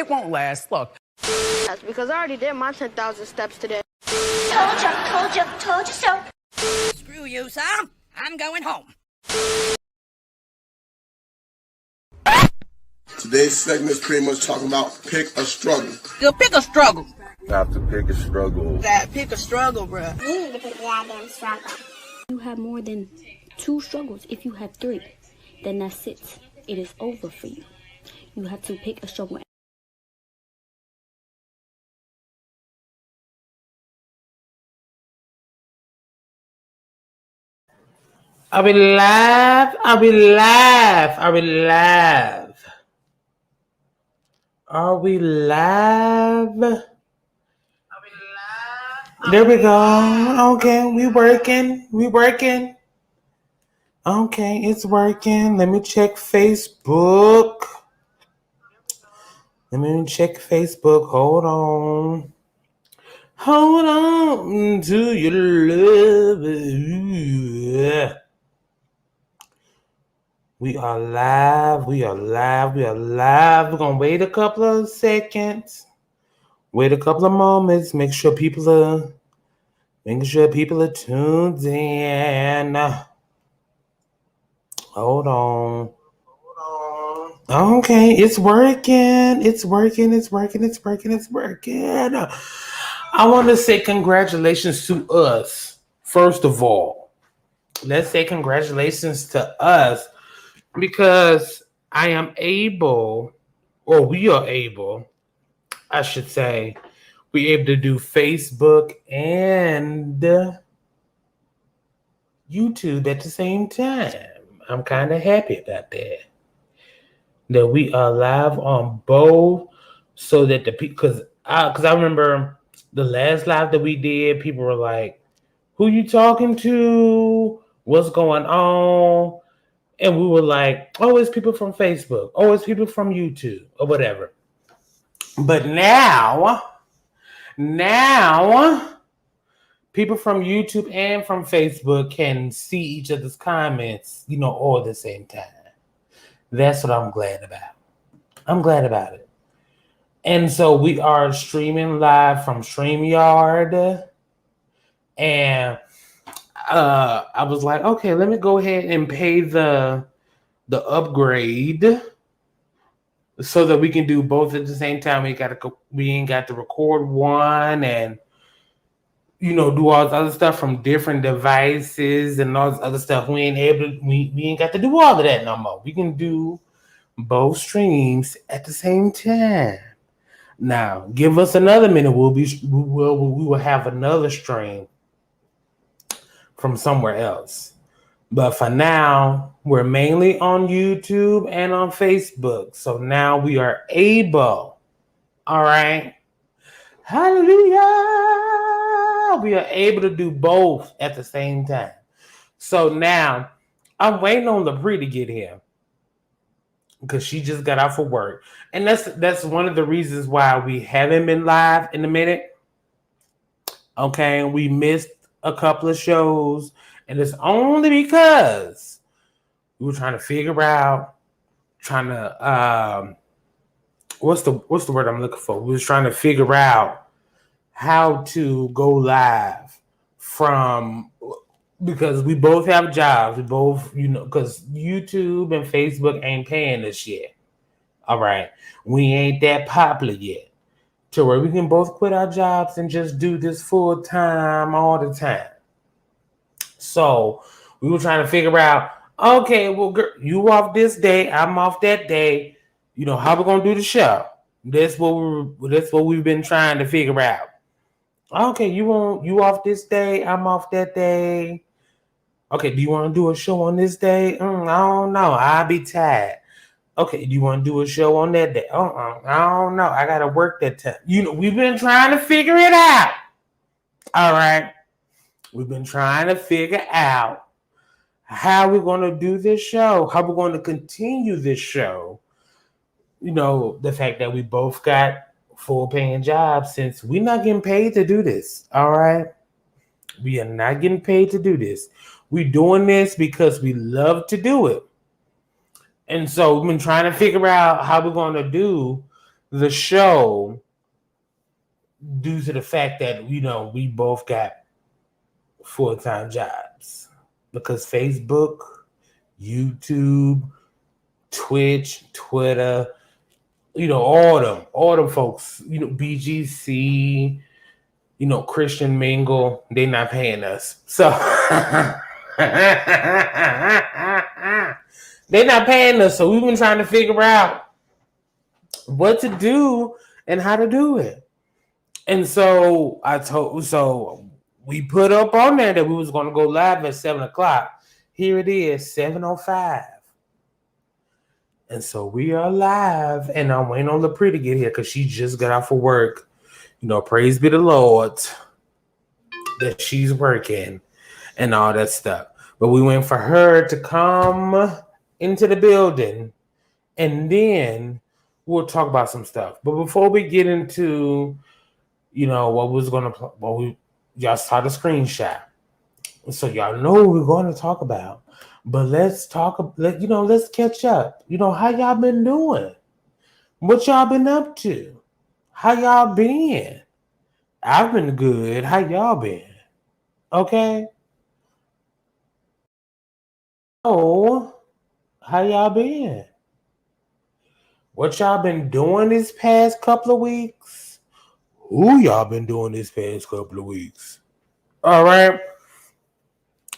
It won't last. Look. That's because I already did my 10,000 steps today. Told you so. Screw you, son. I'm going home. Today's segment is pretty much talking about pick a struggle. You'll pick a struggle. Have to pick a struggle. Gotta pick a struggle, bruh. You need to pick the goddamn struggle. You have more than 2 struggles. If you have 3, then that's it. It is over for you. You have to pick a struggle. Are we live? Are we live? Are we live? Are we live? There we go. Okay, we working. We working. Okay, it's working. Let me check Facebook. Let me check Facebook. Hold on. Hold on to your love. We are live. We are live. We are live. We're going to wait a couple of seconds. Wait a couple of moments. Make sure people are tuned in. Hold on. Okay, it's working. It's working. It's working. It's working. It's working. I want to say congratulations to us. First of all, let's say congratulations to us because I am able, or we are able, I should say, we're able to do Facebook and YouTube at the same time. I'm kind of happy about that we are live on both, so that the people, because I remember the last live that we did, people were like, "Who you talking to? What's going on?" And we were like, "Oh, it's people from Facebook. Oh, it's people from YouTube or whatever." But now people from YouTube and from Facebook can see each other's comments, all at the same time. That's what I'm glad about. I'm glad about it. And so we are streaming live from StreamYard. And I was like, okay, let me go ahead and pay the upgrade so that we can do both at the same time. We ain't got to record one and do all this other stuff from different devices and all this other stuff. We ain't got to do all of that no more. We can do both streams at the same time. Now, give us another minute. We will have another stream from somewhere else. But for now, we're mainly on YouTube and on Facebook. So now we are able. All right. Hallelujah. We are able to do both at the same time. So now I'm waiting on LaBrie to get here because she just got out for work. And that's one of the reasons why we haven't been live in a minute. Okay, we missed a couple of shows, and it's only because we were trying to figure out, what's the word I'm looking for? We was trying to figure out how to go live because we both have jobs. We both, because YouTube and Facebook ain't paying us yet. All right. We ain't that popular yet to where we can both quit our jobs and just do this full time all the time. So we were trying to figure out, okay, well, girl, you off this day, I'm off that day. How we gonna do the show? That's what we've been trying to figure out. Okay, you off this day, I'm off that day. Okay, do you want to do a show on this day? I don't know. I'll be tired. Okay, do you want to do a show on that day? I don't know. I gotta work that time. We've been trying to figure it out. All right. We've been trying to figure out how we're going to do this show, how we're going to continue this show. The fact that we both got full paying jobs, since we're not getting paid to do this. All right. We are not getting paid to do this. We're doing this because we love to do it. And so we've been trying to figure out how we're going to do the show due to the fact that, we both got full-time jobs. Because Facebook, YouTube, Twitch, Twitter, all them folks, BGC, Christian Mingle, they not paying us. So they not paying us. So we've been trying to figure out what to do and how to do it. And so we put up on there that we was going to go live at 7:00. Here it is, 7:05. And so we are live, and I'm waiting on LaPree to get here because she just got out for work. Praise be the Lord that she's working and all that stuff. But we went for her to come into the building, and then we'll talk about some stuff. But before we get into, y'all saw the screenshot, so y'all know what we're going to talk about. But let's catch up. How y'all been doing? What y'all been up to? How y'all been? I've been good. How y'all been? Okay. Oh, how y'all been? What y'all been doing this past couple of weeks? Who y'all been doing this past couple of weeks? All right.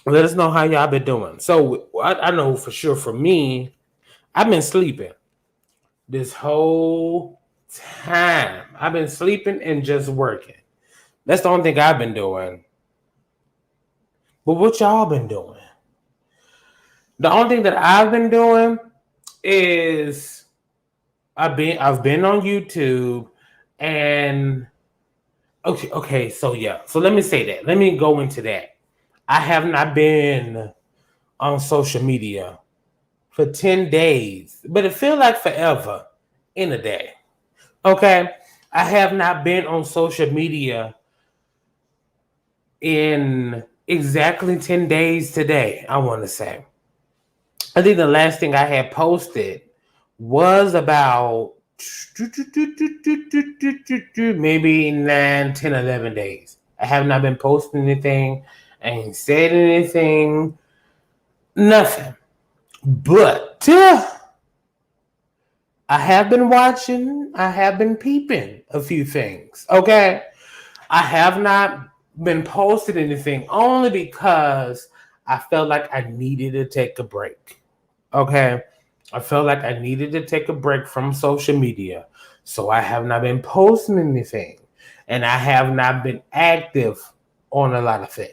Let us know how y'all been doing. So I know for sure for me, I've been sleeping this whole time. I've been sleeping and just working. That's the only thing I've been doing. But what y'all been doing? The only thing that I've been doing is I've been on YouTube and okay, so yeah. So let me say that. Let me go into that. I have not been on social media for 10 days, but it feels like forever in a day. Okay? I have not been on social media in exactly 10 days today, I want to say. I think the last thing I had posted was about maybe 9, 10, 11 days. I have not been posting anything. I ain't said anything. Nothing. But I have been watching. I have been peeping a few things. Okay? I have not been posting anything only because I felt like I needed to take a break. Okay? I felt like I needed to take a break from social media. So I have not been posting anything. And I have not been active on a lot of things.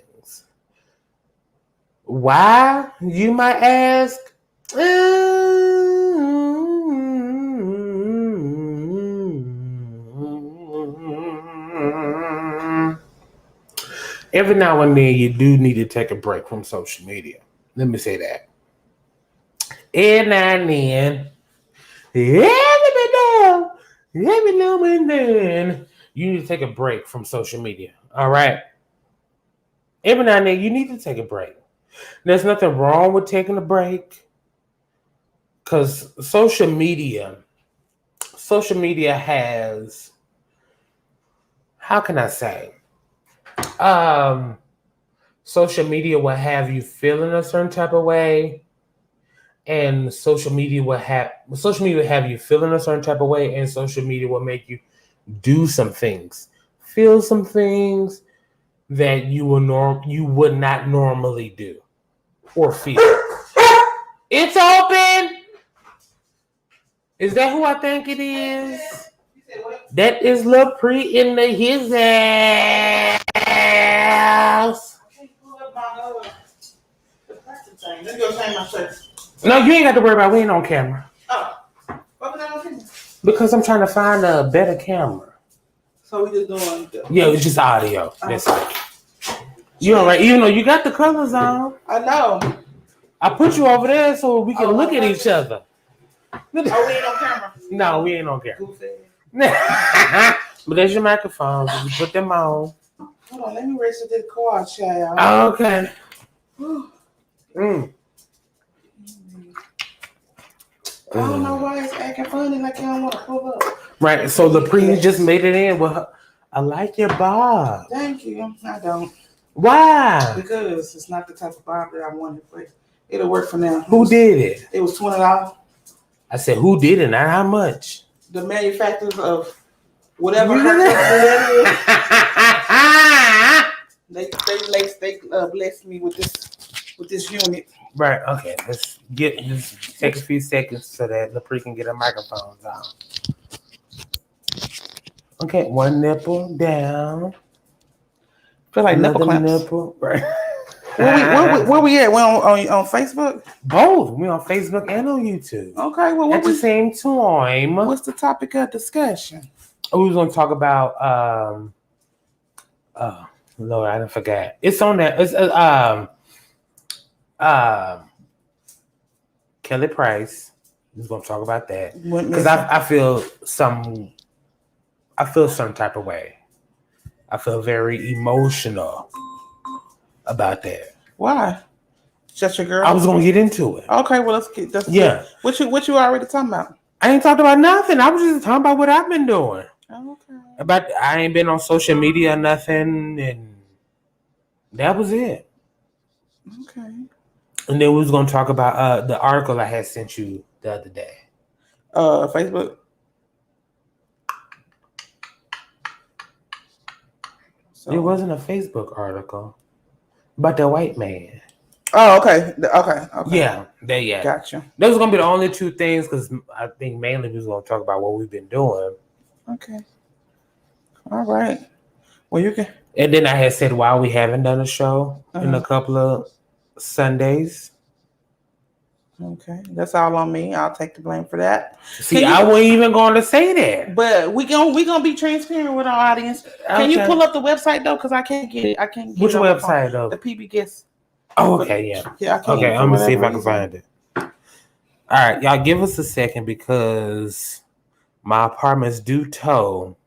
Why, you might ask? Every now and then you do need to take a break from social media. Let me say that. Every now and then, you need to take a break from social media. All right? Every now and then, you need to take a break. There's nothing wrong with taking a break because social media has, how can I say? Social media will have you feeling a certain type of way, and social media will have you feeling a certain type of way, and social media will make you do some things, feel some things that you would not normally do or feel. It's open. Is that who I think it is? That is LaPree in his house. Let me go change my shirt. No, you ain't got to worry about it. We ain't on camera. Oh. What was I on camera? Because I'm trying to find a better camera. So we just doing Yeah, it's just audio. That's it. You all right? Even though you got the colors on. I know. I put you over there so we can look at each other. Oh, we ain't on camera. No, we ain't on camera. Goofy. But there's your microphones. You put them on. Hold on, let me register this car, child. Okay. I don't know why it's acting funny like you don't want to pull up. Right. So the pre just made it in. Well, I like your bob. Thank you. I don't. Why? Because it's not the type of bob that I wanted, but it'll work for now. Who did it? It was $20. I said, who did it? Not how much? The manufacturers of whatever they blessed me with this unit. Right. Okay. Let's just take a few seconds so that LaPree can get her microphones on. Okay. One nipple down. Feel like Another nipple clamps. nipple. Right. Where we at? We on Facebook? Both. We on Facebook and on YouTube. Okay. Well, At the same time. What's the topic of discussion? We was gonna talk about oh Lord, I didn't forget. It's on that. It's Kelly Price. We're gonna talk about that because I feel some type of way. I feel very emotional about that. Why? Just your girl? I was gonna get into it. Okay, well let's get What you already talking about? I ain't talked about nothing. I was just talking about what I've been doing. Okay. I ain't been on social media or nothing, and that was it. Okay. And then we was gonna talk about the article I had sent you the other day. Facebook. So. It wasn't a Facebook article about the white man. Oh, okay. Okay. Yeah. Gotcha. Those are gonna be the only two things because I think mainly we was gonna talk about what we've been doing. Okay. All right. Well, you can. And then I had said why we haven't done a show in a couple of Sundays. Okay, that's all on me. I'll take the blame for that. See, I wasn't even going to say that. But we gonna be transparent with our audience. Can you pull up the website though? Because I can't get it. I can't get Which it website though? The PB Guest. Oh, okay, yeah. Yeah, I can't. Okay, I'm gonna see if I can find it. All right, y'all, give us a second because my apartment's due tow.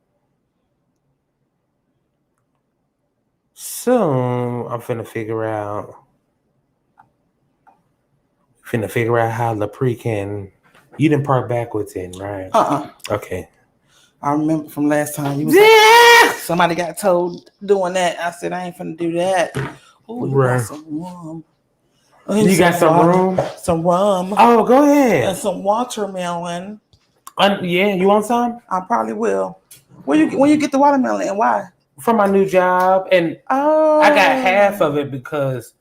Soon, I'm finna figure out how LaPree can. You didn't park backwards in, right? Okay. I remember from last time you was like, somebody got told doing that. I said I ain't finna do that. Oh, you got some rum. You got some rum? Some rum. Oh, go ahead. And some watermelon. Yeah, you want some? I probably will. When you get the watermelon and why? From my new job, and I got half of it because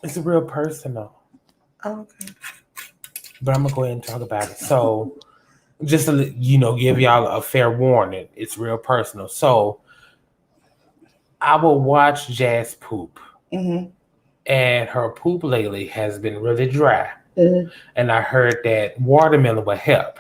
it's real personal. Okay. But I'm gonna go ahead and talk about it. So, just to give y'all a fair warning, it's real personal. So, I will watch Jazz poop, and her poop lately has been really dry, and I heard that watermelon would help.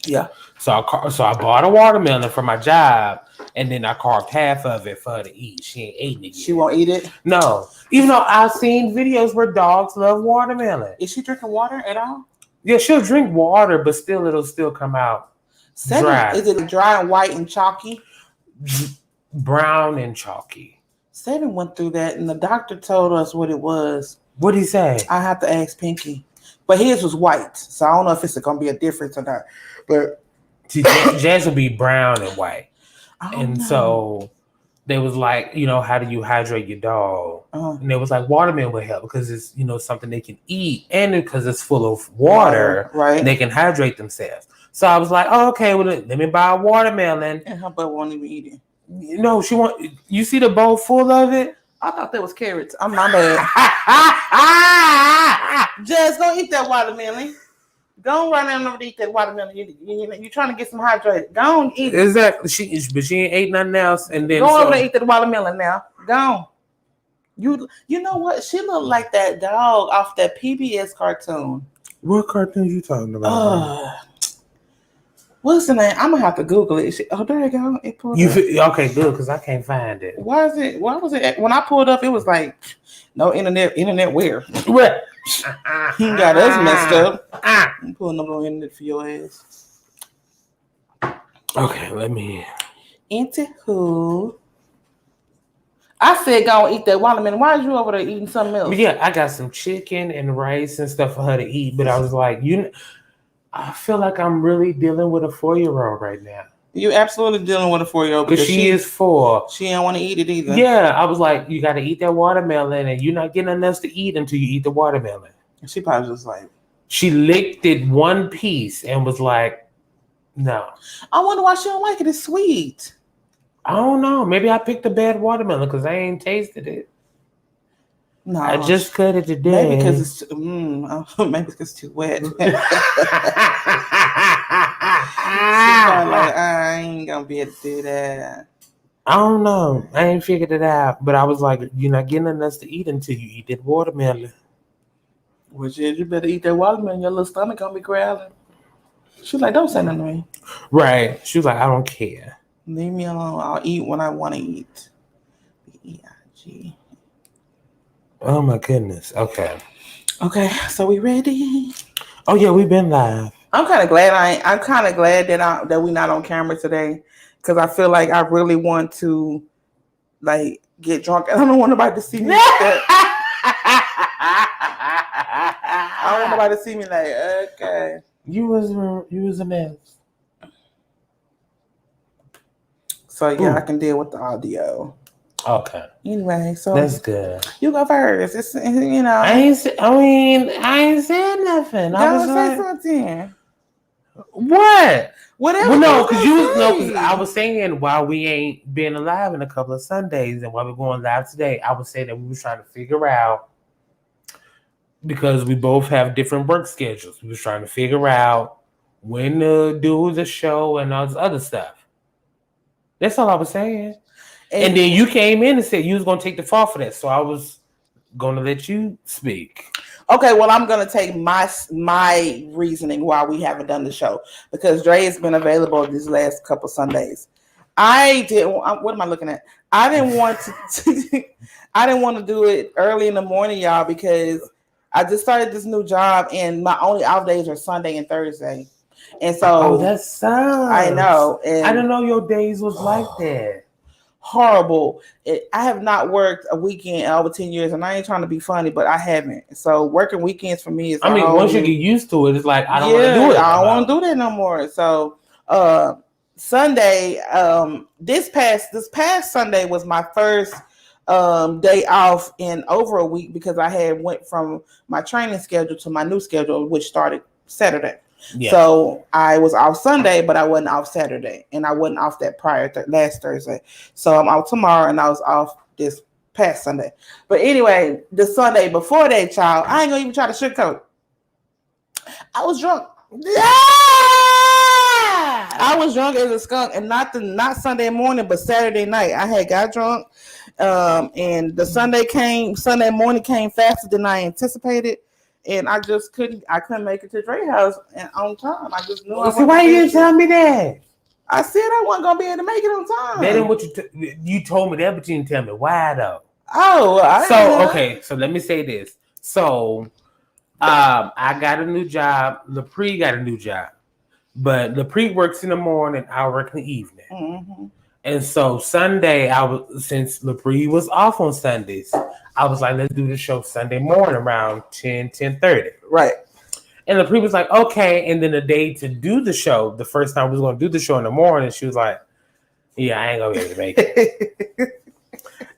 Yeah. So I bought a watermelon for my job, and then I carved half of it for her to eat. She ain't eating it yet. She won't eat it? No. Even though I've seen videos where dogs love watermelon. Is she drinking water at all? Yeah, she'll drink water, but it'll still come out dry. Is it dry and white and chalky? Brown and chalky. Seven went through that, and the doctor told us what it was. What did he say? I have to ask Pinky. But his was white, so I don't know if it's going to be a difference or not. But see, Jazz will be brown and white. So they was like, how do you hydrate your dog? And it was like watermelon would help because it's, something they can eat. And because it's full of water, right? They can hydrate themselves. So I was like, oh, okay, well, let me buy a watermelon. And her butt won't even eat it. No, you see the bowl full of it? I thought that was carrots. I'm not bad. Just don't eat that watermelon. Go run down over to eat that watermelon. You're trying to get some hydrated. Go on, eat it. Exactly. But she ain't ate nothing else. And then go over to eat that watermelon now. Go on. You know what? She looked like that dog off that PBS cartoon. What cartoon you talking about? What's the name? I'm gonna have to Google it. There you go. It pulled up. Okay, good, because I can't find it. Why was it? When I pulled up, it was like no internet where? What? He got us messed up. I'm pulling up on internet for your ass. Okay, let me. Into who? I said go eat that watermelon. Why are you over there eating something else? But yeah, I got some chicken and rice and stuff for her to eat. But I was like, I feel like I'm really dealing with a 4-year-old right now. You absolutely dealing with a 4-year-old because she is 4. She don't want to eat it either. Yeah, I was like, you got to eat that watermelon, and you're not getting enough to eat until you eat the watermelon. She probably just like she licked it one piece and was like, no. I wonder why she don't like it. It's sweet. I don't know. Maybe I picked a bad watermelon because I ain't tasted it. No, I just cut it today. Maybe because it's maybe because it's too wet. She's like, I ain't gonna be able to do that. I don't know. I ain't figured it out, but I was like, you're not getting enough to eat until you eat that watermelon. Which is, you better eat that watermelon. Your little stomach gonna be growling. She's like, don't say nothing to me. Right. She was like, I don't care. Leave me alone. I'll eat when I want to eat. B-E-I-G. Oh my goodness. Okay. Okay. So we ready? Oh yeah, we've been live. I'm kind of glad that we're not on camera today, because I feel like I really want to like get drunk, and I don't want nobody to see me. I don't want nobody to see me like, okay. You was a mess. So yeah, I can deal with the audio. Okay. Anyway, so that's good. You go first. It's I ain't said nothing. I was say something. What? Whatever. Well, no, because I was saying while we ain't been alive in a couple of Sundays and while we're going live today, I was saying that we were trying to figure out, because we both have different work schedules. We was trying to figure out when to do the show and all this other stuff. That's all I was saying. And then you came in and said you was going to take the fall for that. So I was going to let you speak. Okay, well, I'm going to take my reasoning why we haven't done the show. Because Dre has been available these last couple Sundays. What am I looking at? I didn't want to do it early in the morning, y'all, because I just started this new job and my only off days are Sunday and Thursday. And so that sucks. I know. And I didn't know your days was like that. Horrible. I have not worked a weekend in over 10 years, and I ain't trying to be funny, but I haven't. So working weekends for me is once you get used to it, it's like I don't want to do it. I don't want to do that no more. So Sunday, this past Sunday was my first day off in over a week, because I had went from my training schedule to my new schedule, which started Saturday. Yeah. So I was off Sunday, but I wasn't off Saturday, and I wasn't off that last Thursday. So I'm out tomorrow, and I was off this past Sunday. But anyway, the Sunday before that, child, I ain't gonna even try to sugarcoat. I was drunk. Yeah! I was drunk as a skunk, and not Sunday morning, but Saturday night. I had got drunk, and the Sunday morning came faster than I anticipated. And I just couldn't make it to Dre's house on time. I just knew. So why you didn't tell me that? I said I wasn't gonna be able to make it on time. That ain't what you told me that, but you didn't tell me why though. Oh, okay. So let me say this. So, I got a new job. Lepre got a new job, but Lepre works in the morning. I work in the evening. Mm-hmm. And so Sunday, since Lepre was off on Sundays, I was like, let's do the show Sunday morning around 10:30. Right. And Lepre was like, okay. And then the day to do the show, the first time we was going to do the show in the morning, she was like, yeah, I ain't going to be able to make it.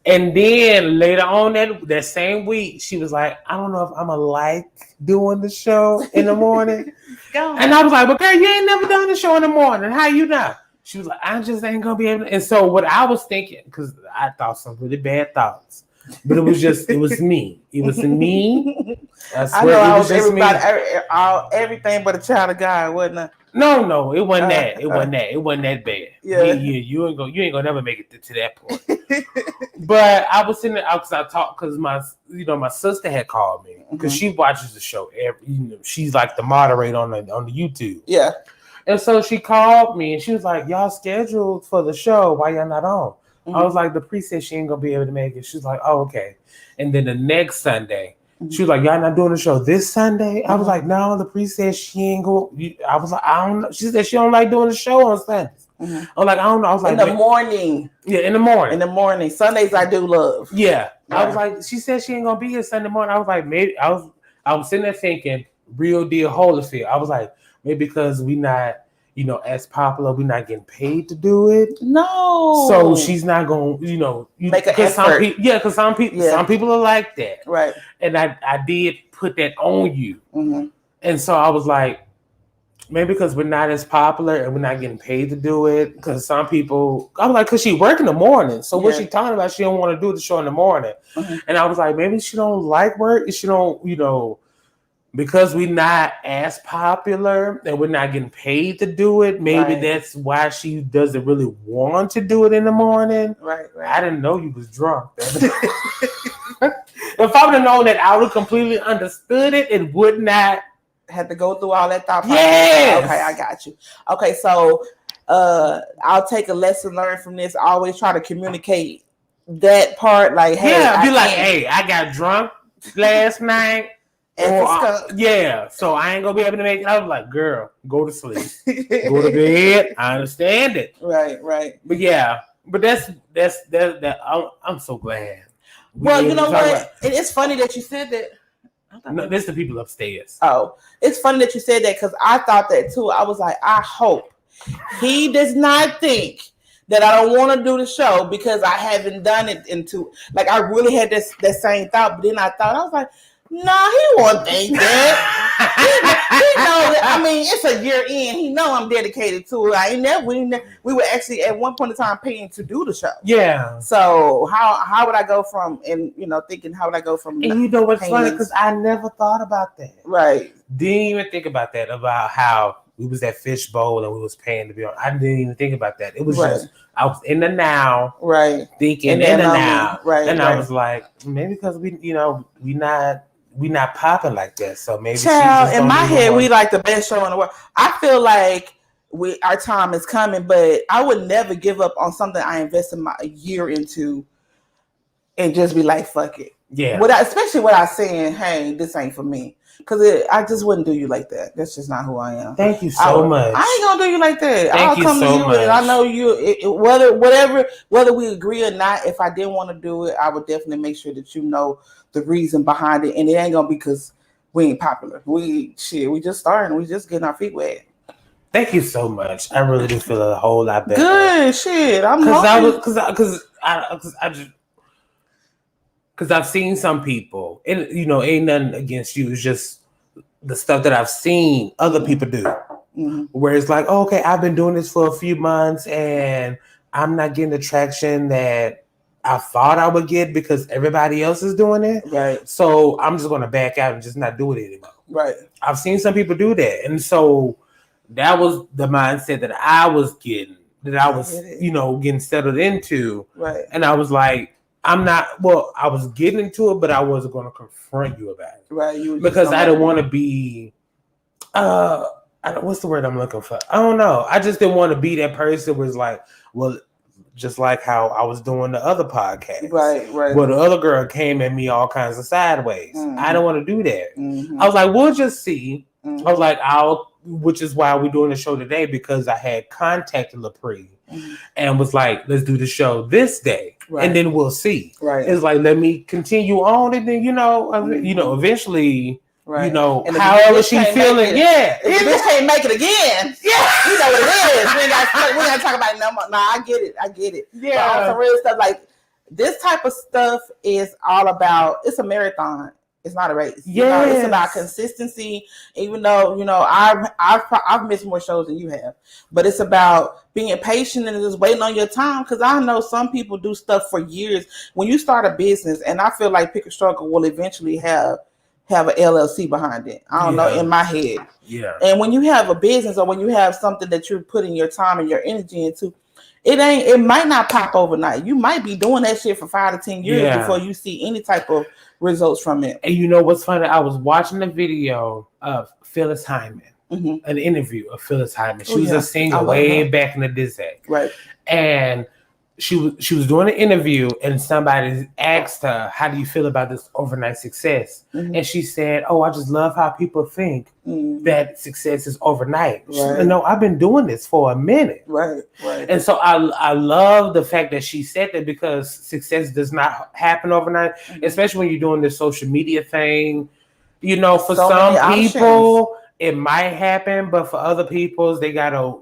And then later on that same week, she was like, I don't know if I'm going to like doing the show in the morning. And I was like, well, girl, you ain't never done the show in the morning. How you know? She was like, I just ain't going to be able to. And so what I was thinking, because I thought some really bad thoughts. But it was me. It was me. I know I was everybody, everything but a child of God, wasn't I? No, it wasn't that. It wasn't that bad. Yeah, you ain't gonna never make it to that point. But I was sitting there because my sister had called me because she watches the show she's like the moderator on the YouTube. Yeah, and so she called me and she was like, "Y'all scheduled for the show? Why y'all not on?" I was like, the priest said she ain't gonna be able to make it. She's like, oh, okay. And then the next Sunday, she was like, y'all not doing the show this Sunday? I was like, no, the priest said she ain't go. I was like, I don't know. She said she don't like doing the show on Sundays. Mm-hmm. I was like, I don't know. I was like, in the morning. Yeah, in the morning. In the morning. Sundays I do love. Yeah. I was like, she said she ain't gonna be here Sunday morning. I was like, maybe I was sitting there thinking, real deal Holyfield. I was like, maybe because we not, as popular, we not getting paid to do it. No. So she's not gonna, make an effort. Because some people are like that. Right. And I did put that on you. Mm-hmm. And so I was like, maybe because we're not as popular and we're not getting paid to do it. Because some people, I was like, because she work in the morning. So what she talking about? She don't want to do the show in the morning. Mm-hmm. And I was like, maybe she don't like work. She don't, because we're not as popular and we're not getting paid to do it. Maybe that's why she doesn't really want to do it in the morning. Right. I didn't know you was drunk. If I would have known that, I would have completely understood it and would not had to go through all that thought process. Yes. Okay, I got you. Okay, so I'll take a lesson learned from this. I always try to communicate that part. Like, hey, hey, I got drunk last night. So I ain't gonna be able to make it. I was like, girl, go to sleep. Go to bed. I understand it. Right. But that I'm so glad. Well, you know what? It's funny that you said that. No, this is the people upstairs. Oh, it's funny that you said that because I thought that too. I was like, I hope he does not think that I don't want to do the show because I haven't done it like I really had that same thought. But then I was like, no, he won't think that. he knows that. I mean, it's a year in. He know I'm dedicated to it. We were actually at one point in time paying to do the show. Yeah. So how would I go from thinking how would I go from? And you know what's funny? Because I never thought about that. Right. Didn't even think about that, about how we was at Fishbowl and we was paying to be on. I didn't even think about that. It was just I was in the now, right? Thinking in the now, right? And I was like, maybe because we not popping like that, so maybe. Child, in my head, we like the best show in the world. I feel like our time is coming, but I would never give up on something I invested a year into, and just be like, fuck it. Yeah. Especially without saying, hey, this ain't for me. Because I just wouldn't do you like that. That's just not who I am. Thank you so much. I ain't gonna do you like that. I'll come to you much. And I know you. Whether we agree or not, if I didn't want to do it, I would definitely make sure that you know the reason behind it, and it ain't gonna be because we ain't popular. We just starting. We just getting our feet wet. Thank you so much. I really do feel a whole lot better. Good shit. I'm because I've seen some people, and ain't nothing against you. It's just the stuff that I've seen other people do, where it's like, oh, okay, I've been doing this for a few months, and I'm not getting the traction that I thought I would get because everybody else is doing it. Right. So I'm just gonna back out and just not do it anymore. Right. I've seen some people do that, and so that was the mindset that I was getting, getting settled into. Right. And I was like, I was getting into it, but I wasn't going to confront you about it. Right. Because I didn't want to be, what's the word I'm looking for? I don't know. I just didn't want to be that person who was like, well, just like how I was doing the other podcast. Right. Where the other girl came at me all kinds of sideways. I didn't want to do that. I was like, we'll just see. I was like, which is why we're doing the show today, because I had contacted LaPree and was like, let's do the show this day. Right. And then we'll see. Right. It's like, let me continue on, and then eventually, right. However she feeling, if the bitch can't make it again, you know what it is. We ain't got to talk about it no more. No, I get it. Yeah, but on some real stuff like this type of stuff is all about. It's a marathon. It's not a race. Yeah, it's about consistency. Even though I've missed more shows than you have, but it's about being patient and just waiting on your time. Because I know some people do stuff for years. When you start a business, and I feel like Pick a Struggle will eventually have an LLC behind it. I don't know, in my head. Yeah. And when you have a business or when you have something that you're putting your time and your energy into, it might not pop overnight. You might be doing that shit for 5 to 10 years before you see any type of results from it. And you know what's funny? I was watching a video of Phyllis Hyman, an interview of Phyllis Hyman. She was a singer way back in the day. Right. And she was doing an interview and somebody asked her, "How do you feel about this overnight success?" And she said, "Oh, I just love how people think that success is overnight." She said, "No, I've been doing this for a minute." Right. And so I love the fact that she said that, because success does not happen overnight, especially when you're doing this social media thing. You know, for So some many people it might happen, but for other people, they gotta,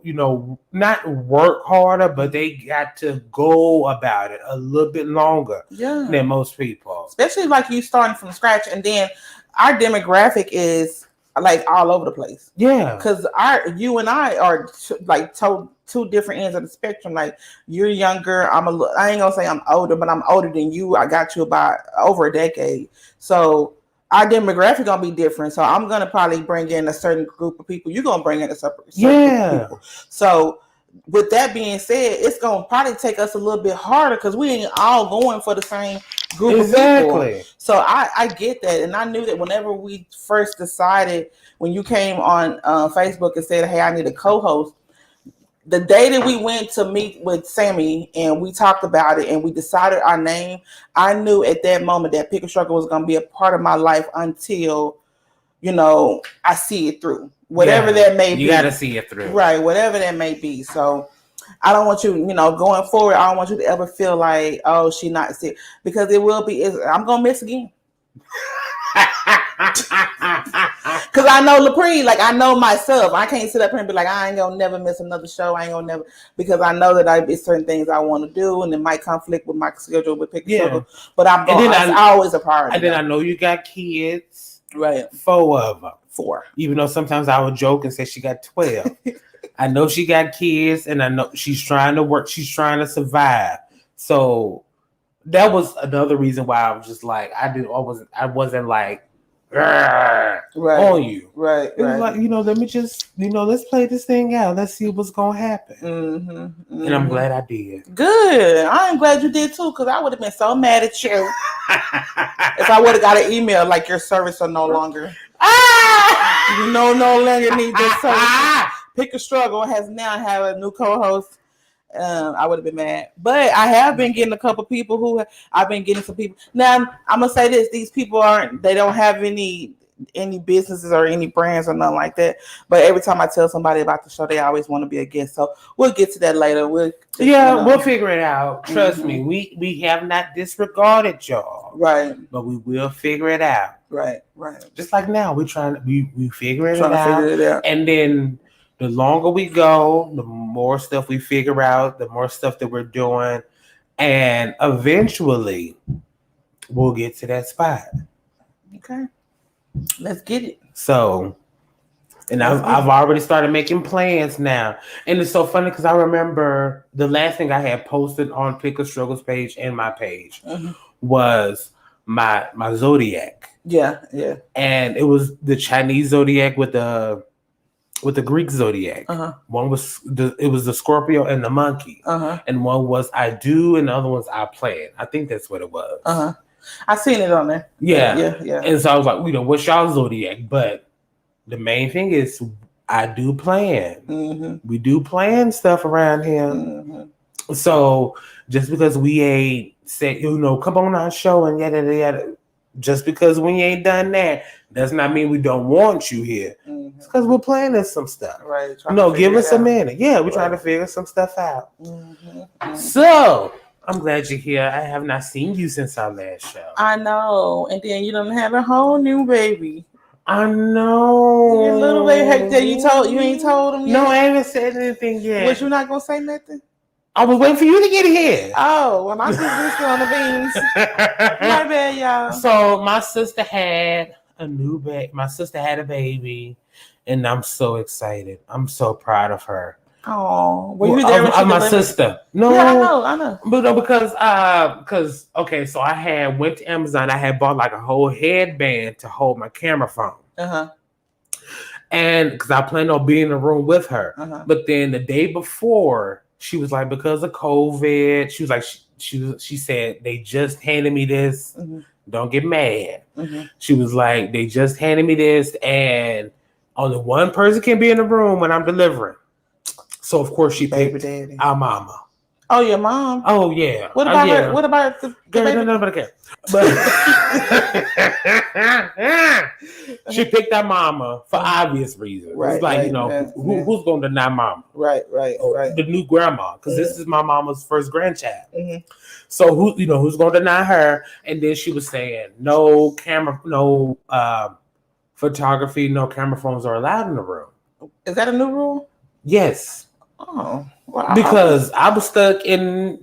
not work harder, but they got to go about it a little bit longer than most people. Especially like you starting from scratch, and then our demographic is like all over the place. Yeah, because you and I are like two different ends of the spectrum. Like you're younger. I ain't gonna say I'm older, but I'm older than you. I got you about over a decade. So our demographic gonna be different. So I'm gonna probably bring in a certain group of people. You're gonna bring in a certain group of people. So with that being said, it's gonna probably take us a little bit harder because we ain't all going for the same group of people. So I get that, and I knew that whenever we first decided, when you came on Facebook and said, "Hey, I need a co-host," the day that we went to meet with Sammy and we talked about it and we decided our name, I knew at that moment that Pick a Struggle was going to be a part of my life until, I see it through. Whatever that may be. You got to see it through. Right, whatever that may be. So I don't want you, going forward, I don't want you to ever feel like, oh, she not sick. Because it will be, I'm going to miss again. Because I know Lepre, like I know myself. I can't sit up here and be like, I ain't gonna never miss another show. I ain't gonna never, because I know that it's certain things I want to do, and it might conflict with my schedule with Pick a Struggle. But I'm going. It's always a priority. And then I know you got kids, right? 4 of them. 4. Even though sometimes I would joke and say she got 12. I know she got kids, and I know she's trying to work. She's trying to survive. So that was another reason why I was just like, I wasn't like on you. Right. It was like, let me just, let's play this thing out. Let's see what's going to happen. And I'm glad I did. Good. I am glad you did too, because I would have been so mad at you if I would have got an email like your service are no longer. You no longer need this service. Pick a Struggle has now have a new co-host. I would have been mad, but I have been getting a couple people I've been getting some people. Now I'm gonna say this: these people they don't have any businesses or any brands or nothing like that. But every time I tell somebody about the show, they always want to be a guest. So we'll get to that later. We'll figure it out. Trust me, we have not disregarded y'all, right? But we will figure it out, right. Just like now, we figure it out, and then. The longer we go, the more stuff we figure out, the more stuff that we're doing. And eventually, we'll get to that spot. Okay. Let's get it. So, and I've already started making plans now. And it's so funny because I remember the last thing I had posted on Pick a Struggles page and my page was my zodiac. Yeah. And it was the Chinese zodiac with the Greek zodiac. One was the Scorpio and the monkey, and one was I do, and the other one's I plan. I think that's what it was. I seen it on there. Yeah. And so I was like, what's y'all zodiac? But the main thing is I do plan. We do plan stuff around here. So just because we ain't said, come on our show and yada yada. Just because we ain't done that does not mean we don't want you here. It's because we're planning some stuff. Right. Give us a minute. Yeah, we're trying to figure some stuff out. So I'm glad you're here. I have not seen you since our last show. I know. And then you done had a whole new baby. I know. Your little baby. You ain't told him yet? No, I haven't said anything yet. Was you not gonna say nothing? I was waiting for you to get here. Oh, well, my sister's still on the beans. My bad, y'all. So my sister had a new baby. My sister had a baby, and I'm so excited. I'm so proud of her. Oh, were you there when she my delivered? Sister? No, yeah, I know. But no, because okay, so I went to Amazon. I had bought like a whole headband to hold my camera phone. And because I planned on being in the room with her, but then the day before. She was like, because of COVID, she was like, she said, they just handed me this. Don't get mad. She was like, they just handed me this, and only one person can be in the room when I'm delivering. So, of course, she picked our mama. Oh, your mom. Oh yeah. What about yeah. her? What about the Girl, baby? nobody care. But she picked that mama for obvious reasons. Right, It's like, right, you know, yeah, who's going to deny mama? Right. The new grandma, because this is my mama's first grandchild. Mm-hmm. So who's going to deny her? And then she was saying no camera, no photography, no camera phones are allowed in the room. Is that a new rule? Yes. Oh, well, because I was stuck in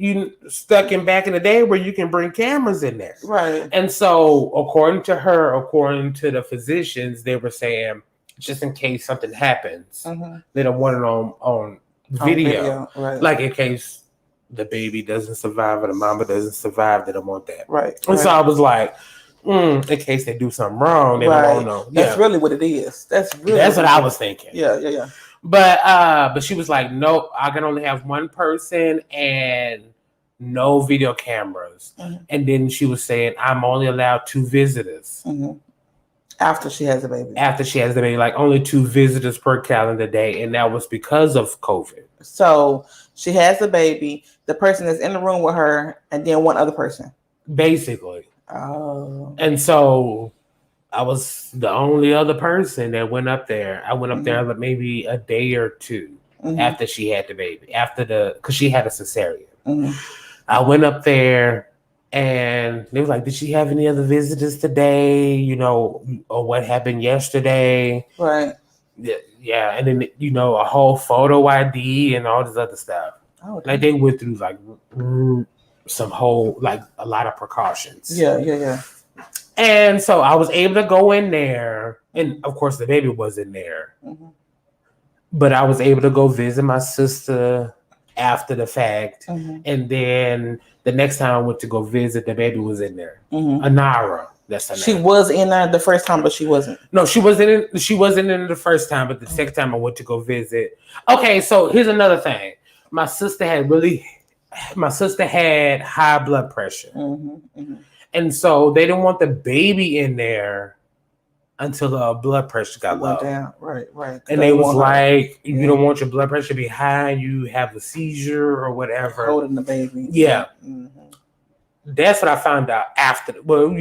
back in the day where you can bring cameras in there. Right. And so according to the physicians, they were saying just in case something happens, they don't want it on video. Right. Like in case the baby doesn't survive or the mama doesn't survive, they don't want that. Right. And so I was like, in case they do something wrong, they don't know. That's really what it is. That's what I was thinking. Yeah. But she was like, nope, I can only have one person and no video cameras. And then she was saying, I'm only allowed 2 visitors. After she has a baby. Like only 2 visitors per calendar day. And that was because of COVID. So she has a baby, the person is in the room with her, and then one other person. Basically. Oh. And so I was the only other person that went up there. I went up there maybe a day or 2 after she had the baby, because she had a cesarean. I went up there and they was like, did she have any other visitors today? You know, or what happened yesterday? Right. Yeah. And then, a whole photo ID and all this other stuff. Oh, like they went through like some whole, like a lot of precautions. Yeah. And so I was able to go in there, and of course the baby was in there. But I was able to go visit my sister after the fact, and then the next time I went to go visit, the baby was in there. Anara, that's her name. She was in there the first time, but she wasn't. No, she wasn't in the first time, but the second time I went to go visit. Okay, so here's another thing. My sister had high blood pressure. And so they didn't want the baby in there until the blood pressure got low. Down. Right. And they was like, you don't want your blood pressure to be high, you have a seizure or whatever. Holding the baby. Yeah. That's what I found out after. Well,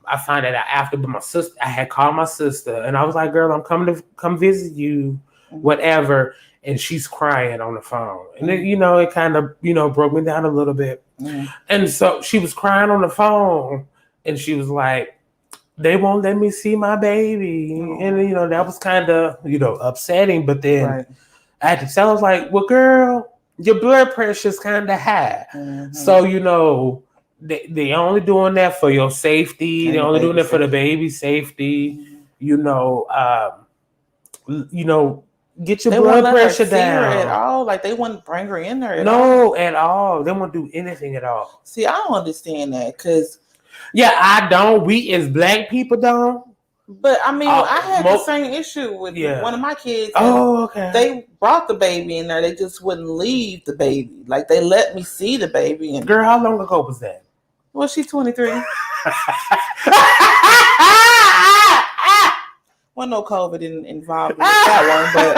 I found that out after, but I had called my sister and I was like, girl, I'm coming to come visit you, whatever. And she's crying on the phone. And then, it kind of, broke me down a little bit. And so she was crying on the phone and she was like, they won't let me see my baby. And, that was kind of, upsetting. But then I had to tell her, I was like, well, girl, your blood pressure is kind of high. So, they only doing that for your safety. They're only doing that for the baby's safety. Get your blood pressure down. At all, like they wouldn't bring her in there. At all. They won't do anything at all. See, I don't understand that because, I don't. We as black people don't. But I mean, I had the same issue with one of my kids. Oh, okay. They brought the baby in there. They just wouldn't leave the baby. Like they let me see the baby. And girl, how long ago was that? Well, she's 23. Well, no COVID involved with that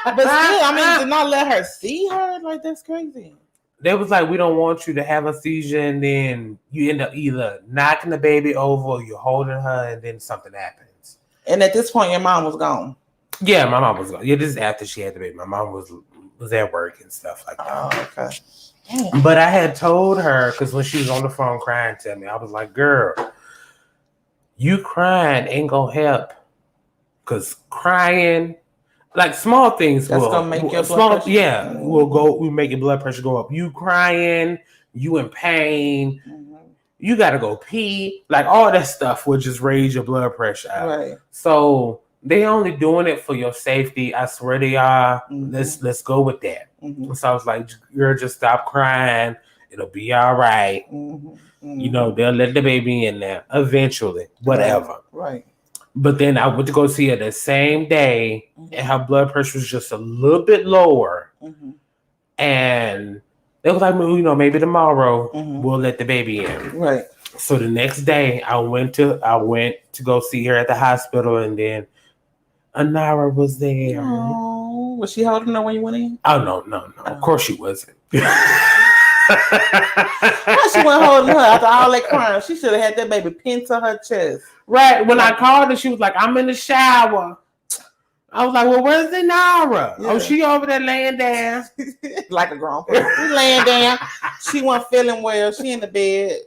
one, but still, I mean, to not let her see her, like that's crazy. They was like, we don't want you to have a seizure, and then you end up either knocking the baby over or you're holding her, and then something happens. And at this point, your mom was gone. Yeah, my mom was gone. Yeah, this is after she had the baby. My mom was at work and stuff like that. Oh, okay. But I had told her, because when she was on the phone crying to me, I was like, girl, you crying ain't gonna help. Because crying, like small things, that's gonna make your blood pressure. Yeah, we make your blood pressure go up. You crying, you in pain, you gotta go pee, like all that stuff will just raise your blood pressure out. Right. So they only doing it for your safety. I swear they are. Let's go with that. So I was like, girl, just stop crying. It'll be all right. They'll let the baby in there eventually. Whatever. Right. But then I went to go see her the same day, and her blood pressure was just a little bit lower. And they was like, maybe tomorrow we'll let the baby in. Right. So the next day, I went to go see her at the hospital, and then Anara was there. Oh, was she holding her when you went in? Oh no! Of course she wasn't. How she wasn't holding her after all that crying? She should have had that baby pinned to her chest. Right. When I called her, she was like, I'm in the shower. I was like, well, where's Inara? Yeah. Oh, she over there laying down. Like a grown person. She laying down. She wasn't feeling well. She in the bed.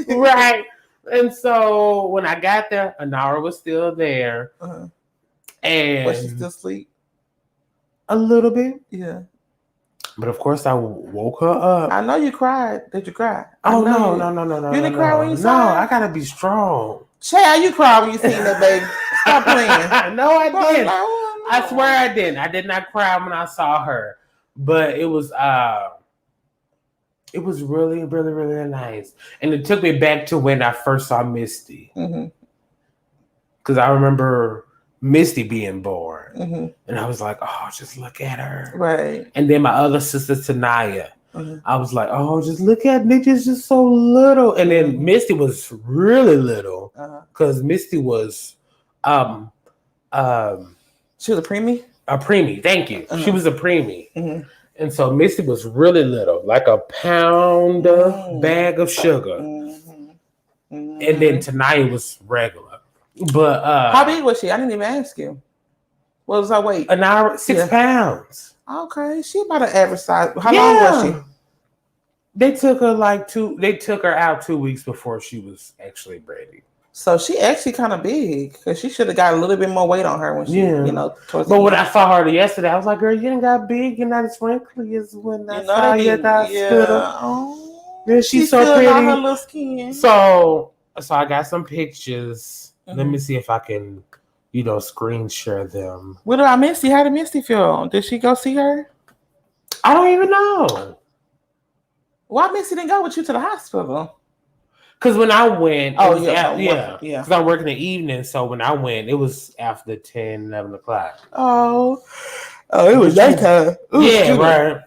Right. And so when I got there, Inara was still there. Uh-huh. And Was she still asleep? a little bit. Yeah. But of course, I woke her up. I know you cried. Did you cry? Oh, no. You didn't cry when you saw No, her? I got to be strong. Child, you cried when you seen that baby. Stop playing. No, I didn't. Like, oh, no. I swear I didn't. I did not cry when I saw her. But it was really, really, really nice. And it took me back to when I first saw Misty. Because I remember Misty being born. And I was like, oh, just look at her. Right. And then my other sister, Tanaya, I was like, oh, just look at Nikki's just so little. And then Misty was really little because Misty was she was a preemie? A preemie, thank you. She was a preemie. And so Misty was really little, like a pound bag of sugar. And then Tanaya was regular. But how big was she? I didn't even ask you. What was her weight? An hour, 6 pounds. Okay, she about an average size. How long was she? They took her out 2 weeks before she was actually ready. So she actually kind of big because she should have got a little bit more weight on her when she, towards But the when end. I saw her yesterday, I was like, "Girl, you didn't got big. You're not as wrinkly as when I saw you at the hospital." Oh, Yeah, she's so pretty. On her little skin. So I got some pictures. Let me see if I can, screen share them. What about Misty? How did Misty feel? Did she go see her? I don't even know. Why Misty didn't go with you to the hospital? Because when I went, yeah. Because I work in the evening, so when I went, it was after 10, 11 o'clock. Oh, it was daytime. Yeah, right.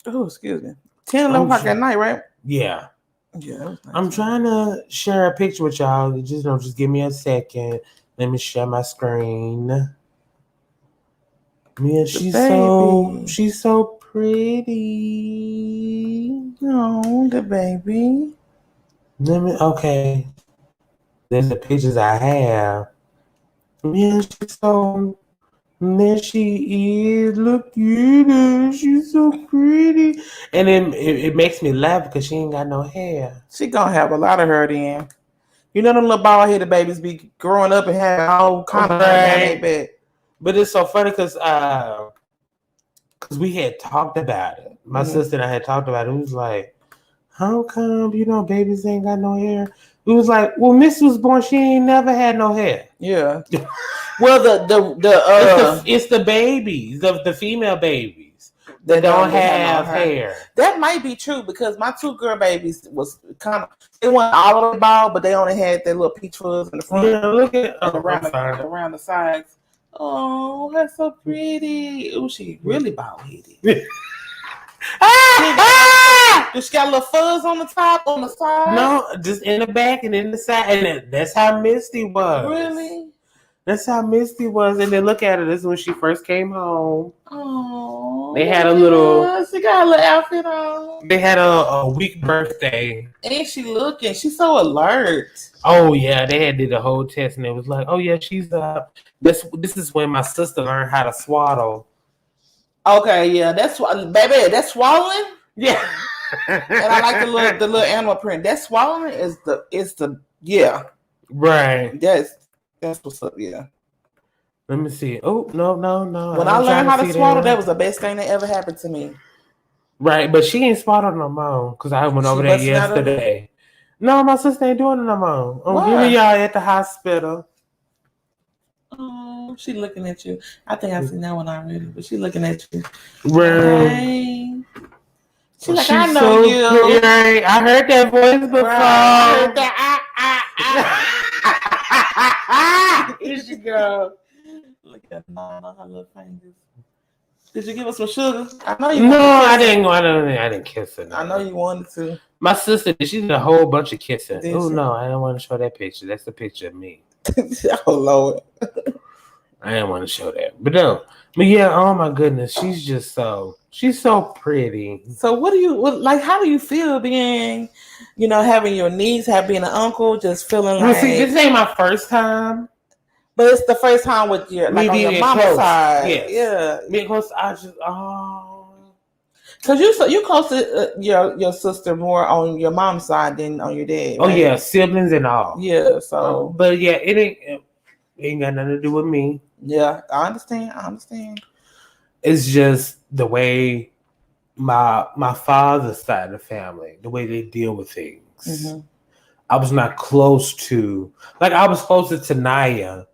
Oh, excuse me. 10, 11 o'clock at night, right? Yeah. Yeah. I'm trying to share a picture with y'all. Just give me a second. Let me share my screen. Yeah, she's so pretty. Oh, the baby. Okay. There's the pictures I have. Yeah, there she is. Look at her. She's so pretty. And then it makes me laugh because she ain't got no hair. She gonna have a lot of hair then. You know them little bald headed babies be growing up and having all kind of hair down their back. But it's so funny because we had talked about it. My sister and I had talked about it. It was like, how come babies ain't got no hair? It was like, well, Miss was born, she ain't never had no hair. Yeah. Well, it's the babies, the female babies that don't have hair. That might be true because my 2 girl babies was kind of, they weren't all the way bald, but they only had their little peach fuzz in the front. Yeah, look at around the sides. Oh, that's so pretty. Oh, she really bald headed. Does she got a little fuzz on the top, on the side? No, just in the back and in the side. And that's how Misty was. Really? That's how Misty was. And then look at her. This is when she first came home. Oh. They had a little. She got a little outfit on. They had a week birthday. Ain't she looking? She's so alert. Oh yeah, they did a whole test and it was like, oh yeah, she's up. This is when my sister learned how to swaddle. Okay, yeah, that's baby. That's swallowing. Yeah. And I like the little animal print. That swallowing is the yeah. Right. That's what's up. Yeah. Let me see. Oh no. When I learned how to swaddle, that was the best thing that ever happened to me. Right, but she ain't swaddled no more because I went over there yesterday. No, my sister ain't doing it no more. I'm giving y'all at the hospital. Oh, she looking at you. I think I've seen that one already, but she looking at you. Right. Hey. She's like, I know you. Right. I heard that voice before. Right. I heard that. Here she go. Look at her little fingers. Did you give us some sugar? I know you. No, I didn't. I didn't kiss her. No. I know you wanted to. My sister, she did a whole bunch of kissing. Did Oh she? no, I don't want to show that picture. That's the picture of me. Oh Lord. I didn't want to show that. But no. But yeah, oh my goodness. She's so pretty. So how do you feel being, having your niece, being an uncle, just feeling Well, like... see, this ain't my first time. But it's the first time with your, like, on your mama's close. side. Yes. Yeah. Because Because you close to your sister more on your mom's side than on your dad. Oh right? yeah, siblings and all. Yeah. So, but yeah, it ain't got nothing to do with me. Yeah, I understand. It's just the way my father's side of the family, the way they deal with things. Mm-hmm. I was not close to, like, I was closer to Naya,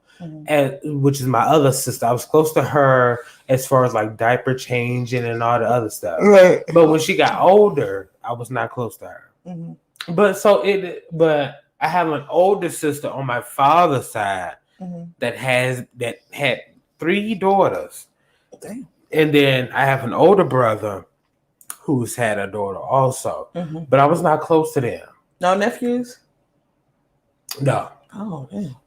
which is my other sister. I was close to her as far as like diaper changing and all the other stuff. Right. But when she got older, I was not close to her. Mm-hmm. But I have an older sister on my father's side that had 3 daughters. Damn. And then I have an older brother who's had a daughter also. Mm-hmm. But I was not close to them. No nephews? No. Oh, damn.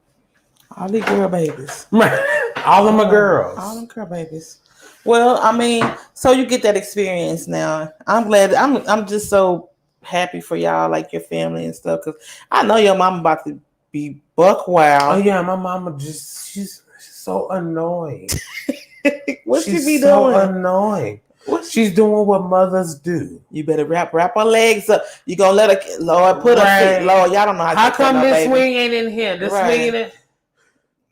All these girl babies. All of my girls. All them girl babies. Well, I mean, so you get that experience now. I'm glad. I'm just so happy for y'all, like your family and stuff, because I know your mama about to be buck wild. Oh yeah, my mama she's so annoying. What she's she be so doing? Annoying. She's doing what mothers do. You better wrap her legs up. You gonna let her, Lord, put her feet. Lord, y'all don't know how to come this swing ain't in here? This swing in it.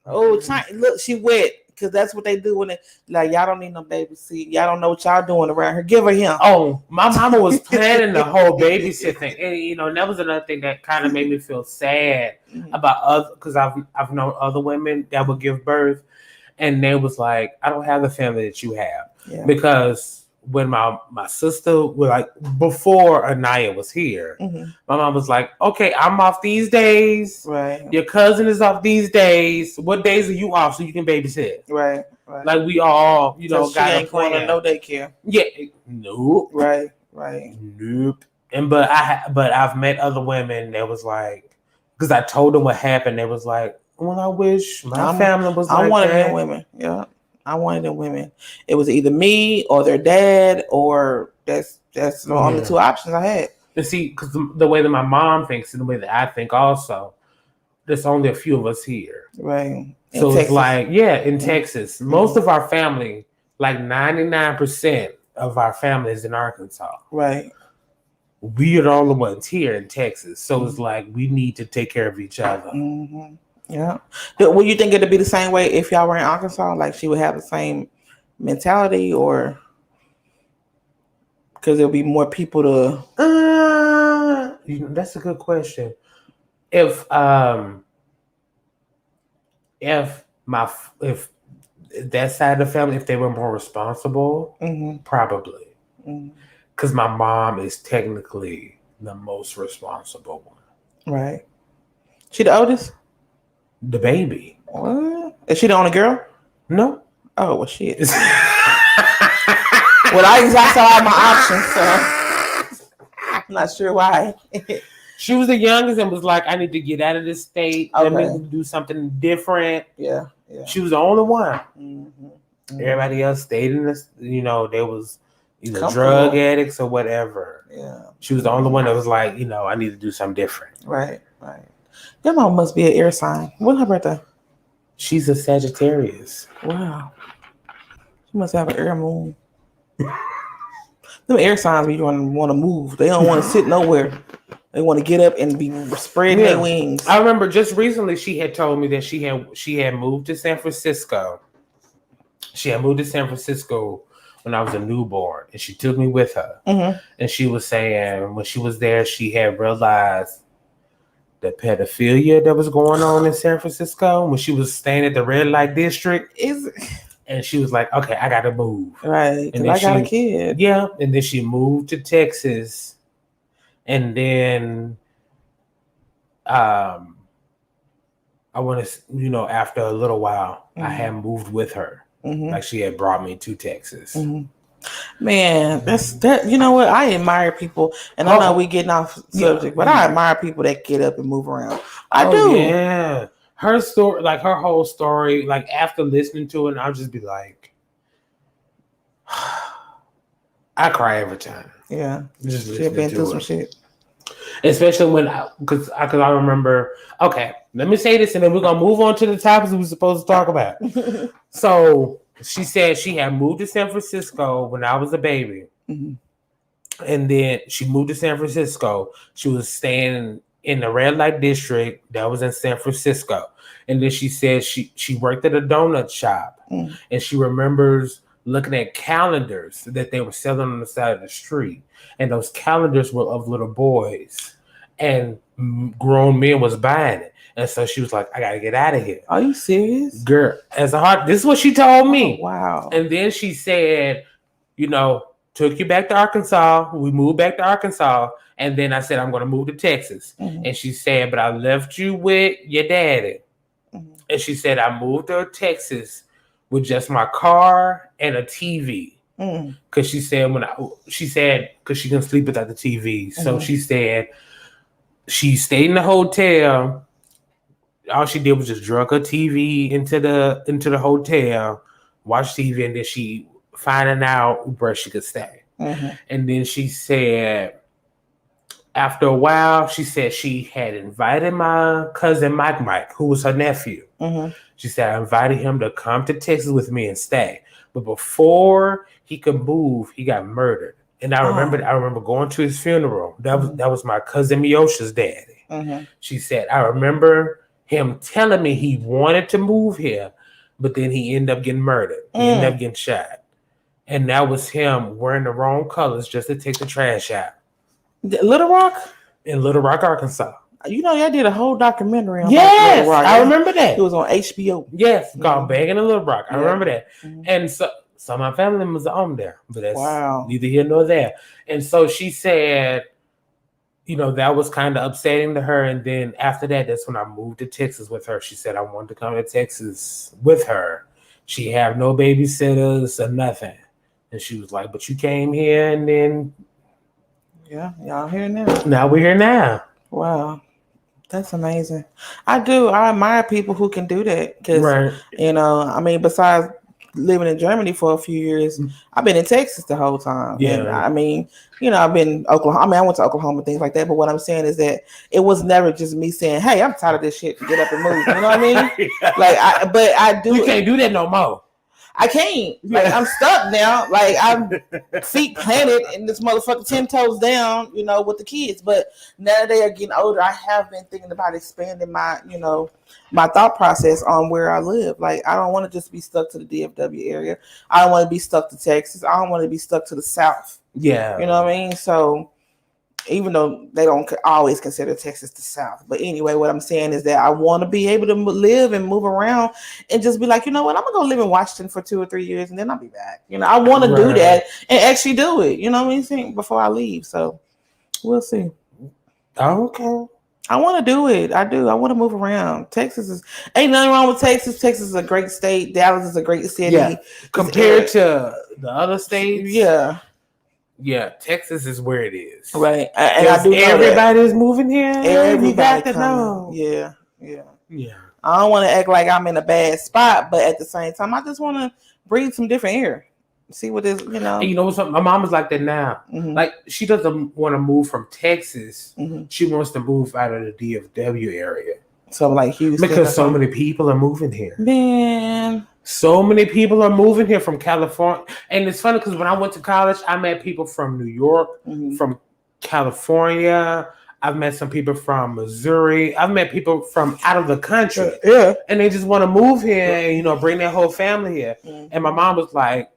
Oh, look, she wet. Because that's what they do when y'all don't need no baby seat. Y'all don't know what y'all doing around her. Give her him. Oh, my mama was planning the whole babysit thing. And, that was another thing that kind of made me feel sad about because I've known other women that would give birth. And they was like, I don't have the family that you have. Yeah. Because when my sister was like, before Anaya was here, my mom was like, okay, I'm off these days. Right. Your cousin is off these days. What days are you off so you can babysit? Right. Like we all, got she ain't going to no daycare. Yeah. Nope. Right. Nope. But I've met other women that was like, because I told them what happened, they was like, well, I wish my family was like that. I wanted them women. Yeah. I wanted them women. It was either me or their dad, or that's the only 2 options I had. And see, because the way that my mom thinks and the way that I think also, there's only a few of us here. Right. So it's like, in Texas. Most of our family, like 99% of our family is in Arkansas. Right. We are the only ones here in Texas. So it's like, we need to take care of each other. Mm-hmm. Yeah. Would you think it'd be the same way if y'all were in Arkansas? Like she would have the same mentality, or because there'll be more people to? That's a good question. If that side of the family, if they were more responsible, probably. Because my mom is technically the most responsible one. Right. She the oldest? The baby. What? Is she the only girl? No. Oh, well, shit. Well, I exhausted all my options, so I'm not sure why. She was the youngest and was like, I need to get out of this state. Okay. Let me do something different. Yeah. She was the only one. Mm-hmm. Everybody else stayed in this, they was either drug addicts or whatever. Yeah. She was the only one that was like, I need to do something different. Right. Your mom must be an air sign. When's her birthday? She's a Sagittarius. Wow. She must have an air moon. Them air signs be want to move. They don't want to sit nowhere. They want to get up and be spreading their wings. I remember just recently she had told me that she had moved to San Francisco. She had moved to San Francisco when I was a newborn, and she took me with her. Mm-hmm. And she was saying when she was there, she had realized the pedophilia that was going on in San Francisco when she was staying at the red light district. And she was like, okay, I got to move. Right. And I got a kid. Yeah. And then she moved to Texas. And then I want to, after a little while, I had moved with her. Mm-hmm. Like she had brought me to Texas. Mm-hmm. Man, that's that. You know what? I admire people, and I know we getting off subject, but I admire people that get up and move around. I do. Yeah, her story, like her whole story, like after listening to it, I'll just be like, I cry every time. Yeah. Just She had been listening through to some it. shit. Especially because I remember. Okay, let me say this, and then we're gonna move on to the topics we were supposed to talk about. So she said she had moved to San Francisco when I was a baby, and then she moved to San Francisco. She was staying in the red light district that was in San Francisco, and then she said she worked at a donut shop, and she remembers looking at calendars that they were selling on the side of the street, and those calendars were of little boys, and grown men was buying it, and so she was like, "I gotta get out of here." Are you serious, girl? As a heart, this is what she told me. Oh, wow. And then she said, took you back to Arkansas. We moved back to Arkansas, and then I said I'm going to move to Texas, and she said, "But I left you with your daddy," and she said I moved to Texas with just my car and a TV. Because she said because she couldn't sleep without the TV. So she said she stayed in the hotel. All she did was just drug her TV into the hotel, watch TV, and then she finding out where she could stay. And then she said after a while, she said she had invited my cousin Mike, who was her nephew. She said, I invited him to come to Texas with me and stay. But before he could move, he got murdered. And I remember going to his funeral. That was my cousin Miosha's daddy. She said, I remember him telling me he wanted to move here, but then he ended up getting murdered. He ended up getting shot. And that was him wearing the wrong colors just to take the trash out. Little Rock? In Little Rock, Arkansas. Y'all did a whole documentary on Yes, Little Rock. I remember that. It was on HBO. Yes, called Banging in Little Rock. I remember that. And so my family members are on there, but that's neither here nor there. And so she said, that was kind of upsetting to her. And then after that, that's when I moved to Texas with her. She said I wanted to come to Texas with her. She had no babysitters or nothing. And she was like, but you came here and then... Yeah, y'all here now. Now we're here now. Wow. That's amazing. I admire people who can do that. Because, besides living in Germany for a few years, I've been in Texas the whole time. Yeah. And I've been in Oklahoma. I went to Oklahoma and things like that. But what I'm saying is that it was never just me saying, hey, I'm tired of this shit. Get up and move. You know what I mean? I do. You can't do that no more. I can't. Like, I'm stuck now. Like, I'm feet planted in this motherfucker 10 toes down, with the kids. But now that they are getting older, I have been thinking about expanding my, my thought process on where I live. Like, I don't want to just be stuck to the DFW area. I don't want to be stuck to Texas. I don't want to be stuck to the South. Yeah. You know what I mean? So, even though they don't always consider Texas the South. But anyway, what I'm saying is that I want to be able to live and move around and just be like, you know what, I'm going to go live in Washington for 2 or 3 years and then I'll be back. I want to do that and actually do it. You know what I mean? Before I leave. So we'll see. Okay. I want to do it. I do. I want to move around. Ain't nothing wrong with Texas. Texas is a great state. Dallas is a great city. Yeah. Compared to the other states. Yeah. Yeah, Texas is where it is. Right. And I do know everybody's moving here. Everybody know. Yeah. I don't want to act like I'm in a bad spot, but at the same time, I just want to breathe some different air. See what is, And you know what's my mom is like that now. Like, she doesn't want to move from Texas. She wants to move out of the DFW area. So like Houston. Because so many people are moving here. Man. So many people are moving here from California. And it's funny because when I went to college, I met people from New York, from California. I've met some people from Missouri. I've met people from out of the country. Yeah. And they just want to move here and, bring their whole family here. And my mom was like,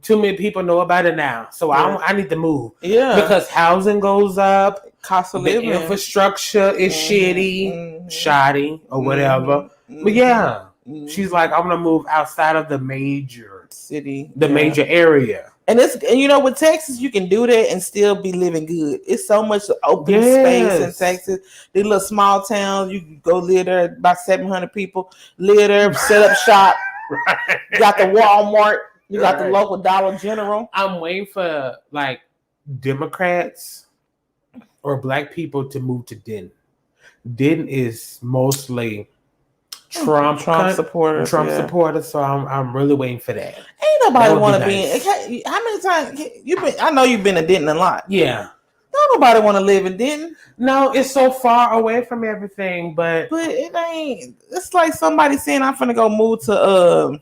too many people know about it now. So I need to move. Yeah. Because housing goes up. Cost of living. Infrastructure is shitty, shoddy, or whatever. But yeah. She's like, I'm gonna move outside of the major city, major area. And with Texas, you can do that and still be living good. It's so much open space in Texas. These little small towns, you can go live there, about 700 people live there, set up shop. Right. You got the Walmart, you got the local Dollar General. I'm waiting for like Democrats or black people to move to Denton. Denton is mostly Trump supporters. supporters. So I'm really waiting for that. Ain't nobody want to nice. be. How many times you been? I know you've been to Denton a lot. Yeah. Don't nobody want to live in Denton. No, it's so far away from everything, but it ain't. It's like somebody saying I'm finna go move to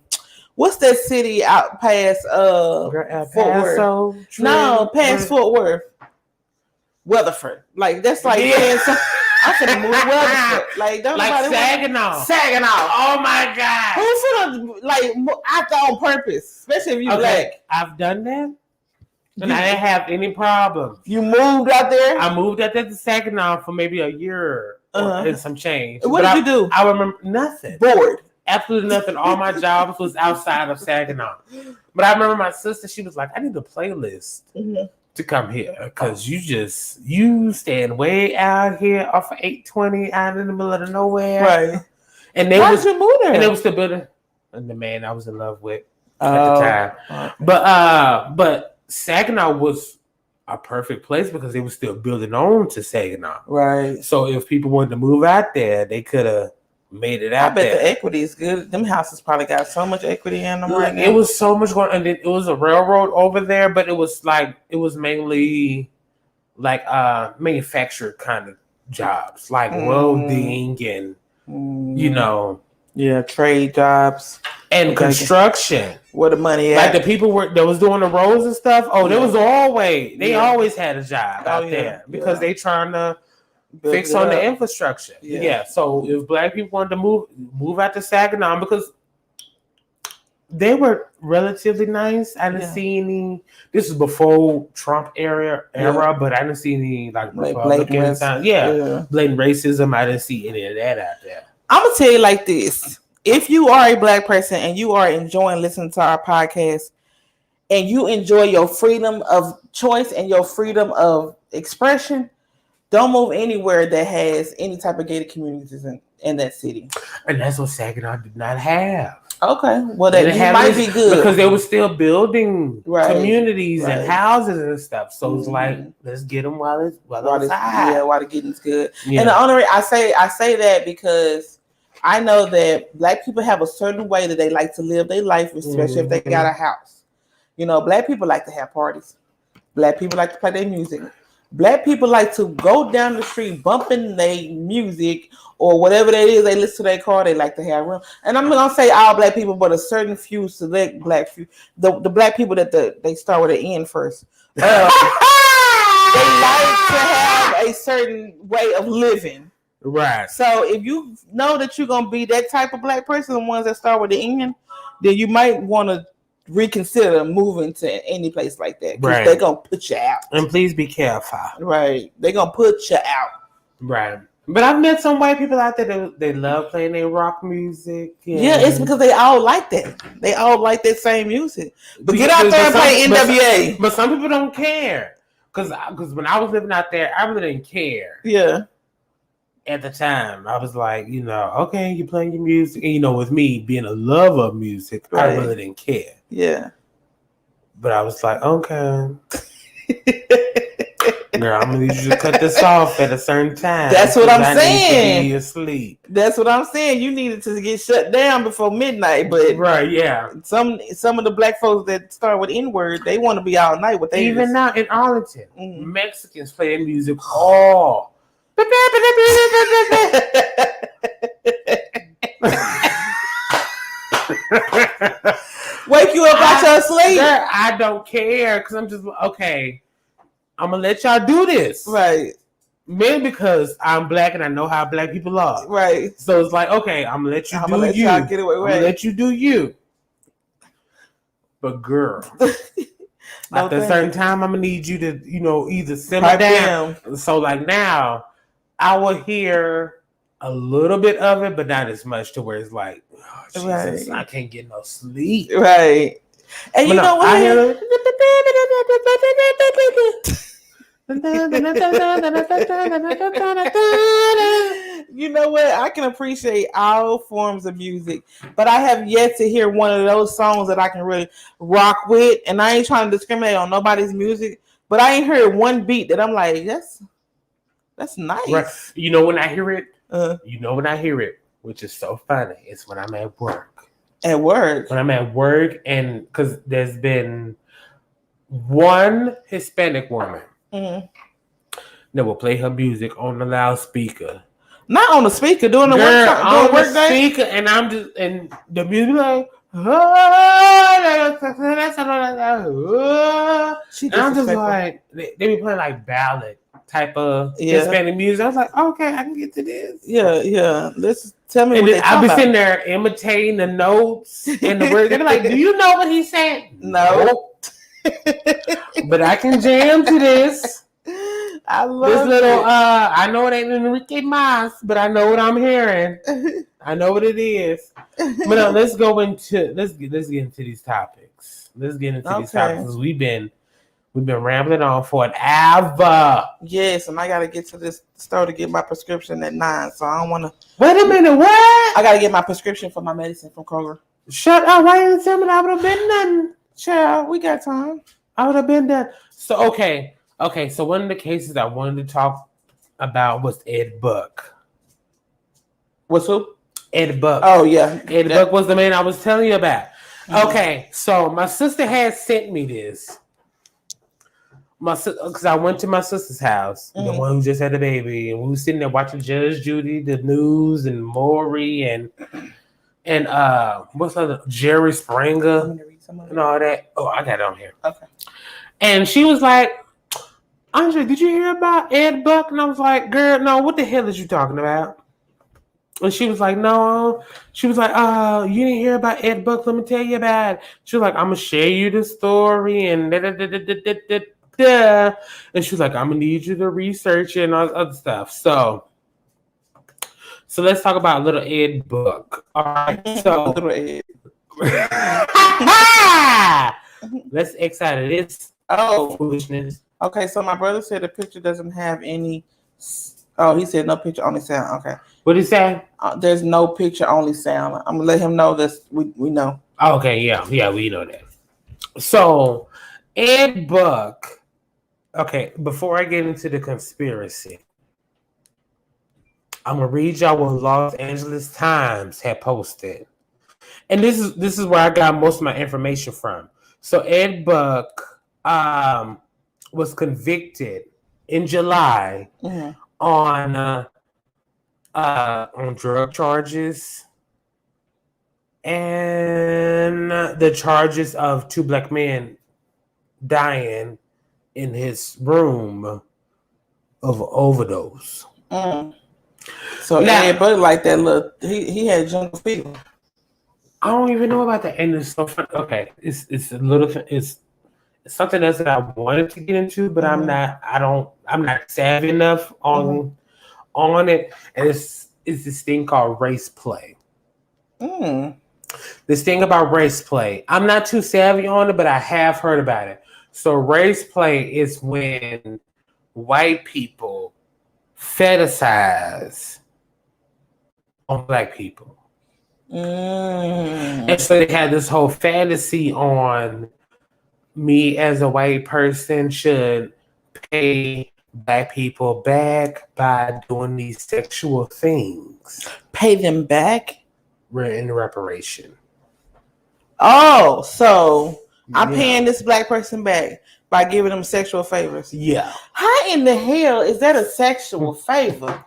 what's that city out past Fort Worth? No, past Fort Worth, Weatherford. Like that's like saying I'm finna move to Weatherford. Like don't like nobody Saginaw. Saginaw. Oh my God. Who's finna like act on purpose, especially if you black? I've done that. And I didn't have any problems. You moved out there? I moved out there to Saginaw for maybe a year and some change. What did you do? I remember nothing. Bored. Absolutely nothing. All my jobs was outside of Saginaw. But I remember my sister, she was like, I need a playlist to come here because you stand way out here off of 820 out in the middle of nowhere. Right. And they Why did you move there? And they were still building and the man I was in love with at the time. Okay. But Saginaw was a perfect place because they were still building on to Saginaw. Right. So if people wanted to move out there, they could have made it out there. I bet the equity is good. Them houses probably got so much equity in them right now. It was so much going on. And it was a railroad over there, but it was mainly like manufactured kind of jobs, like welding and trade jobs. And construction. Where the money at? Like the people that was doing the roads and stuff. Oh, there was always always had a job out there because they trying to fix on the infrastructure. Yeah. So if black people wanted to move out to Saginaw because they were relatively nice. I didn't see any. This is before Trump era, but I didn't see any like Republicans. Blatant racism. I didn't see any of that out there. I'm gonna tell you like this. If you are a black person and you are enjoying listening to our podcast and you enjoy your freedom of choice and your freedom of expression, don't move anywhere that has any type of gated communities in that city. And that's what Saginaw did not have. Okay. Well, that might be good. Because they were still building communities and houses and stuff. So it's like, let's get them while it's high. Yeah, while the getting's good. Yeah. And the only reason I say that because I know that black people have a certain way that they like to live their life, especially if they got a house. You know, black people like to have parties. Black people like to play their music. Black people like to go down the street bumping their music or whatever that is. They listen to their car. They like to have room. And I'm not going to say all black people, but a certain few select black few. The black people that they start with an N first. They like to have a certain way of living. Right. So if you know that you're gonna be that type of black person, the ones that start with the N, then you might want to reconsider moving to any place like that because they're gonna put you out. And please be careful. Right. They're gonna put you out. Right. But I've met some white people out there that they love playing their rock music. Yeah, it's because they all like that. They all like that same music. But get out there and play NWA. But some people don't care. Because when I was living out there, I really didn't care. Yeah. At the time, I was like, okay, you're playing your music. And, with me being a lover of music, I really didn't care. Yeah. But I was like, okay. Girl, I'm going to need you to cut this off at a certain time. That's what I'm saying. I need to be asleep. That's what I'm saying. You needed to get shut down before midnight. But some of the black folks that start with N-word, they want to be all night with they even now in Arlington, Mexicans play their music all. Wake you up out your sleep. Girl, I don't care because I'm just okay. I'm gonna let y'all do this, right? Maybe because I'm black and I know how black people are, right? So it's like, okay, I'm gonna let you do you. Y'all get away, I'm gonna let you do you. But girl, after a certain time, I'm gonna need you to, either simmer down. So like now, I will hear a little bit of it, but not as much to where it's like, oh, Jesus, I can't get no sleep. Right. And you know what? I hear you know what? I can appreciate all forms of music, but I have yet to hear one of those songs that I can really rock with. And I ain't trying to discriminate on nobody's music, but I ain't heard one beat that I'm like, that's That's nice. Right. You know when I hear it? Uh, Which is so funny. It's when I'm at work. At work? When I'm at work, and because there's been one Hispanic woman that will play her music on the loudspeaker. Not on the speaker, doing the Girl, work, on doing work the day? speaker, and I'm just, and the music like, and I'm just like, they be playing like ballad type of Hispanic music. I was like, okay, I can get to this. Yeah. Let's tell me And what then they I'll be talking sitting about. there imitating the notes and the words. They be like, do you know what he said? No. But I can jam to this. I love this little, it. I know it ain't Enrique Mas, but I know what I'm hearing. I know what it is. But let's get into these topics. Let's get into these topics because we've been rambling on for an hour. Yes, and I gotta get to this store to get my prescription at 9, so I don't wanna. Wait a minute, what? I gotta get my prescription for my medicine from Kroger. Shut up! Why didn't you tell me that? I would have been done. Child, we got time. I would have been done. So okay. So one of the cases I wanted to talk about was Ed Buck. What's who? Ed Buck. Oh yeah, Ed Buck was the man I was telling you about. Okay, so my sister had sent me this. Because I went to my sister's house, the one who just had a baby, and we were sitting there watching Judge Judy, the news, and Maury, and what's other Jerry Springer and all that. Oh, I got it on here. Okay. And she was like, Andre, did you hear about Ed Buck? And I was like, girl, no, what the hell is you talking about? And she was like, no. She was like, you didn't hear about Ed Buck? Let me tell you about it. She was like, I'm going to share you the story and and she was like, I'm going to need you to research it and all this other stuff. So let's talk about little Ed Buck. All right. So little Ed. Let's X out of this foolishness. Okay, so my brother said the picture doesn't have any. Oh, he said no picture, only sound. Okay. What did he say? There's no picture, only sound. I'm gonna let him know that we know. Okay, yeah, we know that. So Ed Buck. Okay, before I get into the conspiracy, I'm gonna read y'all what Los Angeles Times had posted, and this is where I got most of my information from. So Ed Buck was convicted in July on drug charges and the charges of 2 black men dying in his room of overdose. So now, Ed Buck like that little he had jungle fever. I don't even know about that, and it's so fun. Okay, it's a little it's something else that I wanted to get into, but I'm not savvy enough on it, and it's this thing called race play. This thing about race play, I'm not too savvy on it, but I have heard about it. So race play is when white people fetishize on black people. And so they had this whole fantasy on me as a white person should pay black people back by doing these sexual things. Pay them back? In reparation. Oh, so I'm paying this black person back by giving them sexual favors. Yeah. How in the hell is that a sexual favor?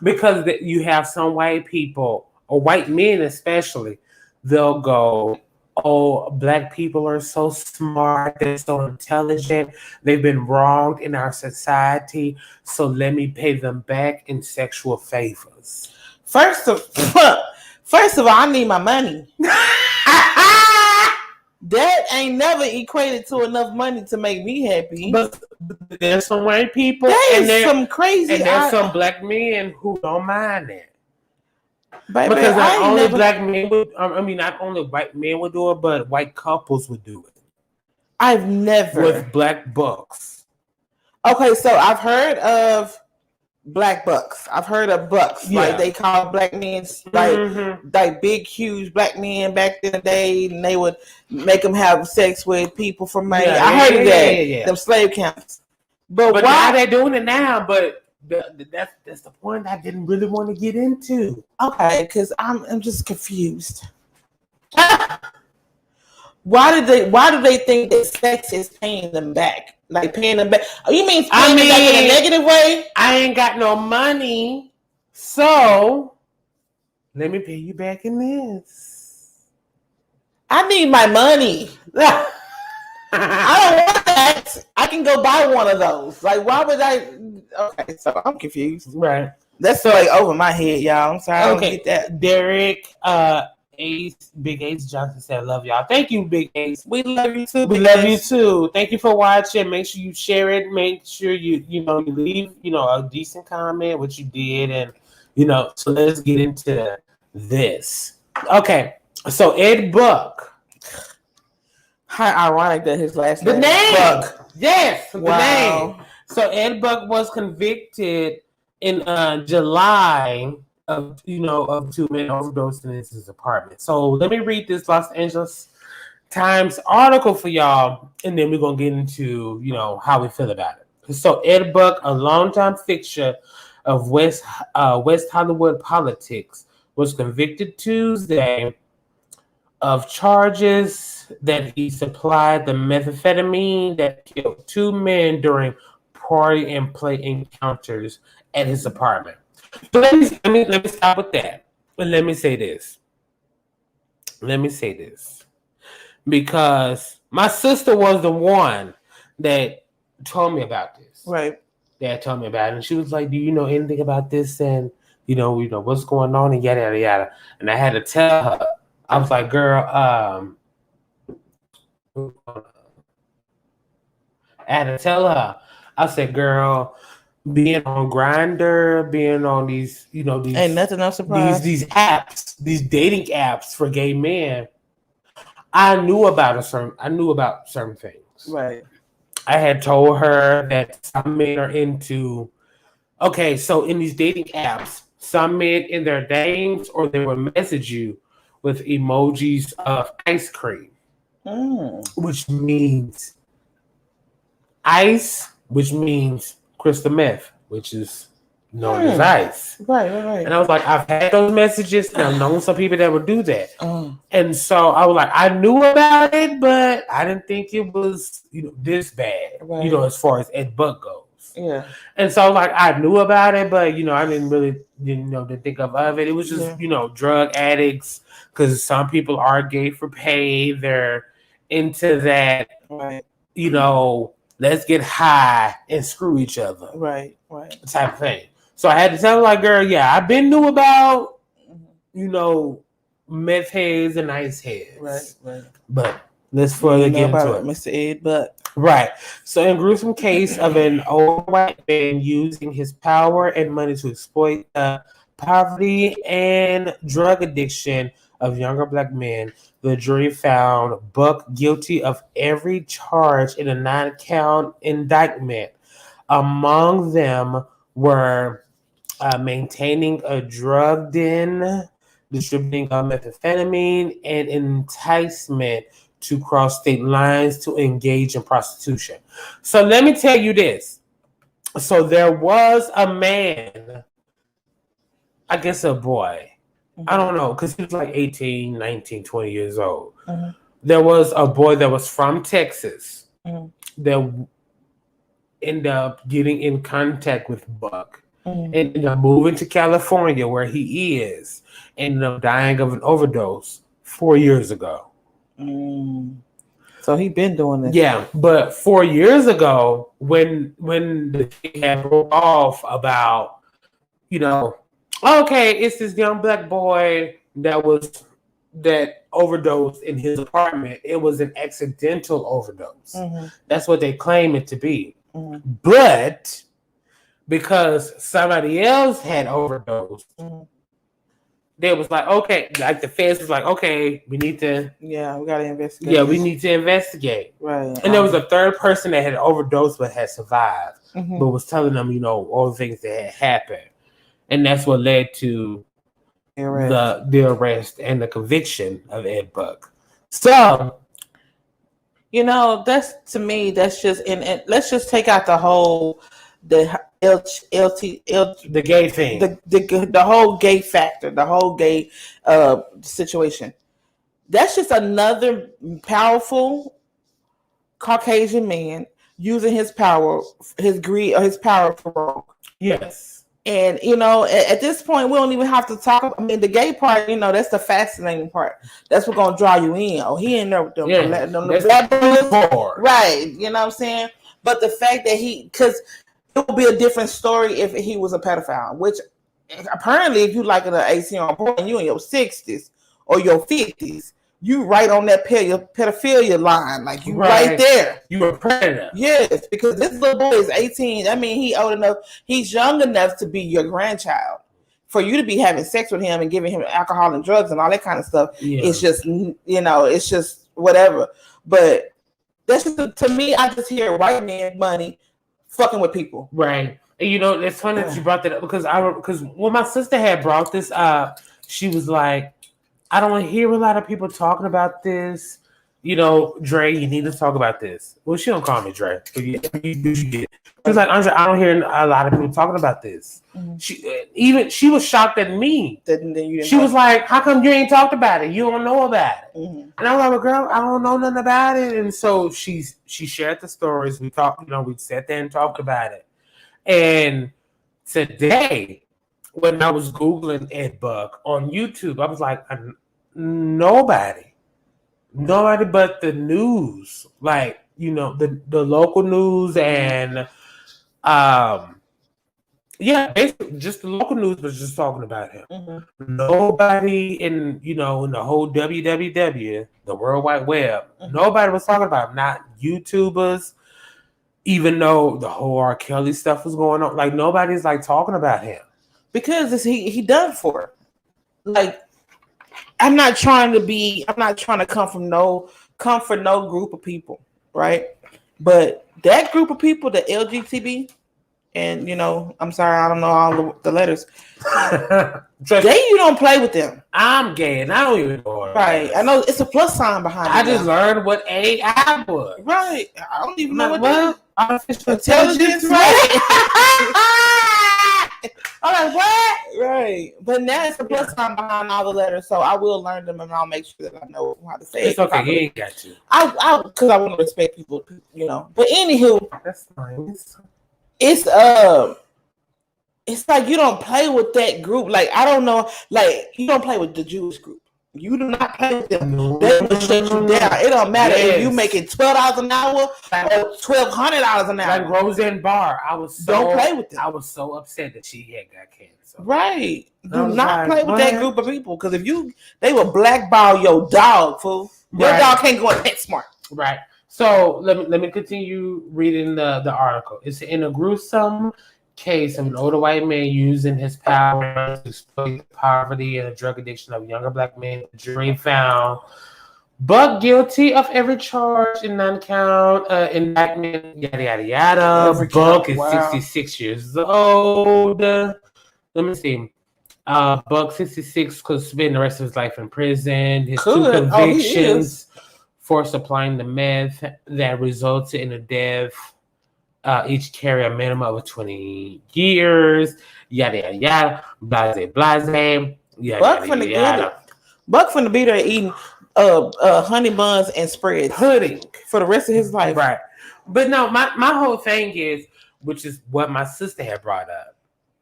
Because you have some white people, or white men especially, they'll go, oh, black people are so smart, they're so intelligent, they've been wronged in our society, so let me pay them back in sexual favors. First of all, I need my money. That ain't never equated to enough money to make me happy. But there's some white people, some crazy, and there's some black men who don't mind that. Baby, because not only white men would do it, but white couples would do it. I've never with black bucks. Okay, so I've heard of black bucks. I've heard of bucks, like they call black men, like big, huge black men back in the day, and they would make them have sex with people from Maine. I heard of that. Them slave camps. But why now they're doing it now? But that's the point I didn't really want to get into. Okay, because I'm just confused. Why do they think that sex is paying them back? Like paying them back? Oh, you mean paying them back in a negative way? I ain't got no money, so let me pay you back in this. I need my money. I don't want that. I can go buy one of those. Like, why would I? Okay, so I'm confused. Right. That's like over my head, y'all. I'm sorry. I don't get that. Derek, Big Ace Johnson said, "Love y'all." Thank you, Big Ace. We love you too. We love you too. Thank you for watching. Make sure you share it. Make sure you leave a decent comment, what you did, and So let's get into this. Okay, so Ed Buck. How ironic that his last The name. Buck. Yes, wow. The name. So Ed Buck was convicted in July of 2 men overdosing in his apartment. So let me read this Los Angeles Times article for y'all, and then we're gonna get into how we feel about it. So Ed Buck, a longtime fixture of West Hollywood politics, was convicted Tuesday of charges that he supplied the methamphetamine that killed 2 men during party and play encounters at his apartment. So let me stop with that. And let me say this. Because my sister was the one that told me about this. Right. That told me about it. And she was like, "Do you know anything about this? And what's going on?" And yada yada yada. And I had to tell her. I was like, "Girl, I had to tell her." I said, "Girl, being on Grindr, being on these, these ain't nothing else surprise. These apps, these dating apps for gay men. I knew about certain things. Right. I had told her that some men are into. Okay, so in these dating apps, some men in their names or they will message you with emojis of ice cream, which means ice, which means crystal meth, which is known as ice. Right. And I was like, I've had those messages, and I've known some people that would do that. And so I was like, I knew about it, but I didn't think it was, this bad, as far as Ed Buck goes. Yeah. And so like I knew about it, but I didn't think of it. It was just drug addicts, because some people are gay for pay. They're into that, right. Let's get high and screw each other, right, type of thing. So I had to tell her, like, girl, yeah, I've been knew about, meth heads and ice heads, right. But let's further get into it, Mr. Ed Buck. Right. So, in gruesome case of an old white man using his power and money to exploit the poverty and drug addiction of younger black men, the jury found Buck guilty of every charge in a 9-count indictment. Among them were maintaining a drug den, distributing methamphetamine, and enticement to cross state lines to engage in prostitution. So let me tell you this. So there was a man, I guess a boy, I don't know, because he was like 18, 19, 20 years old. There was a boy that was from Texas that ended up getting in contact with Buck and ended up moving to California, where he is, ended up dying of an overdose 4 years ago. So he been doing this. Yeah, but 4 years ago, when the thing had broke off about, okay, it's this young black boy that overdosed in his apartment. It was an accidental overdose. That's what they claim it to be. But because somebody else had overdosed, they was like, okay, like the feds was like, okay, we need to. Yeah, we got to investigate. Yeah, we need to investigate. Right. And there was a third person that had overdosed but had survived, but was telling them, all the things that had happened. And that's what led to the arrest and the conviction of Ed Buck. So, that's, to me, that's just, and let's just take out the whole, the gay thing, the whole gay factor, the whole gay situation. That's just another powerful Caucasian man using his power, his greed, or his power for wrong. Yes. And at this point, we don't even have to talk. I mean, the gay part, that's the fascinating part. That's what's gonna draw you in. Oh, he ain't there with them, black boys, right? You know what I'm saying? But the fact that because it would be a different story if he was a pedophile. Which apparently, if you like an 18-year-old boy and you in your 60s or your 50s, you right on that pedophilia line, like you right there. You a predator. Yes, because this little boy is 18. I mean, he's young enough to be your grandchild. For you to be having sex with him and giving him alcohol and drugs and all that kind of stuff, it's just, it's just whatever. But that's just, to me, I just hear white man money fucking with people. Right. And it's funny that you brought that up because when my sister had brought this up, she was like, I don't hear a lot of people talking about this. Dre, you need to talk about this. Well, she don't call me Dre. But you get it. She was like, Andre, I don't hear a lot of people talking about this. Mm-hmm. She was shocked at me. She was like, how come you ain't talked about it? You don't know about it. Mm-hmm. And I was like, well, girl, I don't know nothing about it. And so she shared the stories. We talked, we sat there and talked about it. And today, when I was Googling Ed Buck on YouTube, I was like, nobody but the news, like, the local news and, basically just the local news was just talking about him. Mm-hmm. Nobody in the whole WWW, the World Wide Web, mm-hmm. nobody was talking about him, not YouTubers, even though the whole R. Kelly stuff was going on. Like, nobody's like talking about him. Because he done for it. Like, I'm not trying to come for no group of people, right? But that group of people, the LGBT, and I'm sorry, I don't know all the letters. You don't play with them. I'm gay and I don't even know. Right. I know it's a plus sign behind it. I just learned what AI was. Right. I don't even know what artificial intelligence, right? I'm like, what? Right. But now it's a plus sign behind all the letters, so I will learn them and I'll make sure that I know how to say it. It's okay, he ain't got you. Because I want to respect people, But anywho, that's nice. It's like you don't play with that group. Like, I don't know, like, you don't play with the Jewish group. You do not play with them. They will shut you down. It don't matter if you making $12 an hour or $1,200 an hour. Like Roseanne Barr, don't play with them. I was so upset that she had got cancer. Right. Do not play with that group of people, because they will blackball your dog, fool. Your dog can't go in PetSmart. Right. So let me continue reading the article. It's in a gruesome case of an older white man using his power to exploit the poverty and the drug addiction of younger black men. The jury found Buck guilty of every charge in non-count indictment, yada, yada, yada. Buck is 66 years old. Let me see. Buck, 66, could spend the rest of his life in prison. His two convictions for supplying the meth that resulted in a death each carry a minimum of 20 years. Yada, yada, yada. Blase, blase. Yada, Buck yada, yada. Buck finna be there eating honey buns and spreads. Pudding. For the rest of his life. Right. But no, my whole thing is, which is what my sister had brought up.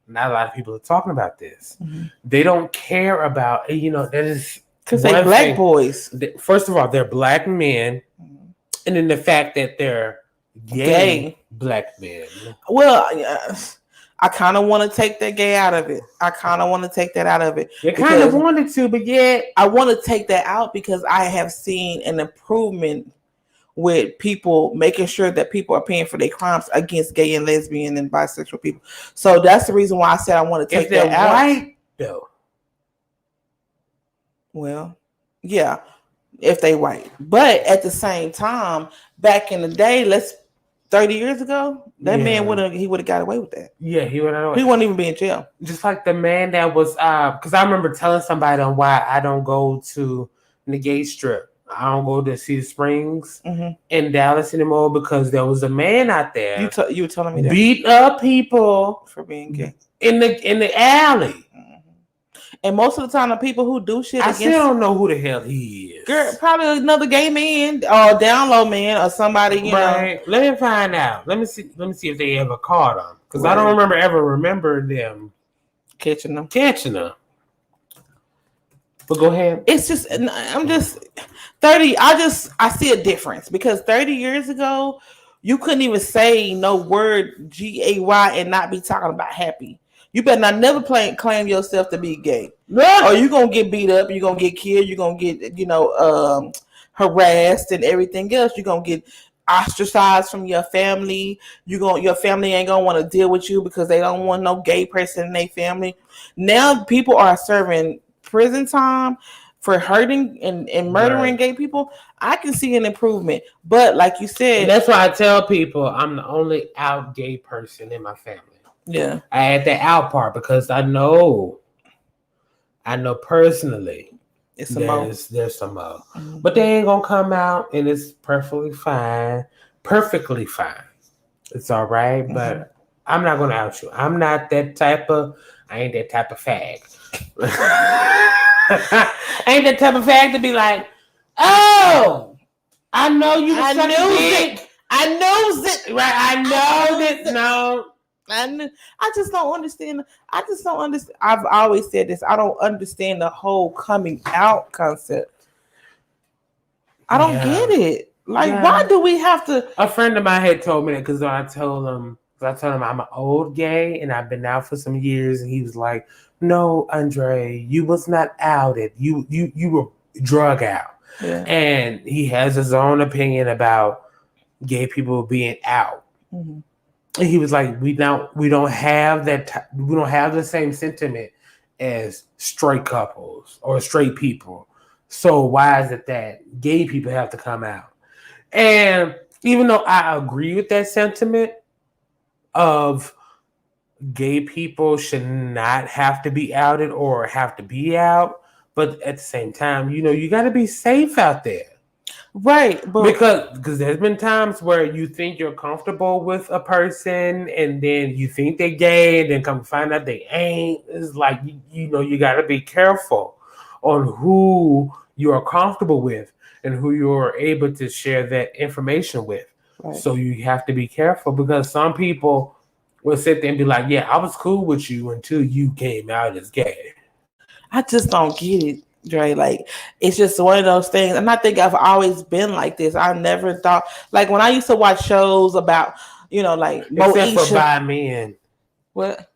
Not a lot of people are talking about this. Mm-hmm. They don't care about, that is... Because they're black boys. First of all, they're black men. Mm-hmm. And then the fact that they're gay black men. Well, I kind of want to take that gay out of it. I kind of want to take that out of it. You kind of wanted to, but yet I want to take that out because I have seen an improvement with people making sure that people are paying for their crimes against gay and lesbian and bisexual people. So that's the reason why I said I want to take that out. White, though. Well, yeah, if they white. But at the same time, back in the day, 30 years ago, that man would have got away with that. Yeah, he would have. He wouldn't even be in jail. Just like the man that was, because I remember telling somebody on why I don't go to the gay strip I don't go to Cedar Springs in Dallas anymore because there was a man out there. You were telling me that. Beat up people For being gay in the alley. And most of the time, the people who do shit I against still don't know who the hell he is. girl, probably another gay man or down low man or somebody, you know. Let me find out. Let me see if they ever caught him. Because I don't remember them catching them. But go ahead. It's just, I'm just 30. I see a difference because 30 years ago, you couldn't even say no word gay and not be talking about happy. You better not never claim yourself to be gay. Or you're going to get beat up. You're going to get killed. You're going to get, harassed and everything else. You're going to get ostracized from your family. Your family ain't going to want to deal with you because they don't want no gay person in their family. Now people are serving prison time for hurting and murdering gay people. I can see an improvement. But like you said. And that's why I tell people I'm the only out gay person in my family. Yeah. I add the out part because I know personally there's some more. But they ain't gonna come out and it's perfectly fine. It's all right, but I'm not gonna out you. I ain't that type of fag. I ain't that type of fag to be like, oh, I know you. I knows it. Right? I know that. No. I just don't understand. I've always said this. I don't understand the whole coming out concept. I don't get it. Like, why do we have to? A friend of mine had told me that because I told him I'm an old gay and I've been out for some years, and he was like, "No, Andre, you was not outed. You were drug out." Yeah. And he has his own opinion about gay people being out. Mm-hmm. And he was like, we don't have that. We don't have the same sentiment as straight couples or straight people. So why is it that gay people have to come out? And even though I agree with that sentiment of gay people should not have to be outed or have to be out, but at the same time, you got to be safe out there. Right, but because there's been times where you think you're comfortable with a person and then you think they're gay and then come find out they ain't. It's like you got to be careful on who you are comfortable with and who you're able to share that information with. Right. So you have to be careful because some people will sit there and be like, "Yeah, I was cool with you until you came out as gay." I just don't get it. Dre, like it's just one of those things, and I think I've always been like this. I never thought, like when I used to watch shows about, like except for bi men. What?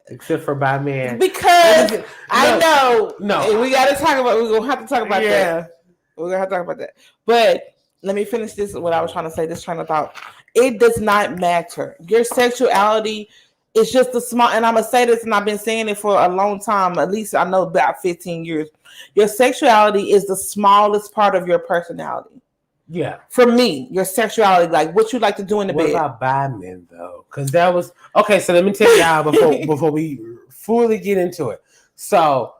Except for bi men, because I know we got to talk about. We're gonna have to talk about that. We're gonna have to talk about that. But let me finish this. What I was trying to say. This train of thought. It does not matter. Your sexuality. It's just the small, and I'm going to say this, and I've been saying it for a long time, at least I know about 15 years. Your sexuality is the smallest part of your personality. Yeah. For me, your sexuality, like what you like to do in the bed. What about bi men, though? Because that was, okay, so let me tell y'all before we fully get into it. So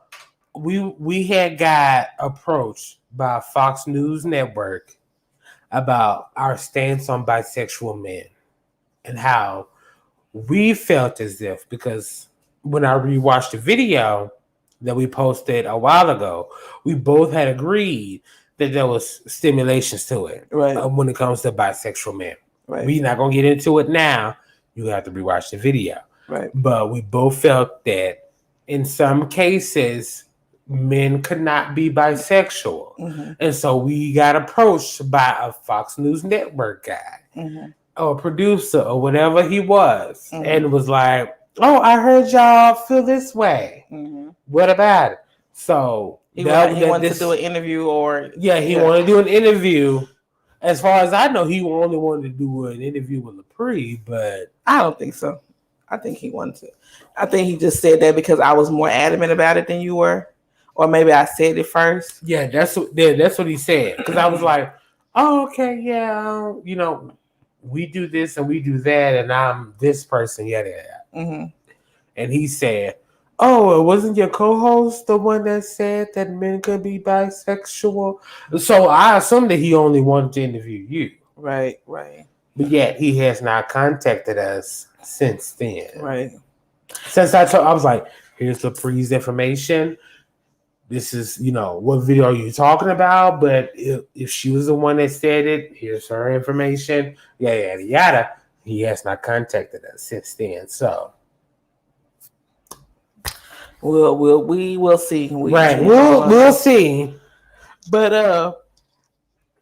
we had got approached by Fox News Network about our stance on bisexual men and how we felt as if, because when I rewatched the video that we posted a while ago, we both had agreed that there was stimulations to it, right? When it comes to bisexual men, right? We're not gonna get into it now. You have to rewatch the video, right? But we both felt that in some cases, men could not be bisexual, and so we got approached by a Fox News Network guy. Or producer or whatever he was, and was like, "Oh, I heard y'all feel this way. What about it?" So he wanted to do an interview, or he wanted to do an interview. As far as I know, he only wanted to do an interview with LaPree, but I don't think so. I think he wanted to. I think he just said that because I was more adamant about it than you were, or maybe I said it first. Yeah, that's what he said. Because I was like, "Oh, okay, yeah, we do this and we do that, and I'm this person, And he said, Oh, it wasn't your co-host the one that said that men could be bisexual? So I assume that he only wanted to interview you. Right. But yet he has not contacted us since then. Right. Since I was like, here's Lapree's information. This is, what video are you talking about? But if she was the one that said it, here's her information. Yada, yada. He has not contacted us since then. So. We will see. We'll see. But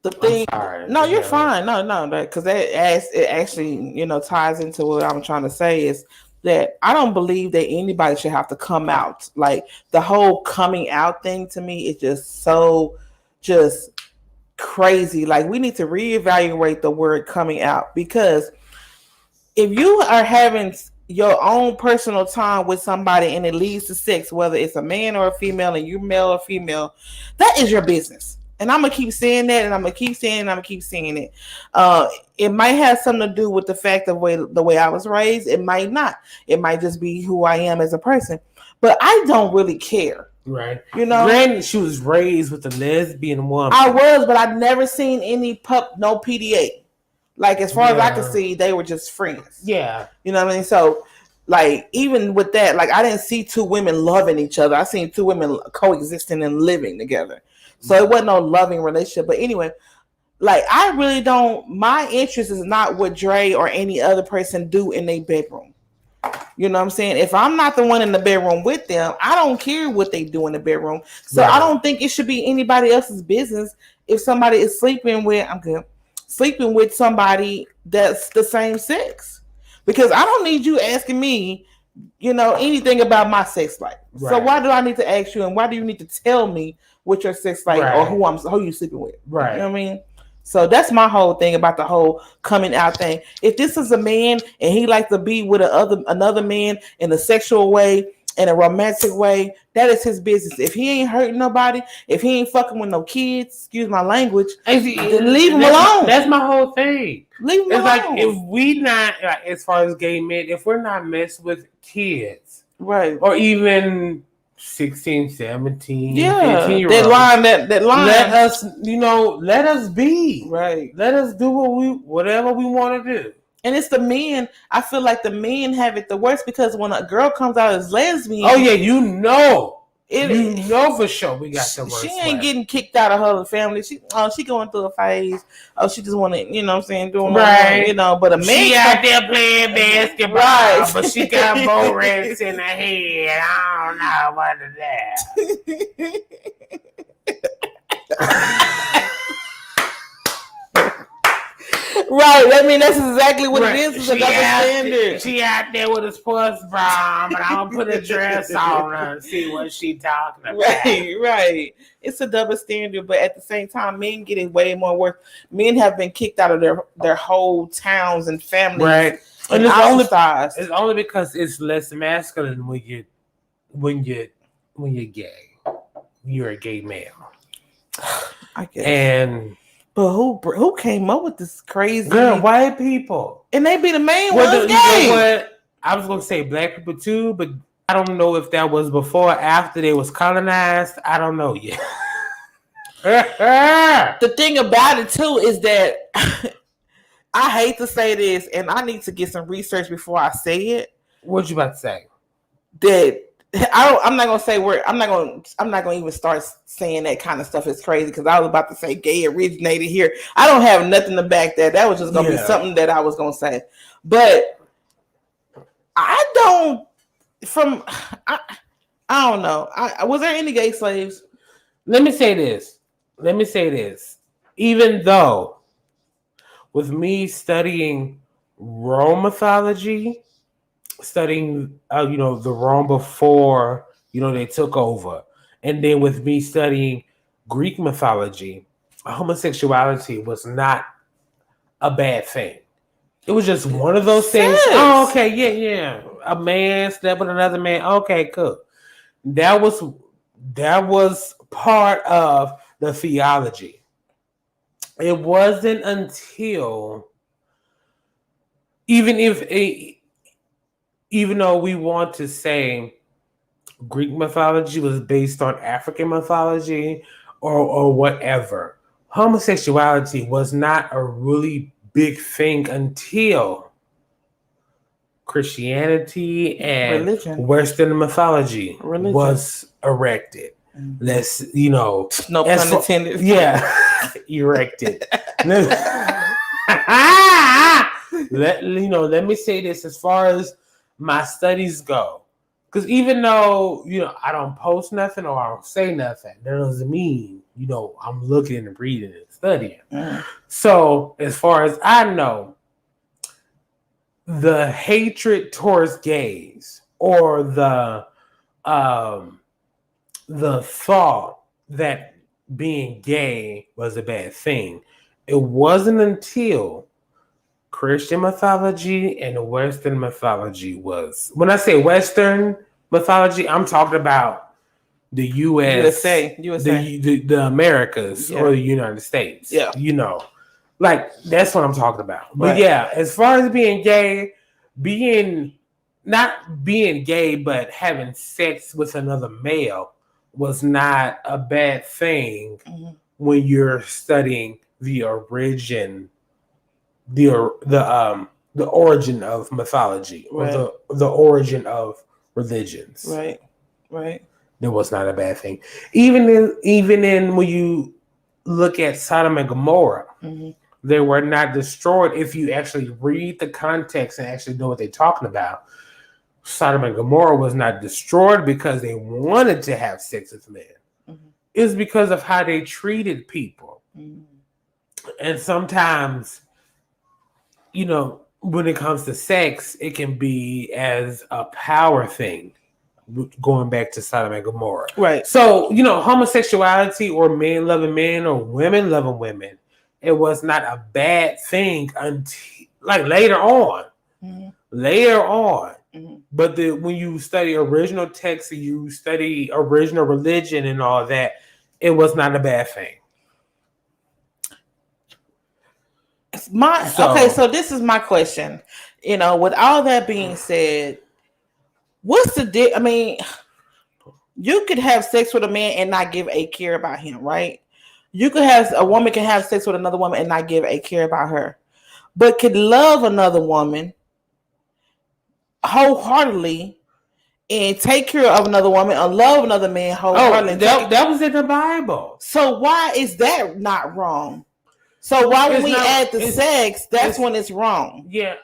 the thing, no, you're Yeah. fine. No, because it actually ties into what I'm trying to say is that I don't believe that anybody should have to come out. Like the whole coming out thing to me is just crazy. Like we need to reevaluate the word coming out, because if you are having your own personal time with somebody and it leads to sex, whether it's a man or a female and you're male or female, that is your business. And I'm going to keep saying that, and I'm going to keep saying it, and I'm going to keep saying it. It might have something to do with the fact of the way I was raised. It might not. It might just be who I am as a person. But I don't really care. Right. Granted, she was raised with a lesbian woman. I was, but I've never seen any no PDA. Like, as far as I could see, they were just friends. Yeah. You know what I mean? So, like, even with that, like, I didn't see two women loving each other. I seen two women coexisting and living together. So it wasn't no loving relationship. But anyway, like, I really don't, my interest is not what Dre or any other person do in their bedroom. You know what I'm saying? If I'm not the one in the bedroom with them, I don't care what they do in the bedroom. So I don't think it should be anybody else's business if somebody is sleeping with somebody that's the same sex. Because I don't need you asking me, anything about my sex life. Right. So why do I need to ask you, and why do you need to tell me what your sex life or who you sleeping with? Right. You know what I mean? So that's my whole thing about the whole coming out thing. If this is a man and he likes to be with another man in a sexual way, in a romantic way, that is his business. If he ain't hurting nobody, if he ain't fucking with no kids, excuse my language, then leave him alone. That's my whole thing. Leave him alone. It's like, if we not, like, as far as gay men, if we're not messing with kids, right, or even 16, 17, 15 year olds, that line. Let us be. Right. Let us do whatever we want to do. And it's the men. I feel like the men have it the worst, because when a girl comes out as lesbian, oh yeah, for sure we got the worst. She ain't getting kicked out of her family. She going through a phase. Oh, she just want to, you know what I'm saying, doing right. But a man, she out there playing basketball, right. But she got bow rats in her head. I don't know what is that. Right, I mean, that's exactly what it is. It's a double standard. She out there with a sports bra, but I'm gonna put a dress on her and see what she talking about. Right. It's a double standard, but at the same time, men get it way more worse. Men have been kicked out of their whole towns and families. Right, and it's only because it's less masculine when you're gay. You're a gay male, I guess. And but who came up with this crazy? Girl, white people. And they be the main ones gay. You know what? I was going to say black people too, but I don't know if that was before or after they was colonized. I don't know yet. The thing about it too is that I hate to say this, and I need to get some research before I say it. What you about to say? That I'm not gonna say where. I'm not gonna even start saying that kind of stuff. It's crazy, because I was about to say gay originated here. I don't have nothing to back that. That was just gonna be something that I was gonna say. But I don't know. Was there any gay slaves? Let me say this. Even though with me studying Rome mythology, studying the Rome before they took over, and then with me studying Greek mythology, homosexuality was not a bad thing. It was just one of those things. Oh, okay, yeah. A man slept with another man. Okay, cool. That was part of the theology. It wasn't until even though we want to say Greek mythology was based on African mythology or whatever. Homosexuality was not a really big thing until Christianity and Religion. Western mythology Religion. was erected. Let's, No pun intended. Yeah, erected. Let me say this as far as my studies go. Because even though, I don't post nothing or I don't say nothing, that doesn't mean, I'm looking and reading and studying. So as far as I know, the hatred towards gays or the thought that being gay was a bad thing, it wasn't until Christian mythology and Western mythology was. When I say Western mythology, I'm talking about the USA. The Americas or the United States. Yeah. Like that's what I'm talking about. But Right. yeah, as far as being gay, not being gay, but having sex with another male was not a bad thing when you're studying the origin, the origin of mythology or the origin of religions. Right. That was not a bad thing. Even in when you look at Sodom and Gomorrah, they were not destroyed. If you actually read the context and actually know what they're talking about, Sodom and Gomorrah was not destroyed because they wanted to have sex with men. It's because of how they treated people. And sometimes, when it comes to sex, it can be as a power thing, going back to Sodom and Gomorrah. Right. So, homosexuality or men loving men or women loving women, it was not a bad thing until later on. Later on. But when you study original text and you study original religion and all that, it was not a bad thing. So this is my question. With all that being said, what's the I mean, you could have sex with a man and not give a care about him, right? A woman can have sex with another woman and not give a care about her, but could love another woman wholeheartedly and take care of another woman and love another man wholeheartedly. That was in the Bible. So why is that not wrong? So why when we add the sex, that's when it's wrong? Yeah,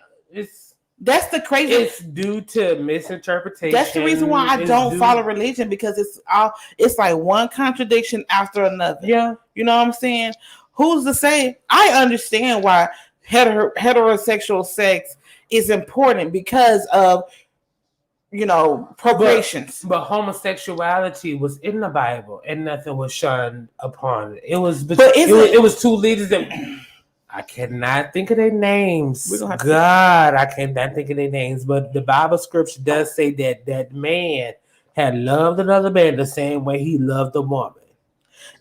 that's the crazy. It's due to misinterpretation. That's the reason why I don't follow religion, because it's like one contradiction after another. Yeah, you know what I'm saying? Who's to say? I understand why heterosexual sex is important because of procreations. But homosexuality was in the Bible and nothing was shunned upon it. It was two leaders that I cannot think of their names. I cannot think of their names. But the Bible scripture does say that man had loved another man the same way he loved a woman.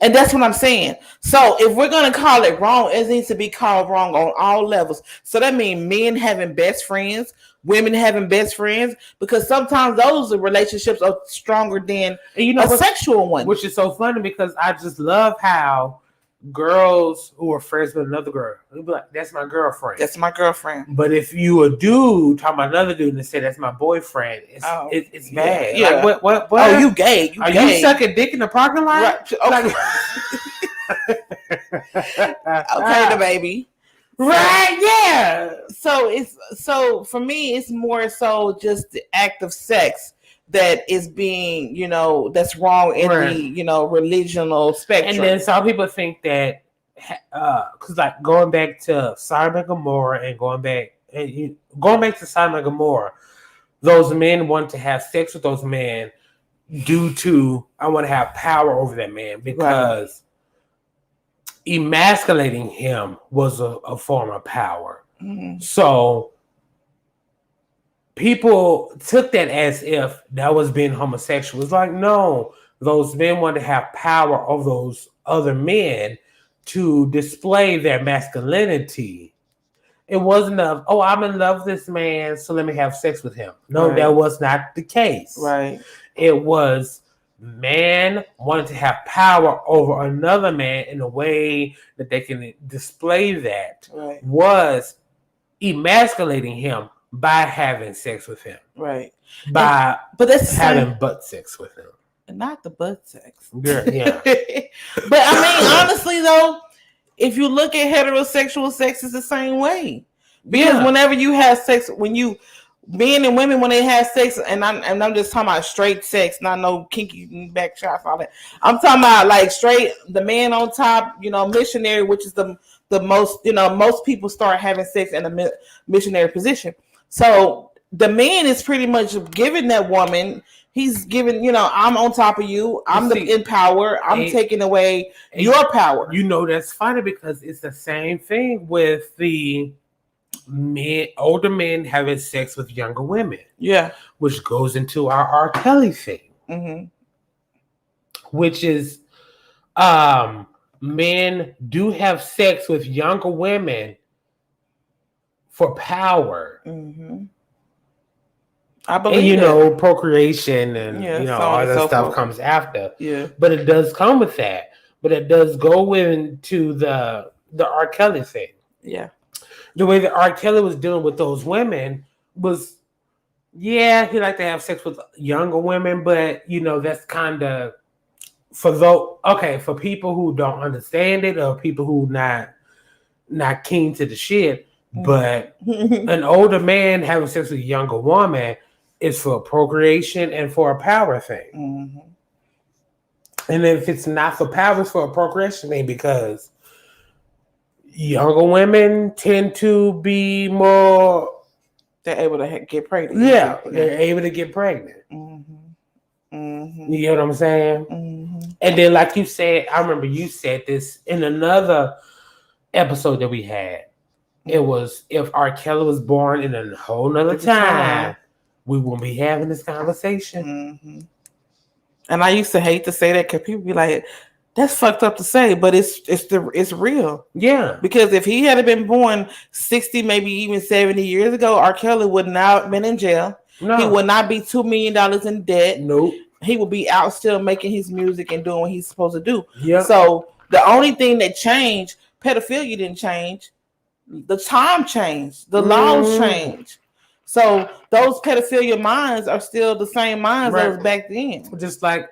And that's what I'm saying. So if we're going to call it wrong, it needs to be called wrong on all levels. So that means men having best friends, women having best friends, because sometimes those relationships are stronger than a sexual one. Which is so funny because I just love how girls who are friends with another girl, they'll be like, that's my girlfriend. That's my girlfriend. But if you a dude talking about another dude and say that's my boyfriend, it's bad. Yeah. Like, what? Oh, you gay. Are you sucking dick in the parking lot? Right. Okay, the baby. Right, yeah. So for me, it's more so just the act of sex that is being, that's wrong in the, religional spectrum. And then some people think that, because going back to Sodom and Gomorrah and going back to Sodom and Gomorrah, those men want to have sex with those men due to, I want to have power over that man because emasculating him was a form of power. So people took that as if that was being homosexual. It's like, no, those men want to have power over those other men to display their masculinity. It wasn't I'm in love with this man, so let me have sex with him. No, that was not the case. Right. It was man wanted to have power over another man in a way that they can display that Right. was emasculating him by having sex with him. Right. By but that's having butt sex with him. Not the butt sex. Yeah. But I mean, honestly though, if you look at heterosexual sex, it's the same way. Because whenever you have sex, men and women when they have sex, and I'm just talking about straight sex, not no kinky back shots, all that. I'm talking about like straight, the man on top, missionary, which is the most, most people start having sex in a missionary position. So the man is pretty much giving that woman. He's giving, I'm on top of you. I'm in power. I'm taking away your power. That's funny because it's the same thing with the older men having sex with younger women. Yeah. Which goes into our R. Kelly thing. Mm-hmm. Which is men do have sex with younger women for power. Mm-hmm. I believe and procreation and all that stuff forth. comes after. Yeah. But it does come with that. But it does go into the R. Kelly thing. Yeah. The way that R. Kelly was dealing with those women was, he liked to have sex with younger women, but that's kind of for people who don't understand it or people who not keen to the shit. But an older man having sex with a younger woman is for procreation and for a power thing. Mm-hmm. And if it's not for power, it's for a procreation thing because younger women tend to be more... They're able to get pregnant. Yeah, they're able to get pregnant. Mm-hmm. Mm-hmm. You know what I'm saying? Mm-hmm. And then like you said, I remember you said this in another episode that we had. It was if R. Kelly was born in a whole nother time, we won't be having this conversation. Mm-hmm. And I used to hate to say that because people be like, "That's fucked up to say," but it's real. Yeah. Because if he had been born 60, maybe even 70 years ago, R. Kelly would not have been in jail. No. He would not be $2 million in debt. Nope. He would be out still making his music and doing what he's supposed to do. Yeah. So the only thing that changed, pedophilia didn't change. The time changed. The laws changed. So those pedophilia minds are still the same minds that was back then. Just like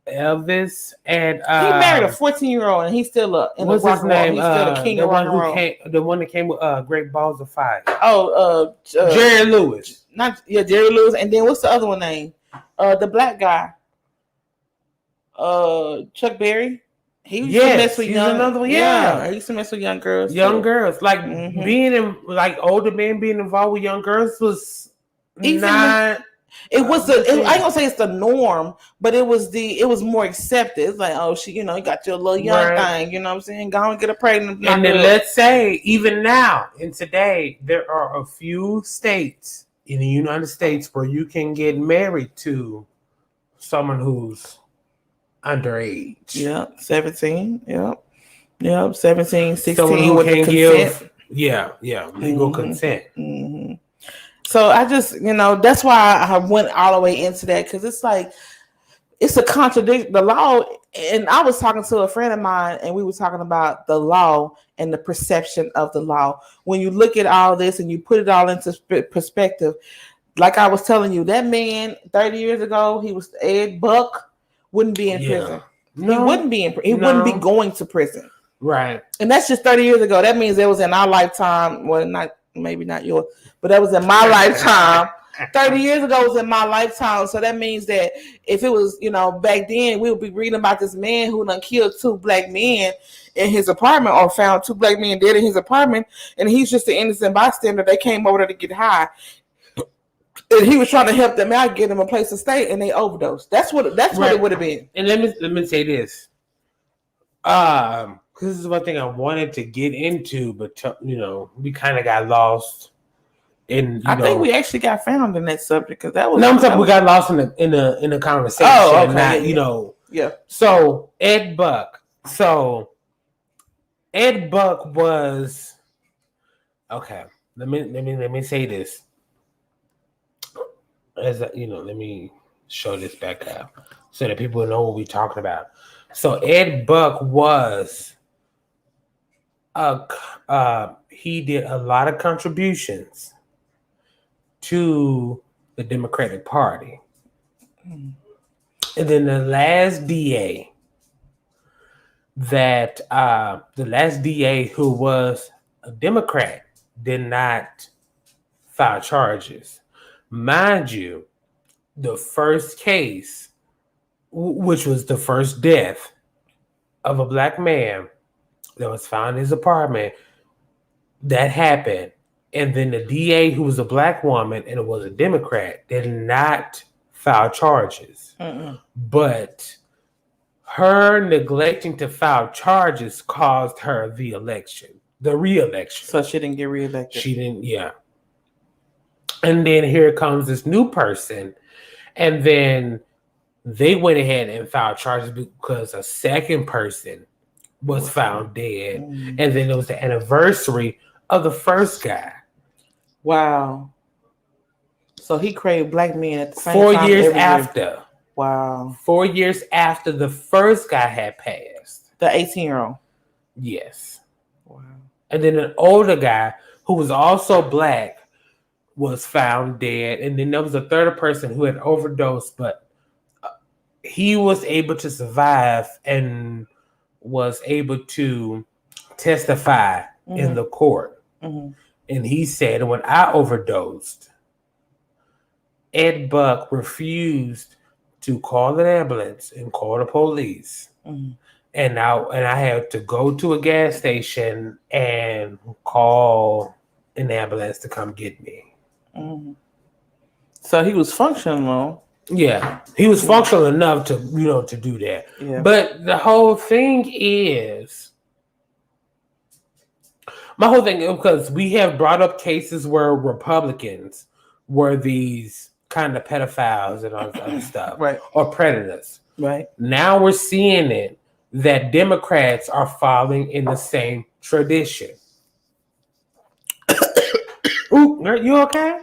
Elvis and he married a 14-year-old and he's still what's his name? He's still the king of rock and roll. The one that came with Great Balls of Fire. Oh, Jerry Lewis. Jerry Lewis. And then what's the other one name? The black guy. Chuck Berry. He used to mess with another one. Yeah, he used to mess with young girls. Girls, like being in, like older men being involved with young girls was not. It was I ain't gonna say it's the norm, but it was more accepted. It's like, oh, you got your little young thing. You know what I'm saying? Go and get her pregnant. And then let's say even now and today, there are a few states in the United States where you can get married to someone who's underage. Yeah, 17. Yep. 17, 16. Someone who can give. Legal consent. Mm-hmm. So I just, that's why I went all the way into that because it's like it's a contradiction. The law, and I was talking to a friend of mine, and we were talking about the law and the perception of the law. When you look at all this and you put it all into perspective, like I was telling you, that man 30 years ago, he was Ed Buck. Wouldn't be in prison. No, he wouldn't be in prison. He wouldn't be going to prison. Right. And that's just 30 years ago. That means it was in our lifetime. Well, maybe not yours, but that was in my lifetime. 30 years ago was in my lifetime. So that means that if it was, back then, we would be reading about this man who done killed 2 black men in his apartment or found 2 black men dead in his apartment. And he's just an innocent bystander. They came over there to get high. And he was trying to help them out, get them a place to stay, and they overdosed. That's what it would have been. And let me say this, because this is one thing I wanted to get into, but we kind of got lost. I think we actually got found in that subject because that was. No, I'm talking. We got lost in the conversation. Oh, okay. Yeah. So Ed Buck. So Ed Buck was okay. Let me say this. As let me show this back up so that people know what we're talking about. So Ed Buck was he did a lot of contributions to the Democratic Party. And then the last DA who was a Democrat did not file charges. Mind you, the first case, which was the first death of a black man that was found in his apartment, that happened. And then the DA, who was a black woman and it was a Democrat, did not file charges. But her neglecting to file charges caused her the re-election. So she didn't get reelected. She didn't, yeah. And then here comes this new person. And then they went ahead and filed charges because a second person was found dead. And then it was the anniversary of the first guy. Wow. So he created black men at the same 4 time. years after. Wow. 4 years after the first guy had passed. The 18-year-old. Yes. Wow. And then an older guy who was also black was found dead. And then there was a third person who had overdosed, but he was able to survive and was able to testify in the court. And he said, when I overdosed, Ed Buck refused to call an ambulance and call the police. And I had to go to a gas station and call an ambulance to come get me. So he was functional. Yeah, he was functional enough to to do that. Yeah. But the whole thing is, because we have brought up cases where Republicans were these kind of pedophiles and all this other stuff, Right. or predators. Right. Now we're seeing it that Democrats are following in the same tradition. Ooh, are you okay?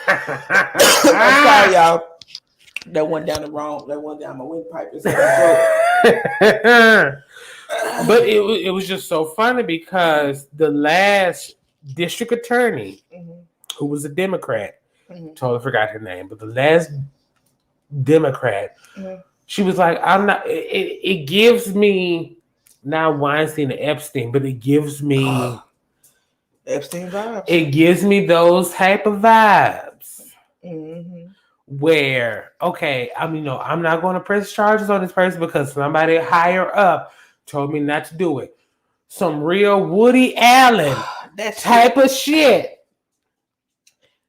I'm sorry, y'all. That went down my windpipe. But it was just so funny because the last district attorney, who was a Democrat, totally forgot her name, but the last Democrat, she was like, I'm not, it gives me, not Weinstein and Epstein, but it gives me Epstein vibes. It gives me those type of vibes. Where, okay, I'm not going to press charges on this person because somebody higher up told me not to do it. Some real Woody Allen type of shit.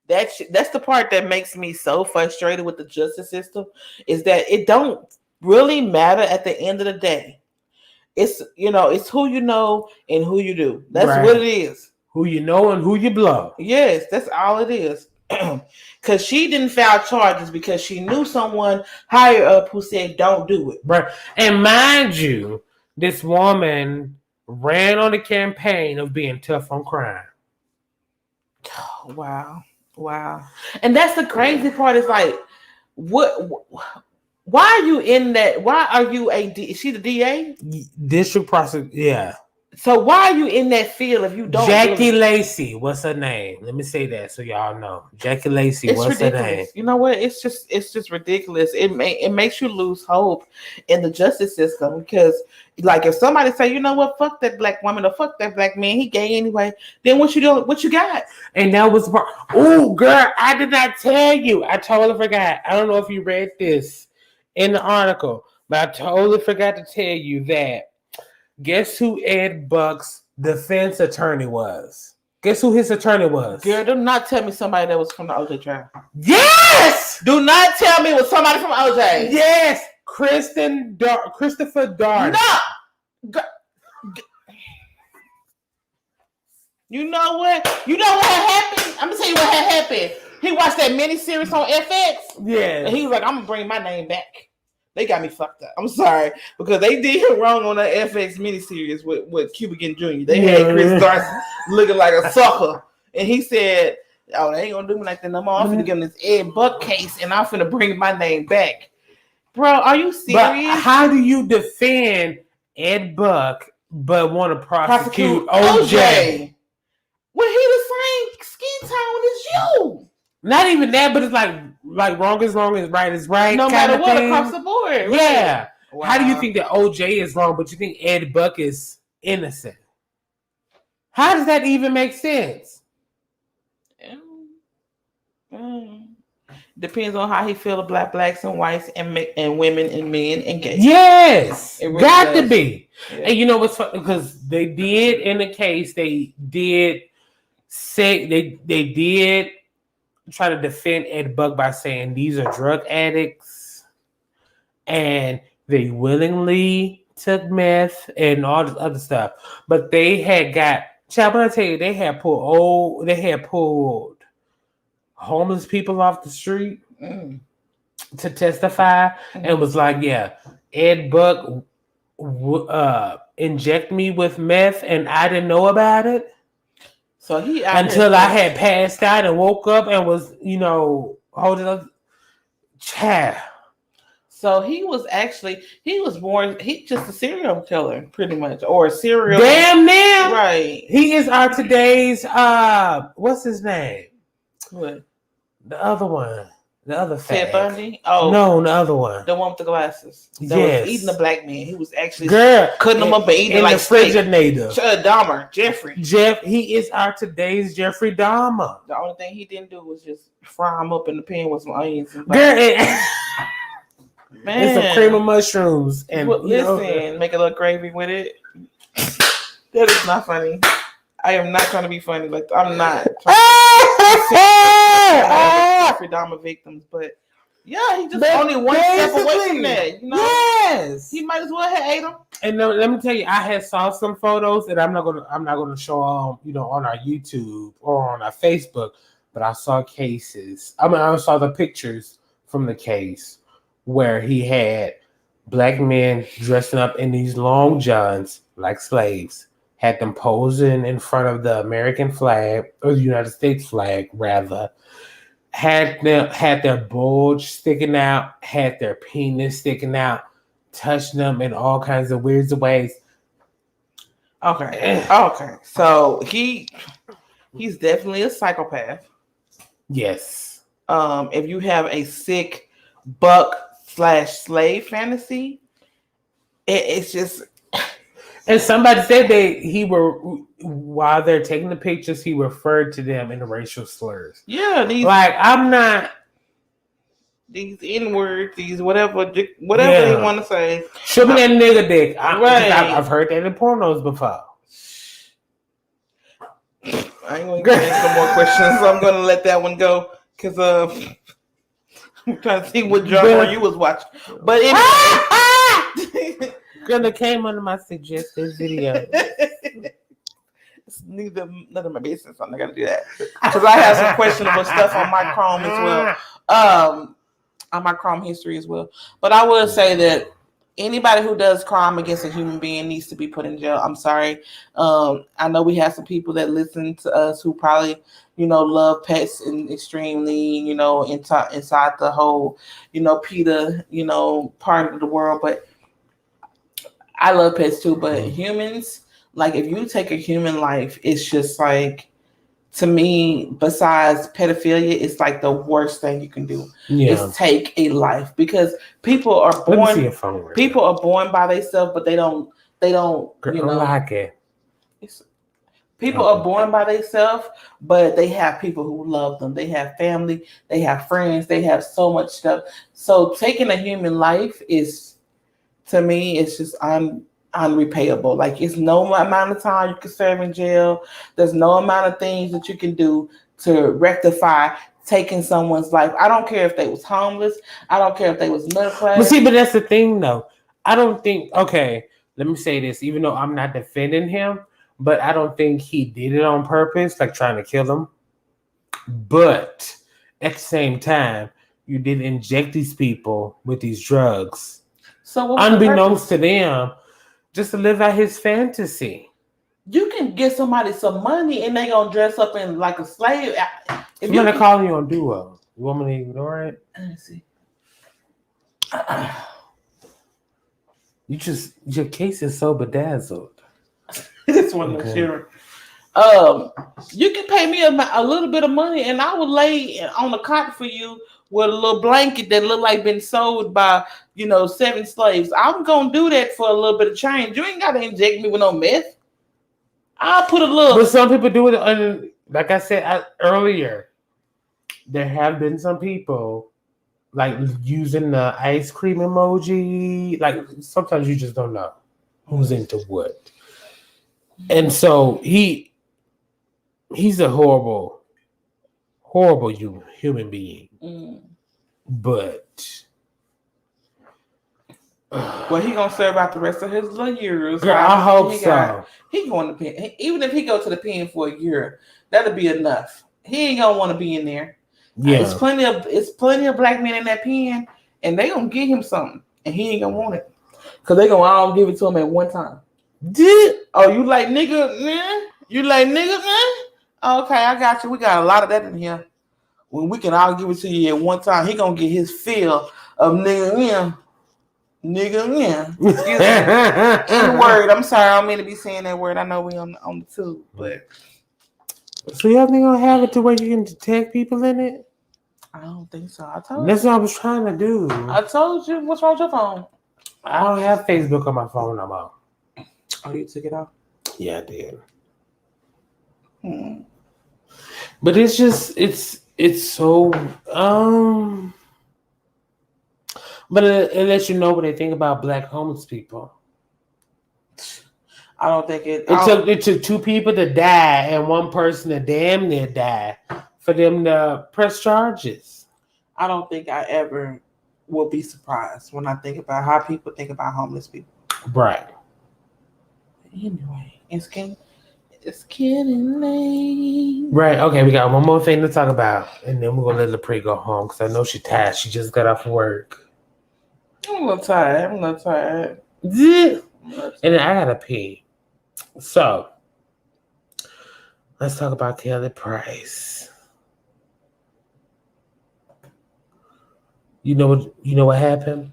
That's the part that makes me so frustrated with the justice system, is that it don't really matter at the end of the day. It's it's who you know and who you do. That's right. What it is. Who you know and who you blow. Yes, that's all it is. Because she didn't file charges because she knew someone higher up who said don't do it. Right. And mind you, this woman ran on the campaign of being tough on crime. Oh, wow. And that's the crazy part, is like, why are you in that? Why are you is she the DA? District prosecutor, yeah. So why are you in that field if you don't? Jackie Lacey, what's her name? Let me say that so y'all know. Jackie Lacey, what's ridiculous. Her name? You know what? It's just ridiculous. It makes you lose hope in the justice system, because like if somebody say, you know what, fuck that black woman or fuck that black man, he gay anyway, then what you doing? What you got? And that was oh girl, I did not tell you. I totally forgot. I don't know if you read this in the article, but I totally forgot to tell you that. Guess who Ed Buck's defense attorney was? Guess who his attorney was? Girl, do not tell me somebody that was from the OJ trial. Yes! Do not tell me it was somebody from OJ. Yes! Christopher Darden. No! You know what? You know what happened? I'm going to tell you what had happened. He watched that miniseries on FX. Yeah. And he was like, I'm going to bring my name back. They got me fucked up. I'm sorry, because they did him wrong on that FX miniseries with Cuba Gooding Jr. They had Chris Darcy looking like a sucker, and he said, Oh, they ain't gonna do me like that no more. I'm finna give them this Ed Buck case, and I'm finna bring my name back. Bro, are you serious? But how do you defend Ed Buck but want to prosecute OJ? Well, he the same skin tone as you. Not even that, but it's like wrong is right is right. No matter what, across the board. Yeah. Right? Wow. How do you think that OJ is wrong, but you think Ed Buck is innocent? How does that even make sense? Depends on how he feel about blacks and whites and women and men and gays. Yes, it really got does. to be. Yeah. And you know what's funny? Because they did in the case, they did say they did try to defend Ed Buck by saying these are drug addicts and they willingly took meth and all this other stuff. But they had got, child, I tell you, they had pulled homeless people off the street to testify and was like, yeah, Ed Buck inject me with meth and I didn't know about it. So he until I had passed out and woke up and was, holding up. Child. So he was just a serial killer, pretty much, or a serial. Damn near. Right. He is our today's, what's his name? What? The other one. The other Ted fag. Bundy? Oh. No, the other one. The one with the glasses. That was eating a black man. He was actually cutting him up and eating like the refrigerator. Dahmer. Jeffrey. He is our today's Jeffrey Dahmer. The only thing he didn't do was just fry him up in the pan with some onions. And man. And some cream of mushrooms. And listen, make a little gravy with it. That is not funny. I am not trying to be funny. Like, I'm not. Jeffrey Dahmer victims, but yeah, he just only one step away from that. Yes, he might as well have ate them. And let me tell you, I had saw some photos that I'm not gonna show on our YouTube or on our Facebook, but I saw cases. I saw the pictures from the case where he had black men dressing up in these long johns like slaves, had them posing in front of the American flag or the United States flag rather. Had their bulge sticking out, had their penis sticking out, touching them in all kinds of weird ways. Okay. So he's definitely a psychopath. Yes. If you have a sick buck/slave fantasy, it's just. And somebody said while they're taking the pictures, he referred to them in racial slurs. Yeah, I'm not these N-words, these whatever they want to say. Show me that nigga dick. I've heard that in pornos before. I ain't going to get some more questions, so I'm going to let that one go because I'm trying to see what genre you was watching. But anyway. Gonna came under my suggested video. It's none of my business. I'm not gonna do that because I have some questionable stuff on my Chrome as well, on my Chrome history as well. But I will say that anybody who does crime against a human being needs to be put in jail. I'm sorry. I know we have some people that listen to us who probably love pets and extremely inside the whole PETA part of the world, but. I love pets too, but humans, like if you take a human life, it's just like, to me, besides pedophilia, it's like the worst thing you can do. Yeah. Is take a life because people are born by themselves, but they don't. Like it. People are born by themselves, but they have people who love them. They have family, they have friends, they have so much stuff. So taking a human life is. To me, it's just unrepayable. Like, it's no amount of time you can serve in jail. There's no amount of things that you can do to rectify taking someone's life. I don't care if they was homeless. I don't care if they was middle class. But that's the thing, though. I don't think, okay, let me say this, even though I'm not defending him, but I don't think he did it on purpose, like trying to kill them. But at the same time, you did inject these people with these drugs. So unbeknownst to them, just to live out his fantasy. You can get somebody some money and they gonna dress up in like a slave. If Somebody you calling you on Duo. You want me to ignore it? let me see. Your case is so bedazzled. This one Okay. is sure. You can pay me a little bit of money, and I will lay on the cot for you with a little blanket that look like been sold by 7 slaves. I'm gonna do that for a little bit of change. You ain't gotta inject me with no meth. I'll put a little. But some people do it, and like I said earlier, there have been some people like using the ice cream emoji. Like sometimes you just don't know who's into what, and so he's a horrible human being. But well, he gonna serve out the rest of his little years. girl, I hope so. He going to pen. Even if he go to the pen for a year, that'll be enough. He ain't gonna want to be in there. Yeah, it's plenty of black men in that pen, and they gonna give him something, and he ain't gonna want it because they gonna all give it to him at one time. Oh, you like nigga? Man? You like nigga? Man? Okay, I got you. We got a lot of that in here. When we can all give it to you at one time, he gonna get his fill of nigga. Excuse me. Any word? I'm sorry, I don't mean to be saying that word. I know we on the tube, but so y'all think gonna have it to where you can detect people in it? I don't think so. I told That's what I was trying to do. I told you. What's wrong with your phone? I don't have Facebook on my phone no more. Oh, you took it off? Yeah, I did. But it's just it's so but it lets you know what they think about black homeless people. I don't think it. It took 2 people to die and 1 person to damn near die for them to press charges. I don't think I ever will be surprised when I think about how people think about homeless people. Right. Anyway, it's getting late. Right. Okay, we got one more thing to talk about, and then we're gonna let LaPree go home because I know she's tired. She just got off work. I'm a little tired. And then I gotta pee. So let's talk about Kelly Price. You know what happened?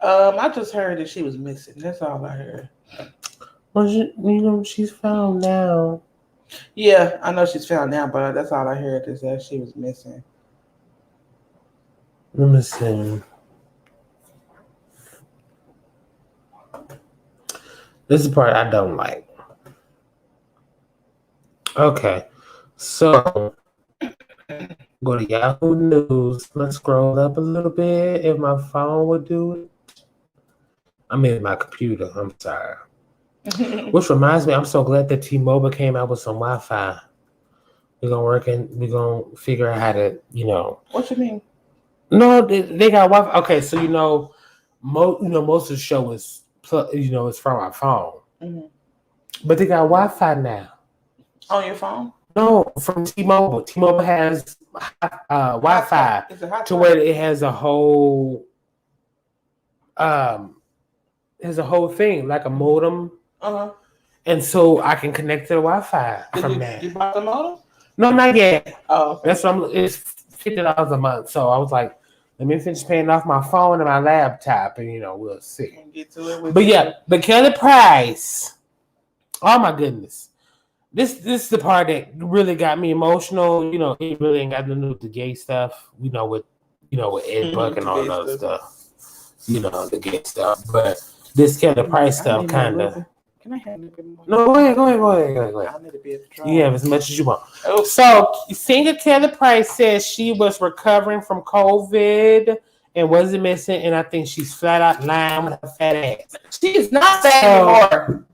I just heard that she was missing. That's all I heard. Well, she's found now. Yeah, I know she's found now, but that's all I heard is that she was missing. Let me see. This is the part I don't like. Okay, so go to Yahoo News. Let's scroll up a little bit. If my phone would do it. I mean, my computer. I'm sorry. Which reminds me, I'm so glad that T-Mobile came out with some Wi-Fi. We're gonna figure out how to, What you mean? No, they got Wi-Fi. Okay, so most of the show is it's from our phone, but they got Wi-Fi now. On your phone? No, from T-Mobile. T-Mobile has Wi-Fi to where it has a whole thing like a modem. And so I can connect to the Wi-Fi from that. You bought the modem? No, not yet. Oh, okay. That's what it's $50 a month. So I was like, let me finish paying off my phone and my laptop, and we'll see. Get to it but yeah, but Kelly Price. Oh my goodness. This is the part that really got me emotional. It really ain't got nothing to do with the gay stuff. With Ed Buck and all that other stuff. The gay stuff. But this Kelly Price stuff kind of. Can I have a little bit more? No, go ahead. I need to be at the You have as much as you want. Oh. So, singer Kelly Price says she was recovering from COVID and wasn't missing, and I think she's flat out lying with her fat ass. She's not fat anymore.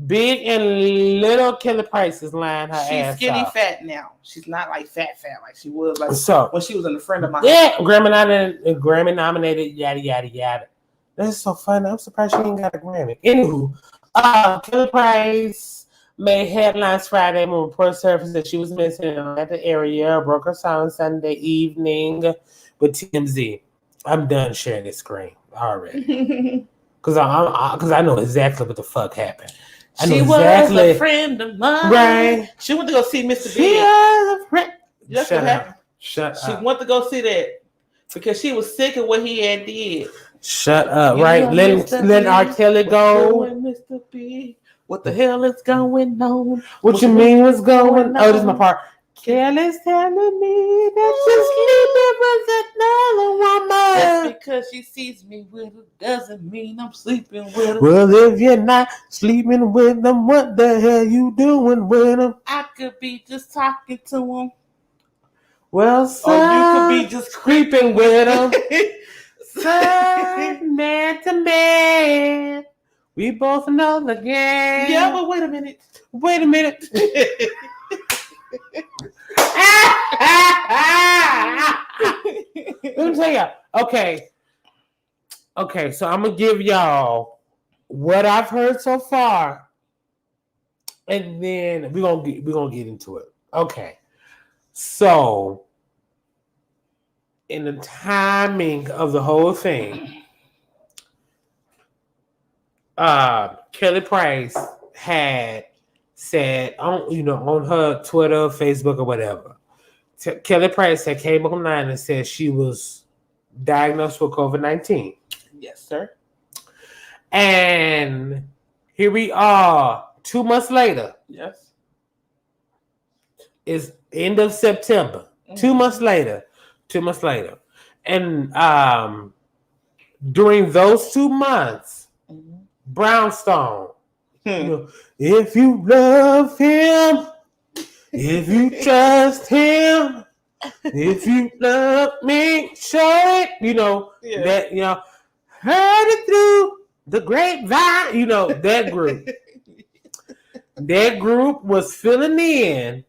Big and little Kelly Price is lying her ass. She's skinny off. Fat now. She's not like fat like she was when she was in a friend of mine. Yeah, Grammy nominated, yada yada yada. That's so funny. I'm surprised she ain't got a Grammy. Anywho, Kelly Price made headlines Friday when reports surfaced that she was missing in Atlanta area. Broke her silence Sunday evening with TMZ. I'm done sharing this screen already because I know exactly what the fuck happened. She was a friend of mine. Right. She went to go see Mr. Big. She was a friend. That's Shut what up. happened. Shut She up. went to go see that because she was sick of what he had did. Shut up. You Right? know, Let Mr. R. B, Kelly what go. you doing, Mr. B? What the hell is going on? What you mean was going? Oh, this is my part. Kelly's telling me that you're sleeping with another woman. Just because she sees me with her doesn't mean I'm sleeping with her. Well, if you're not sleeping with them, what the hell you doing with them? I could be just talking to him. Well, son, Or you could be just creeping with them. Son, man to man. We both know the game. Yeah, but wait a minute. Wait a minute. Let me tell you. Okay, so I'm gonna give y'all what I've heard so far, and then we're gonna get into it. Okay, so in the timing of the whole thing, Kelly Price had said on her Twitter, Facebook, or whatever. Kelly Price had came online and said she was diagnosed with COVID-19. Yes, sir. And here we are 2 months later. Yes. It's end of September. Mm-hmm. 2 months later. 2 months later. And during those 2 months, mm-hmm. Brownstone, if you love him, if you trust him, if you love me, show it. That heard it through the grapevine. That group. That group was filling in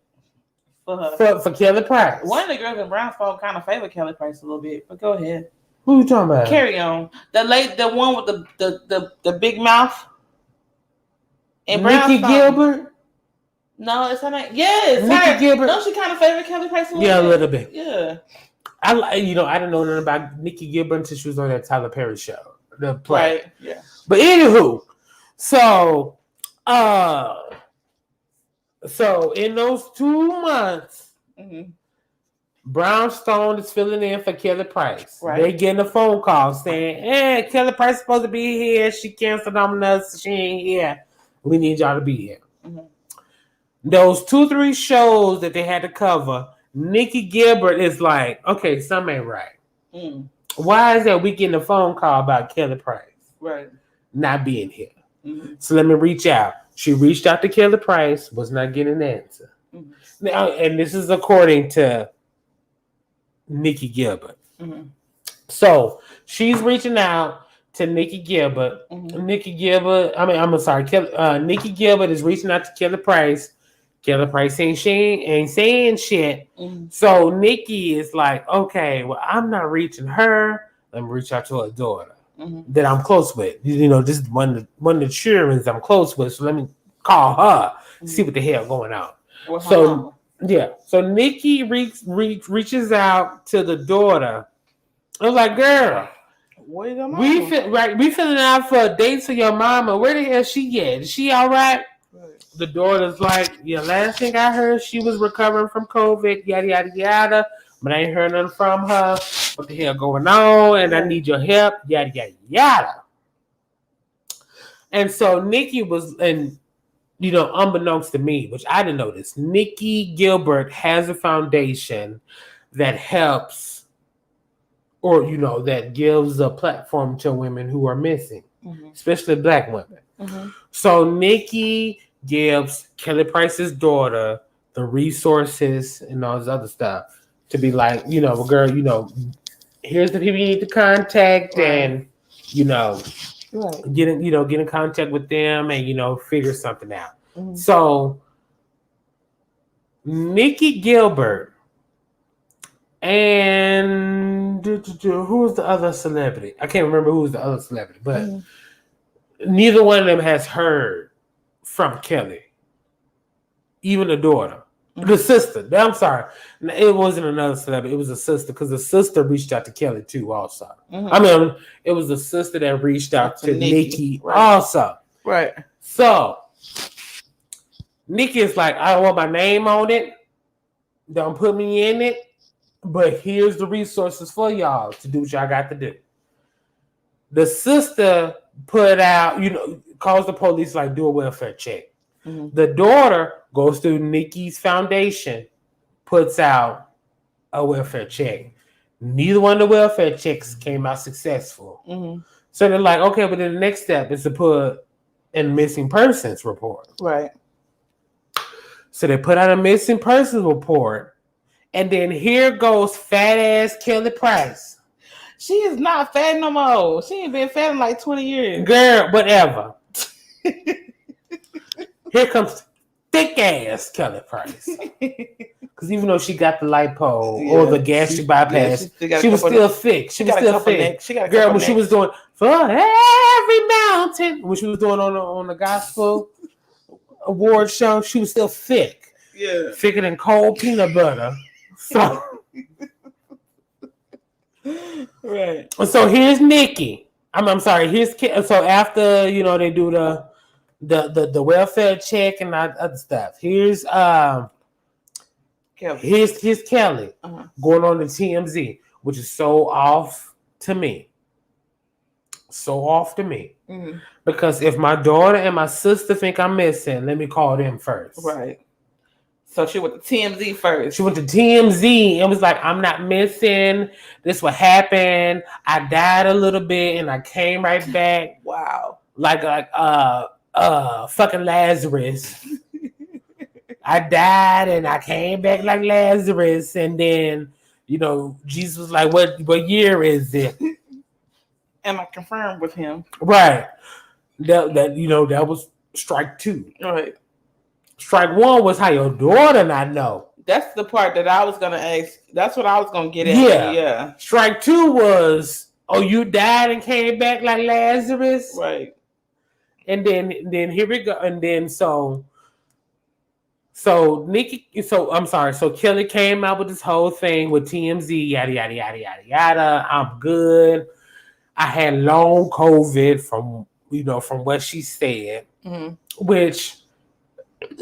for Kelly Price. One of the girls in Brownstone kind of favored Kelly Price a little bit, but go ahead. Who you talking about? Carry on. The one with the big mouth. And Nikki Gilbert. No, it's her name. Yes, Nikki Gilbert. Don't she kind of favor Kelly Price a little bit? Yeah, a little bit. Yeah. I didn't know nothing about Nikki Gilbert until she was on that Tyler Perry show, the play. Right. Yeah. But anywho, so in those 2 months, mm-hmm. Brownstone is filling in for Kelly Price. Right. They getting a phone call saying, "Hey, Kelly Price is supposed to be here. She canceled on us. She ain't here. We need y'all to be here." Mm-hmm. Those 2-3 shows that they had to cover, Nikki Gilbert is like, "Okay, something ain't right. Mm. Why is that we getting a phone call about Kelly Price not being here?" Mm-hmm. So let me reach out. She reached out to Kelly Price, was not getting an answer. Mm-hmm. Now, and this is according to Nikki Gilbert. Mm-hmm. So she's reaching out to Nikki Gilbert. Mm-hmm. Nikki Gilbert is reaching out to Kelly Price. Kelly Price ain't saying shit. Mm-hmm. So Nikki is like, okay, well, I'm not reaching her. Let me reach out to her daughter that I'm close with. This is one of the children I'm close with. So let me call her, see what the hell going on. Well, so Nikki reaches out to the daughter. I was like, girl, we filling out for dates for your mama. Where the hell she at? Is she all right? The daughter's like, yeah, last thing I heard, she was recovering from COVID, yada, yada, yada. But I ain't heard nothing from her. What the hell going on? And I need your help, yada, yada, yada. And so Nikki was, unbeknownst to me, which I didn't know this, Nikki Gilbert has a foundation that helps that gives a platform to women who are missing, especially Black women. Mm-hmm. So Nikki gives Kelly Price's daughter the resources and all this other stuff to be like, girl, here's the people you need to contact, and get in contact with them and figure something out. Mm-hmm. So Nikki Gilbert and who's the other celebrity? I can't remember who's the other celebrity, but neither one of them has heard from Kelly. Even the daughter. The sister. I'm sorry. It wasn't another celebrity. It was a sister, because the sister reached out to Kelly too also. Mm-hmm. It was the sister that reached out to Nikki also. Right. So Nikki is like, I don't want my name on it. Don't put me in it, but here's the resources for y'all to do what y'all got to do. The sister put out, calls the police, like, do a welfare check. Mm-hmm. The daughter goes through Nikki's foundation, puts out a welfare check. Neither one of the welfare checks came out successful. Mm-hmm. So they're like, okay, but then the next step is to put in missing persons report. Right. So they put out a missing persons report, and then here goes fat ass Kelly Price. She is not fat no more. She ain't been fat in like 20 years. Girl, whatever. Here comes thick ass Kelly Price. Because even though she got the lipo or the gastric bypass, she was still thick. She was still thick. Girl, when she was doing For Every Mountain, when she was doing on the gospel award show, she was still thick. Yeah. Thicker than cold peanut butter. So, right. So here's Nikki. I'm sorry. So after they do the welfare check and other stuff. Here's Kelly. Here's Kelly going on to TMZ, which is so off to me. So off to me. Mm-hmm. Because if my daughter and my sister think I'm missing, let me call them first. Right. So she went to TMZ first. She went to TMZ and was like, I'm not missing. This what happened. I died a little bit and I came right back. Wow. Like fucking Lazarus. I died and I came back like Lazarus. And then, Jesus was like, what year is it? And I confirmed with him. Right. That was strike 2. Right. Strike 1 was how your daughter not know. That's the part that I was gonna ask. That's what I was gonna get at. Yeah. Strike 2 was, you died and came back like Lazarus. Right. And then here we go. And then so Kelly came out with this whole thing with TMZ, yada yada yada yada yada. I'm good. I had long COVID from what she said, which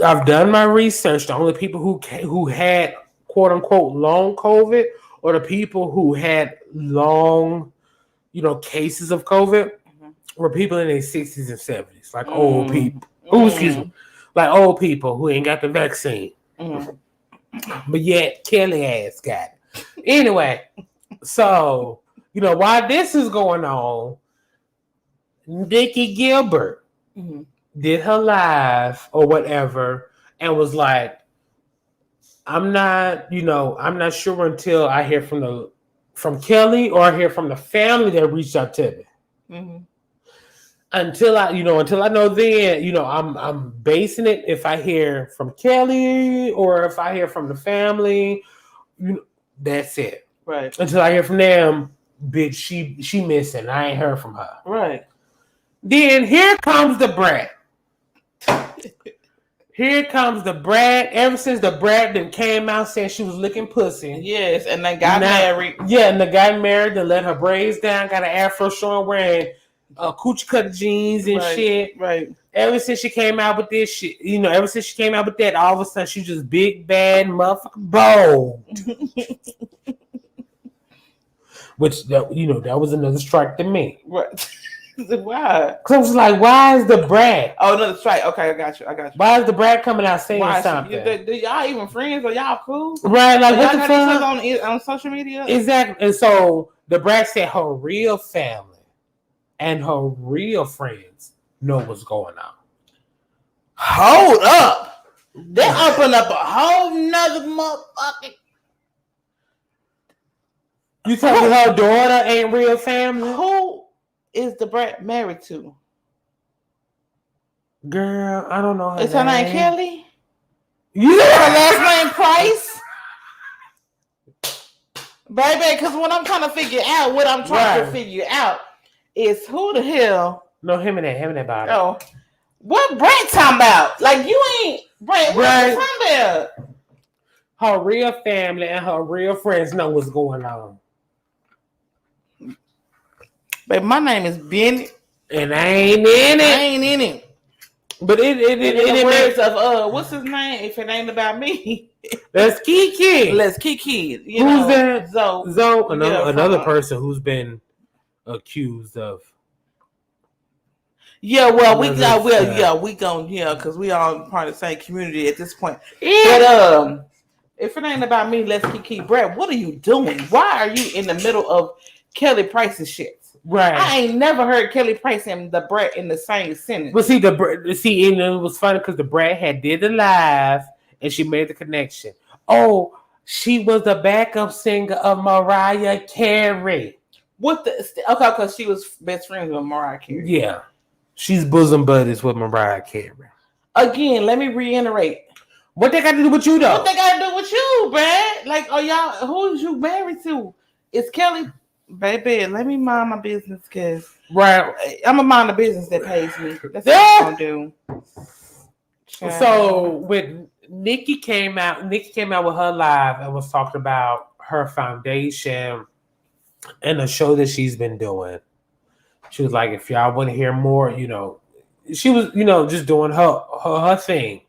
I've done my research. The only people who had quote unquote long COVID or the people who had long, cases of COVID were people in their 60s and 70s, like old people. Excuse me. Like old people who ain't got the vaccine. But yet Kelly ass got it. Anyway, so, while this is going on, Nikki Gilbert did her live or whatever and was like, I'm not sure until I hear from Kelly or I hear from the family that reached out to me. Mm-hmm. Until I know then, I'm basing it if I hear from Kelly or if I hear from the family, that's it. Right. Until I hear from them, bitch, she missing. I ain't heard from her. Right. Then here comes the brat. Here comes the brat. Ever since the brat then came out saying she was licking pussy. Yes, and then got married. Yeah, and the guy married, then let her braids down, got an afro showing, wearing coochie cut jeans and shit. Right. Ever since she came out with this shit, ever since she came out with that, all of a sudden she's just big, bad, motherfucking bold. Which, that was another strike to me. Right. Why? Because I was like, why is the brat? Oh, another strike. Okay, I got you. Why is the brat coming out saying something? Do y'all even friends? Are y'all cool? Right, like what the fuck? On social media? Exactly. And so the brat said her real family and her real friends know what's going on. Hold up. They open up a whole nother motherfucking... You tell me her daughter ain't real family? Who is the brat married to? Girl, I don't know her name. Is her name Kelly? Yeah. Her last name Price? Baby, because what I'm trying to figure out is who the hell... No, him and that body. Oh. What Brett talking about? Like, you ain't... Brett, what you talking about? Her real family and her real friends know what's going on. Baby, my name is Benny. And I ain't in it. I ain't in it. But in the words of what's his name? If it ain't about me, let's Kiki. Let's Kiki. Who's that? Zoe. Another person who's been accused of. Yeah, well, because we all part of the same community at this point. Yeah. But if it ain't about me, let's Kiki. Brad, what are you doing? Why are you in the middle of Kelly Price's shit? Right. I ain't never heard Kelly Price and the Brat in the same sentence. But and it was funny because the Brat had did the live and she made the connection. Oh, she was the backup singer of Mariah Carey. What the? Okay, because she was best friends with Mariah Carey. Yeah. She's bosom buddies with Mariah Carey. Again, let me reiterate. What they got to do with you, though? What they got to do with you, Brad? Like, who's you married to? It's Kelly. Baby, let me mind my business, because I'm going to mind the business that pays me. That's what I'm going to do. So, when Nikki came out with her live and was talking about her foundation and the show that she's been doing. She was like, if y'all want to hear more, she was, just doing her thing,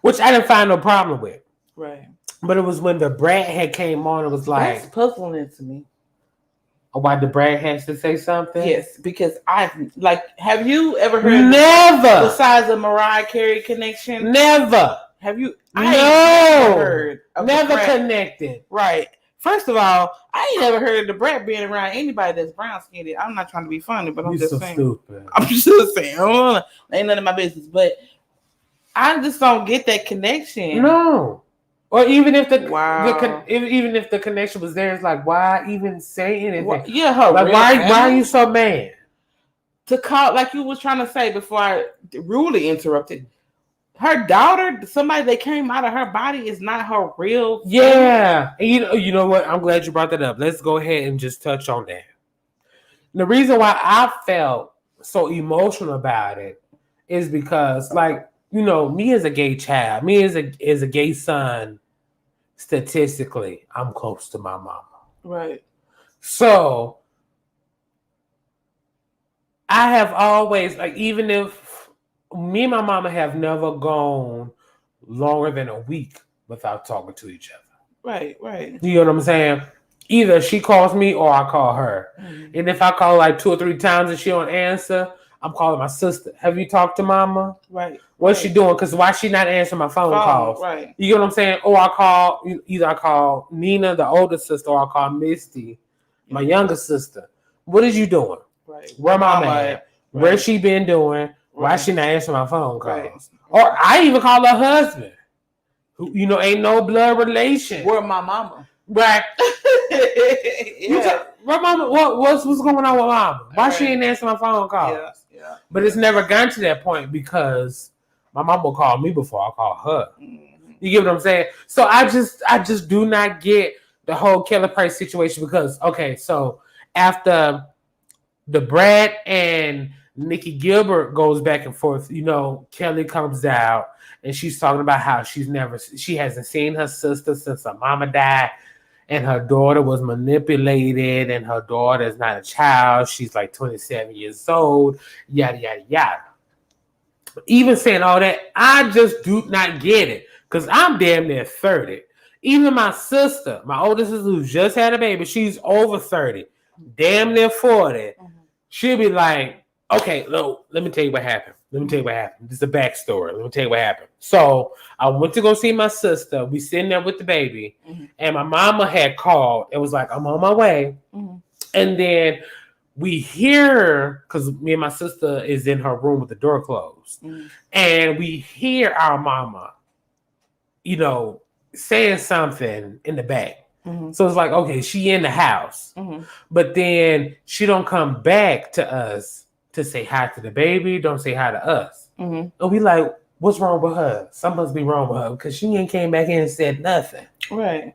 which I didn't find no problem with. Right. But it was when the Brat had came on, it was like... That's puzzling to me. Why the Brat has to say something? Yes, because have you ever heard... Never! Besides the Mariah Carey connection? Never! Have you... Never connected. Right. First of all, I ain't never heard of the Brat being around anybody that's brown skinned. I'm not trying to be funny, but I'm just saying. Stupid. I'm just saying. Ain't none of my business. But I just don't get that connection. No. Or even if even if the connection was there, it's like, why even say anything? Why are you so mad? To call, like you was trying to say before I rudely interrupted. Her daughter, somebody that came out of her body, is not her real family. Yeah. And you know what? I'm glad you brought that up. Let's go ahead and just touch on that. The reason why I felt so emotional about it is because, me as a gay child, me as a gay son, statistically, I'm close to my mama. Right. So I have always, even if me and my mama have never gone longer than a week without talking to each other. Right. You know what I'm saying? Either she calls me or I call her. Mm-hmm. And if I call 2 or 3 times and she don't answer, I'm calling my sister. Have you talked to mama? Right. What's she doing? Because why she not answering my phone calls? Right. You know what I'm saying? Or I call Nina, the older sister, or I call Misty, my younger sister. What is you doing? Right. Where mama at? Right. Where she been doing? Why she not answering my phone calls? Right. Or I even call her husband, who ain't no blood relation. Where my mama? Right. Where mama? What's going on with mama? Why she ain't answering my phone calls? Yeah. But it's never gotten to that point because my mama will call me before I call her. Mm-hmm. You get what I'm saying? So I just do not get the whole Kelly Price situation because so after the Brad and Nikki Gilbert goes back and forth. Kelly comes out and she's talking about how she hasn't seen her sister since her mama died, and her daughter was manipulated, and her daughter is not a child. She's 27 years old, yada, yada, yada. Even saying all that, I just do not get it because I'm damn near 30. Even my sister, my older sister who just had a baby, she's over 30, damn near 40. Mm-hmm. She'll be like, okay, let me tell you what happened. This is the backstory. Let me tell you what happened. So I went to go see my sister. We sitting there with the baby, mm-hmm. and my mama had called. It was like, I'm on my way. Mm-hmm. And then we hear, because me and my sister is in her room with the door closed, mm-hmm. and we hear our mama, saying something in the back. Mm-hmm. So it's like, okay, she in the house, mm-hmm. but then she don't come back to us to say hi to the baby, don't say hi to us. Mm-hmm. And we like, what's wrong with her? Something must be wrong with her because she ain't came back in and said nothing. Right.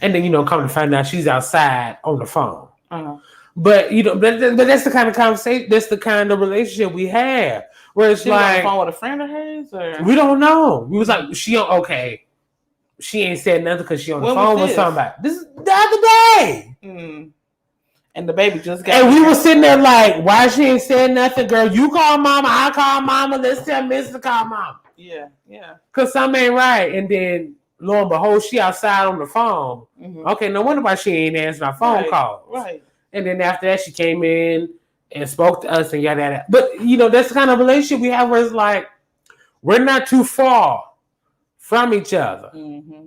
And then, come to find out she's outside on the phone. Uh-huh. But, but that's the kind of conversation, that's the kind of relationship we have. Where it's she was on the phone with a friend of hers? Or? We don't know. We was like, she ain't said nothing because she on the phone with somebody. This is the other day. Mm. And the baby just got. And we were sitting there like, why she ain't saying nothing, girl? You call mama, I call mama. Let's tell Miss to call mama. Yeah, yeah. Cause something ain't right. And then lo and behold, she outside on the phone. Mm-hmm. Okay, no wonder why she ain't answering our phone calls. Right. And then after that, she came in and spoke to us and yada yada. But you know, that's the kind of relationship we have where it's like we're not too far from each other. Mm-hmm.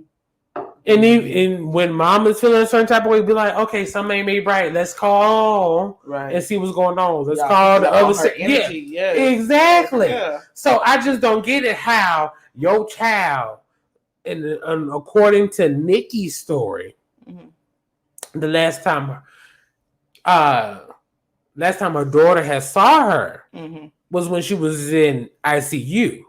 And when mom is feeling a certain type of way, be like, okay, something ain't made right. Let's call and see what's going on. Let's call the other side. Yeah, exactly. Yeah. So I just don't get it how your child, and according to Nikki's story, the last time her daughter had saw her was when she was in ICU.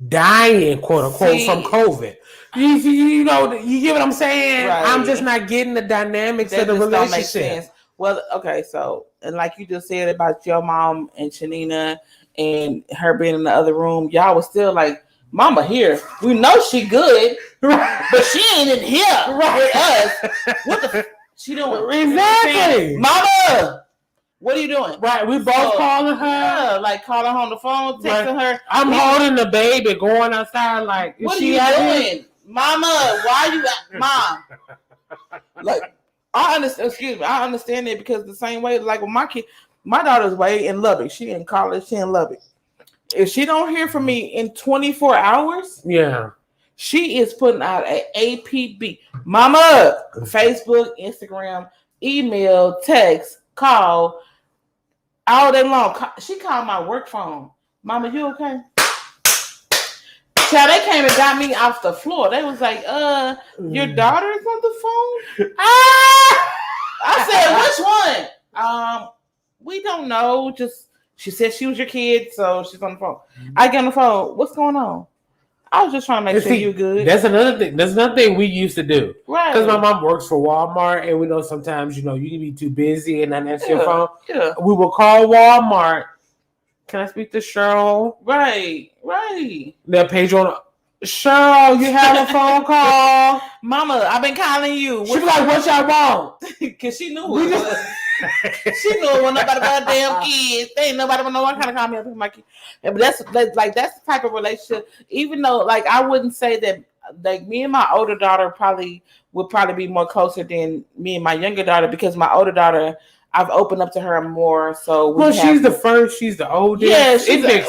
Dying, quote unquote, from COVID. You know, you get what I'm saying? Right. I'm just not getting the dynamics of the relationship. Don't make sense. Well, okay, so, and like you just said about your mom and Shanina and her being in the other room, y'all was still like, mama here. We know she good, but she ain't in here with us. What the she doing? Exactly. Mama! What are you doing? Right, we both calling her. Yeah, like calling her on the phone, texting her. I'm holding the baby, going outside. Like, what are you doing, Mama? Why you, Mom? Like, I understand. Excuse me, I understand it because the same way, like with my daughter's way in Lubbock. She in college. She in Lubbock. If she don't hear from me in 24 hours, she is putting out an APB. Mama, Facebook, Instagram, email, text, call. All day long. She called my work phone. Mama, you okay? Child, they came and got me off the floor. They was like, your daughter's on the phone? I said, which one? We don't know. Just she said she was your kid, so she's on the phone. I get on the phone. What's going on? I was just trying to make sure you're good. That's another thing. That's another thing we used to do. Right. Because my mom works for Walmart, and we know sometimes, you know, you can be too busy and not answer your phone. Yeah. We will call Walmart. Can I speak to Cheryl? Right. They'll page on. Cheryl, you have a phone call. Mama, I've been calling you. She be like, what y'all want? Because she knew it was. She knew it was nobody but damn kids. They ain't nobody but no one kind of call me up with my kids. But that's the type of relationship. Even though, like, I wouldn't say that, like, me and my older daughter would probably be more closer than me and my younger daughter, because my older daughter, I've opened up to her more. So she's the first. She's the oldest. Yeah,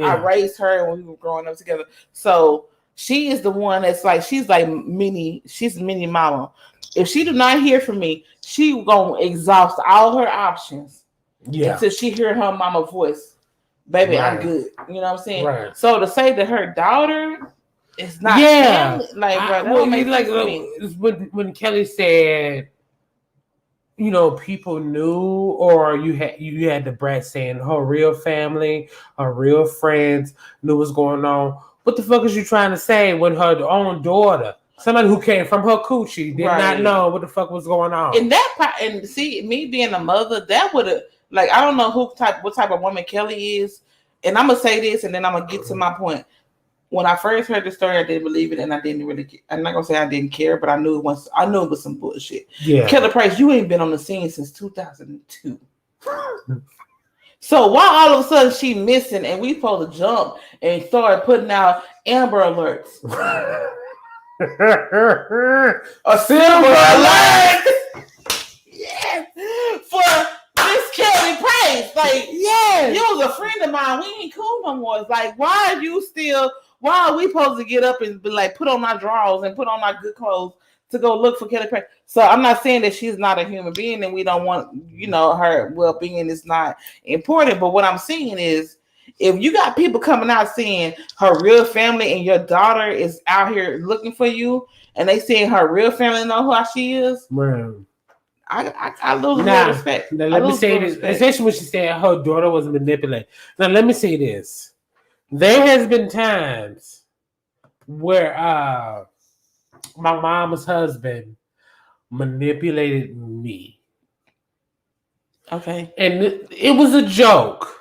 I raised her when we were growing up together. So she is the one that's like, she's mini mama. If she do not hear from me, she gonna exhaust all her options. Yeah. Until she hear her mama voice. Baby, right. I'm good. You know what I'm saying? Right. So to say that her daughter is not family, when Kelly said, you know, people knew, or you had the brat saying her real family, her real friends knew what's going on. What the fuck is you trying to say when her own daughter, somebody who came from her coochie, did not know what the fuck was going on? And see, me being a mother, that would have, like, I don't know what type of woman Kelly is. And I'm gonna say this, and then I'm gonna get to my point. When I first heard the story, I didn't believe it, and I didn't really. I'm not gonna say I didn't care, but I knew it was some bullshit. Yeah, Kelly Price, you ain't been on the scene since 2002. So why all of a sudden she missing, and we supposed to jump and start putting out Amber Alerts? A silver alert. Yes, for Miss Kelly Price. Like, yes, you was a friend of mine. We ain't cool no more. It's like, why are we supposed to get up and be like, put on our drawers and put on our good clothes to go look for Kelly Price? So I'm not saying that she's not a human being and we don't want, you know, her well-being is not important. But what I'm saying is, if you got people coming out saying her real family and your daughter is out here looking for you, and they saying her real family know who she is, man, I lose no respect. Now let me say this, especially when she said her daughter was manipulated. Now let me say this: there has been times where my mom's husband manipulated me. Okay, and it was a joke.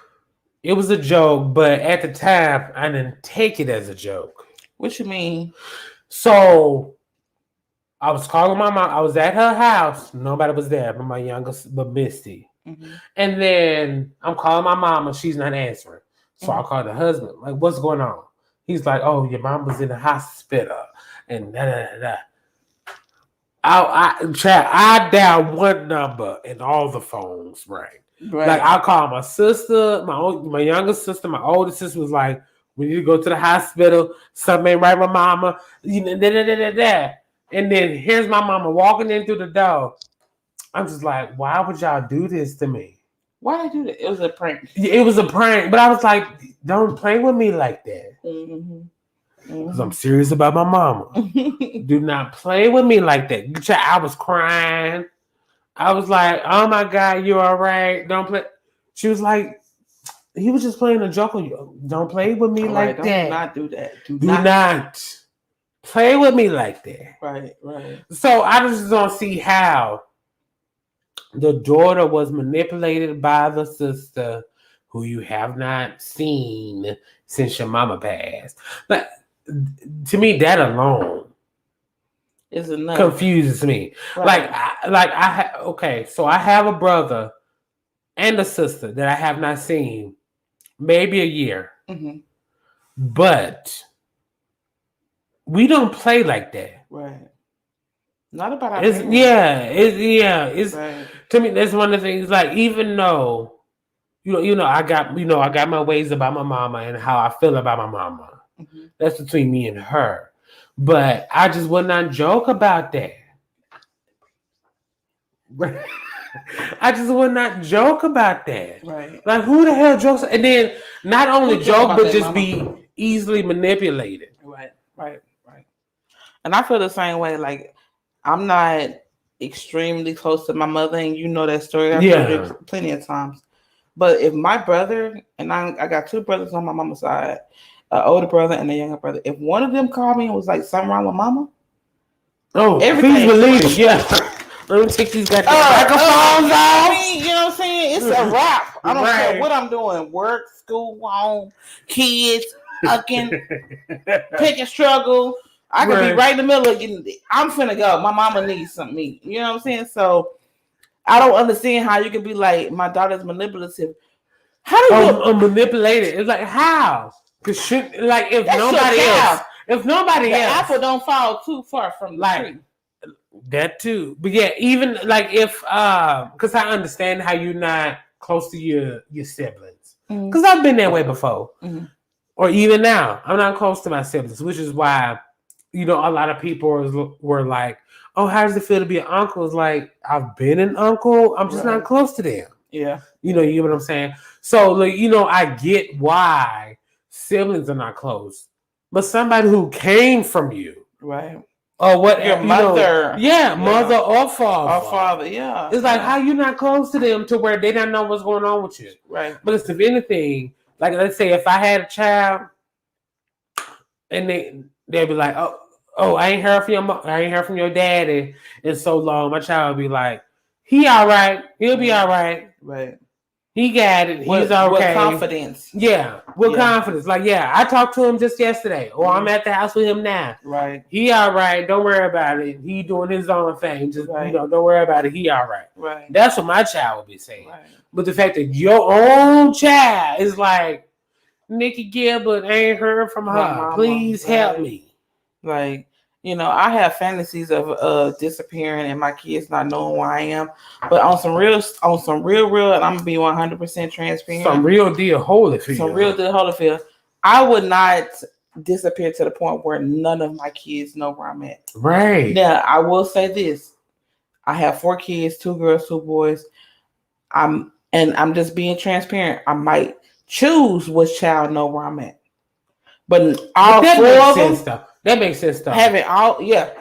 It was a joke, but at the time, I didn't take it as a joke. What you mean? So, I was calling my mom. I was at her house. Nobody was there but my youngest, but Misty. Mm-hmm. And then I'm calling my mom and she's not answering. So I called the husband. Like, what's going on? He's like, oh, your mom was in the hospital. And da da da da. I dialed one number and all the phones rang. Right. Like I called my sister, my younger sister, my older sister was like, we need to go to the hospital. Something ain't right with mama. You know, da, da, da, da, da. And then here's my mama walking in through the door. I'm just like, why would y'all do this to me? Why did I do that? It was a prank. It was a prank, but I was like, don't play with me like that. Mm-hmm. Because I'm serious about my mama. Do not play with me like that. I was crying. I was like, oh my God, you all right? Don't play. She was like, he was just playing a joke on you. Don't play with me like that. Do not do that. Do not play with me like that. Right. So I just don't see how the daughter was manipulated by the sister who you have not seen since your mama passed. But to me, that alone is enough. Confuses me. Right. So I have a brother and a sister that I have not seen maybe a year. Mm-hmm. But we don't play like that. Right. Not about our It's right. To me, that's one of the things. Like, even though I got my ways about my mama and how I feel about my mama. Mm-hmm. That's between me and her. But I just would not joke about that. I just would not joke about that. Right. Like, who the hell jokes? And then not only joke, but just be easily manipulated. Right. And I feel the same way. Like, I'm not extremely close to my mother, and you know that story. I've told you plenty of times. But if my brother, and I got two brothers on my mama's side, an older brother and a younger brother, if one of them called me and was like, something wrong with mama, please believe it. Yeah. Let me take these goddamn microphones off. You know what I'm saying? It's a wrap. I don't care what I'm doing. Work, school, home, kids, fucking, pick and struggle. I could be right in the middle of getting. I'm finna go. My mama needs something to eat. You know what I'm saying? So I don't understand how you can be like, my daughter's manipulative. How do you manipulated? It's like, how? Because if nobody else, apple don't fall too far from the tree. That too. But yeah, even like if because I understand how you're not close to your siblings. Because I've been that way before. Mm-hmm. Or even now, I'm not close to my siblings, which is why, a lot of people were like, oh, how does it feel to be an uncle? It's like, I've been an uncle. I'm just not close to them. Yeah. You know what I'm saying? So, I get why siblings are not close. But somebody who came from you. Right. Or what your mother. Mother or father. Or father, yeah. It's like, how you not close to them to where they don't know what's going on with you. Right. But if anything, like, let's say if I had a child and they'd be like, oh, I ain't heard from your daddy in so long. My child would be like, he all right. He'll be all right. Right. He got it. He's okay. With confidence. Yeah, with confidence. Like, I talked to him just yesterday. Or I'm at the house with him now. Right. He all right. Don't worry about it. He doing his own thing. Just, don't worry about it. He all right. Right. That's what my child would be saying. Right. But the fact that your own child is like, Nikki Gilbert, I ain't heard from her. Mama, please help me. Like, I have fantasies of disappearing and my kids not knowing where I am. But on some real, and I'm gonna be 100% transparent. Some real deal Holyfield. I would not disappear to the point where none of my kids know where I'm at. Right. Now, I will say this: I have 4 kids, 2 girls, 2 boys. I'm just being transparent. I might choose which child know where I'm at, but all 4 of them. That makes sense, though. Having all,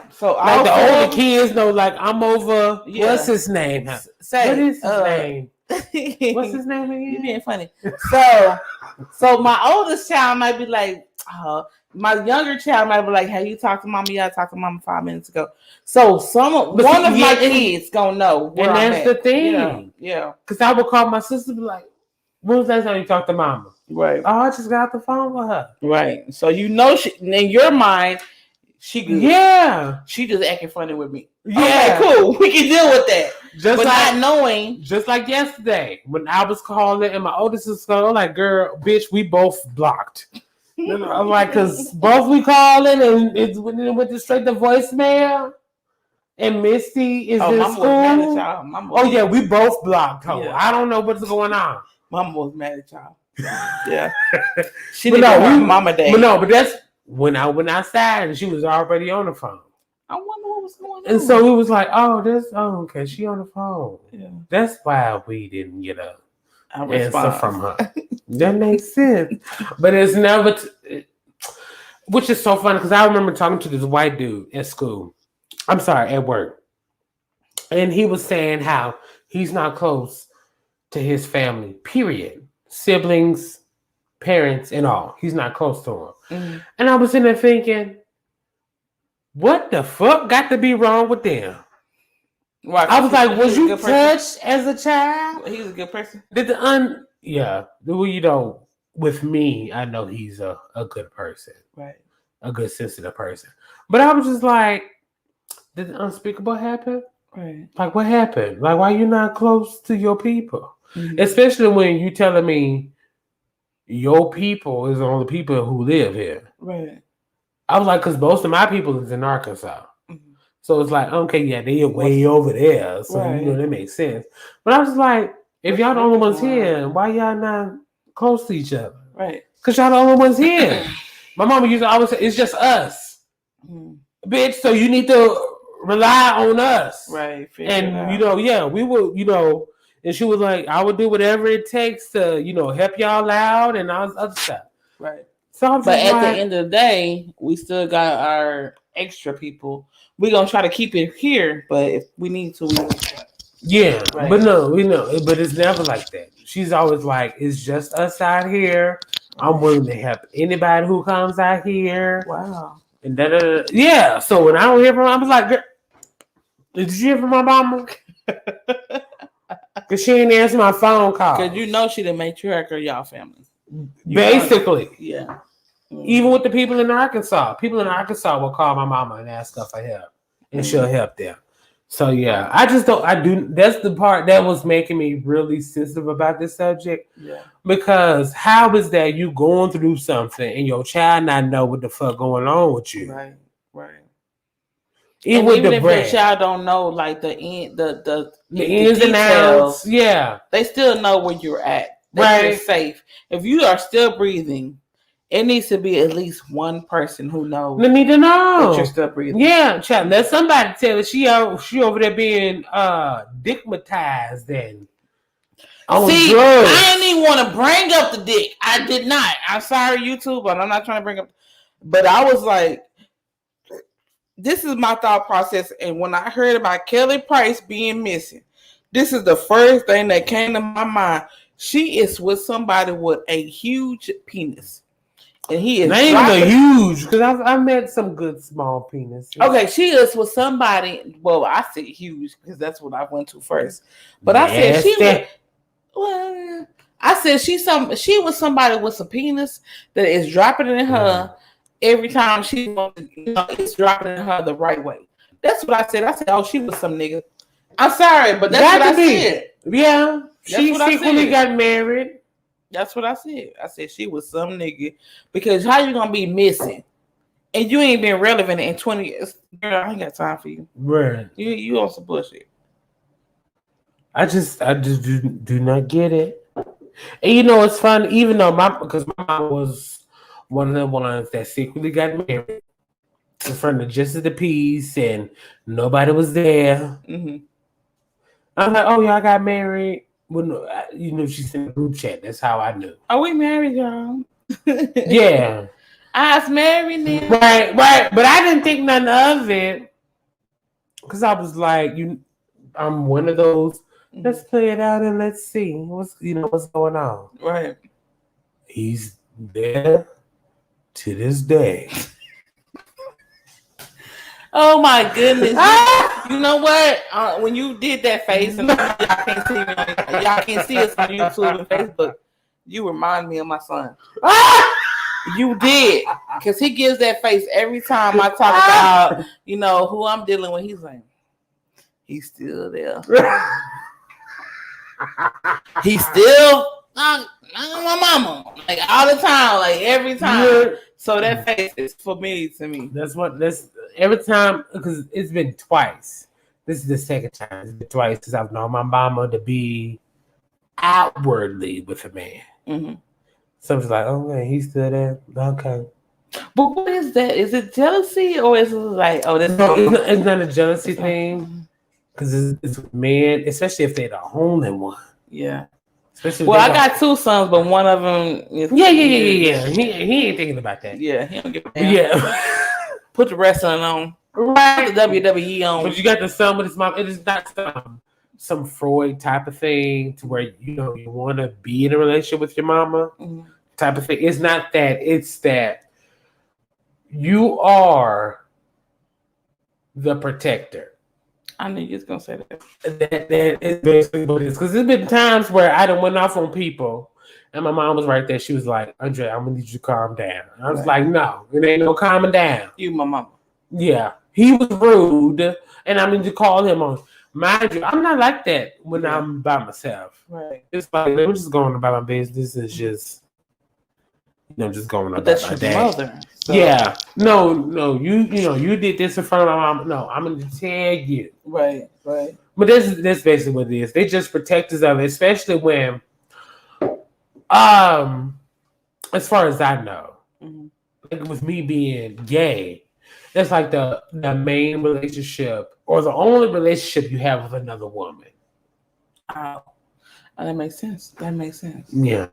So like the older kids know, like, I'm over. Yeah. What's his name? What is his name? What's his name again? You being funny. So my oldest child might be like, my younger child might be like, hey, you talked to mama? Yeah, I talked to mama 5 minutes ago. So one of my kids gonna know where I'm at. And that's the thing. Yeah. Because I would call my sister and be like, when was the last time you talked to mama? Right. Oh, I just got off the phone with her. Right. So she, in your mind, she good. Yeah. She just acting funny with me. Yeah. Okay, cool. We can deal with that. Just but like, not knowing. Just like yesterday when I was calling and my oldest is going, I'm like, girl, bitch, we both blocked. I'm like, because both we calling and it went straight to voicemail. And Misty is in Mama school. Was mad at y'all. Oh yeah, we both blocked her. Yeah. I don't know what's going on. Mama was mad at y'all. Yeah. She but didn't know Mama Day. But that's when I went outside and she was already on the phone. I wonder what was going on. And so it was like, okay, she on the phone. Yeah. That's why we didn't get a answer from her. That makes sense. But it's never, which is so funny because I remember talking to this white dude at school. I'm sorry, at work. And he was saying how he's not close to his family, period. Siblings, parents, and all. He's not close to them. Mm-hmm. And I was sitting there thinking, what the fuck got to be wrong with them? Right. I was like, was you touched as a child? He was a good person. With me, I know he's a good person. Right. A good, sensitive person. But I was just like, did the unspeakable happen? Right. Like, what happened? Like, why you not close to your people? Mm-hmm. Especially when you telling me your people is the only people who live here. Right. I was like, because most of my people is in Arkansas. Mm-hmm. So it's like, okay, yeah, they are way over there. So, that makes sense. But I was like, if y'all the only ones here, why y'all not close to each other? Right. Because y'all the only ones here. My mama used to always say, it's just us. Mm-hmm. Bitch, so you need to rely on us. Right. And, we will, and she was like, I would do whatever it takes to, help y'all out and all this other stuff. Right. So but at the end of the day, we still got our extra people. We're going to try to keep it here, but if we need to, we will. Yeah, right. But no, but it's never like that. She's always like, it's just us out here. I'm willing to help anybody who comes out here. Wow. And yeah. So when I don't hear from her, I was like, did you hear from my mama? Because she ain't answer my phone call. Because she done matriarch of y'all family. Basically. Yeah. Mm-hmm. Even with the people in Arkansas. People in Arkansas will call my mama and ask her for help. And she'll help them. So yeah, that's the part that was making me really sensitive about this subject. Yeah. Because how is that you going through something and your child not know what the fuck going on with you? Right. Even if your child don't know like the ins details, and outs, yeah, they still know where you're at. You're safe. If you are still breathing, it needs to be at least one person who knows. They need to know that you're still breathing. Yeah, child. Let somebody tell her she over there being dickmatized and on drugs. I didn't even want to bring up the dick. I did not. I'm sorry, YouTube, but I'm not trying to bring up. But I was like, this is my thought process. And when I heard about Kelly Price being missing, this is the first thing that came to my mind. She is with somebody with a huge penis. And he is not even huge, because I've met some good small penises. Okay, she is with somebody. Well, I said huge because that's what I went to first. But I said she was somebody with a penis that is dropping in her every time she wants to, it's dropping in her the right way. That's what I said. I said, oh, she was some nigga. I'm sorry, but that's what I said. Yeah, she secretly got married. That's what I said. I said she was some nigga. Because how you gonna be missing? And you ain't been relevant in 20 years. Girl, I ain't got time for you. Right. You on some bullshit. I just do not get it. And it's fun, even though because my mom was one of the ones that secretly got married in front of Justice of the Peace and nobody was there. Mm-hmm. I'm like, oh, y'all got married. Well, she's in a group chat. That's how I knew. Are we married, y'all? Yeah. I was married now. Right. But I didn't think nothing of it. Because I was like, I'm one of those, let's play it out and let's see what's going on. Right. He's there to this day. Oh my goodness! You know what? When you did that face, and y'all can't see us on YouTube and Facebook. You remind me of my son. You did. Because he gives that face every time I talk about, who I'm dealing with. He's like, he's still there. He's still my mama. Like all the time, like every time. Yeah. So that face is familiar to me. That's every time, because it's been twice. This is the second time. It's been twice since I've known my mama to be outwardly with a man. Mm-hmm. So it's like, okay, he's still there. Okay. But what is that? Is it jealousy or is it like, it's not a jealousy thing? Because it's men, especially if they're the only one. Yeah. Well, I got two sons, but one of them is... Yeah. He ain't thinking about that. Yeah, he don't give a damn. Yeah. Put the wrestling on. Right. The WWE on. But you got the son with his mom. It is not some Freud type of thing to where, you want to be in a relationship with your mama type of thing. It's not that. It's that you are the protector. I knew you was going to say that. That is basically what it is. Because there's been times where I done went off on people and my mom was right there. She was like, Andre, I'm going to need you to calm down. I was like, no, it ain't no calming down. You, my mama. Yeah. He was rude and I need to call him on. Mind you, I'm not like that when I'm by myself. Right. It's like, I'm just going about my business. It's just, just going about that's my your day. mother. So. Yeah. No, you did this in front of my mom. No, I'm going to tell you. Right. But that's basically what it is. They just protectors of it, especially when, as far as I know, like with me being gay, that's like the main relationship or the only relationship you have with another woman. Oh, that makes sense. Yeah.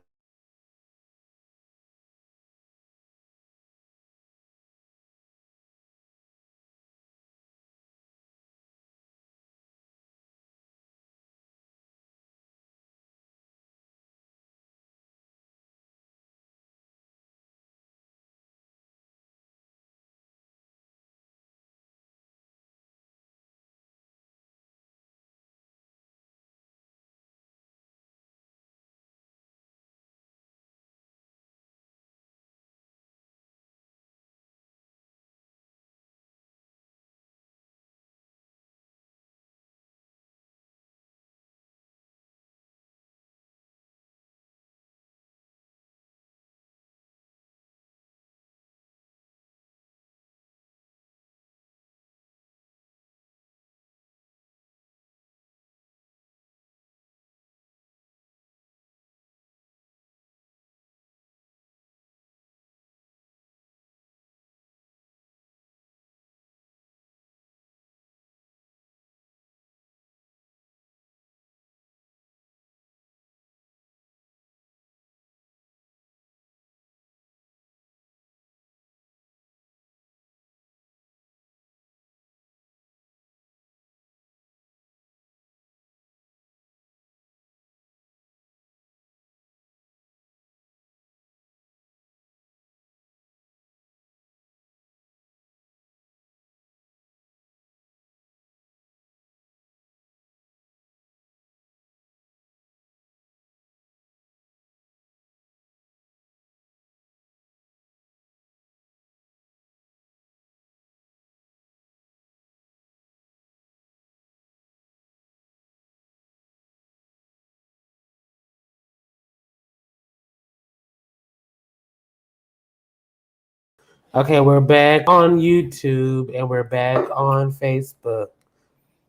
Okay, we're back on YouTube and we're back on Facebook.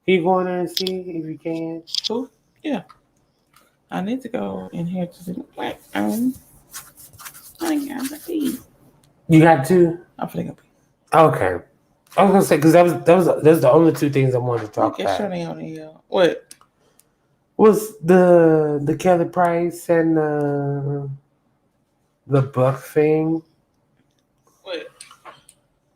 Can you go in there and see if you can? Who? Yeah. I need to go in here to see. Wait, I got to pee. You got two? I'm finna go pee. Okay. I was gonna say because those the only two things I wanted to talk about. Sure they on here. What? Was the Kelly Price and the Buck thing? What?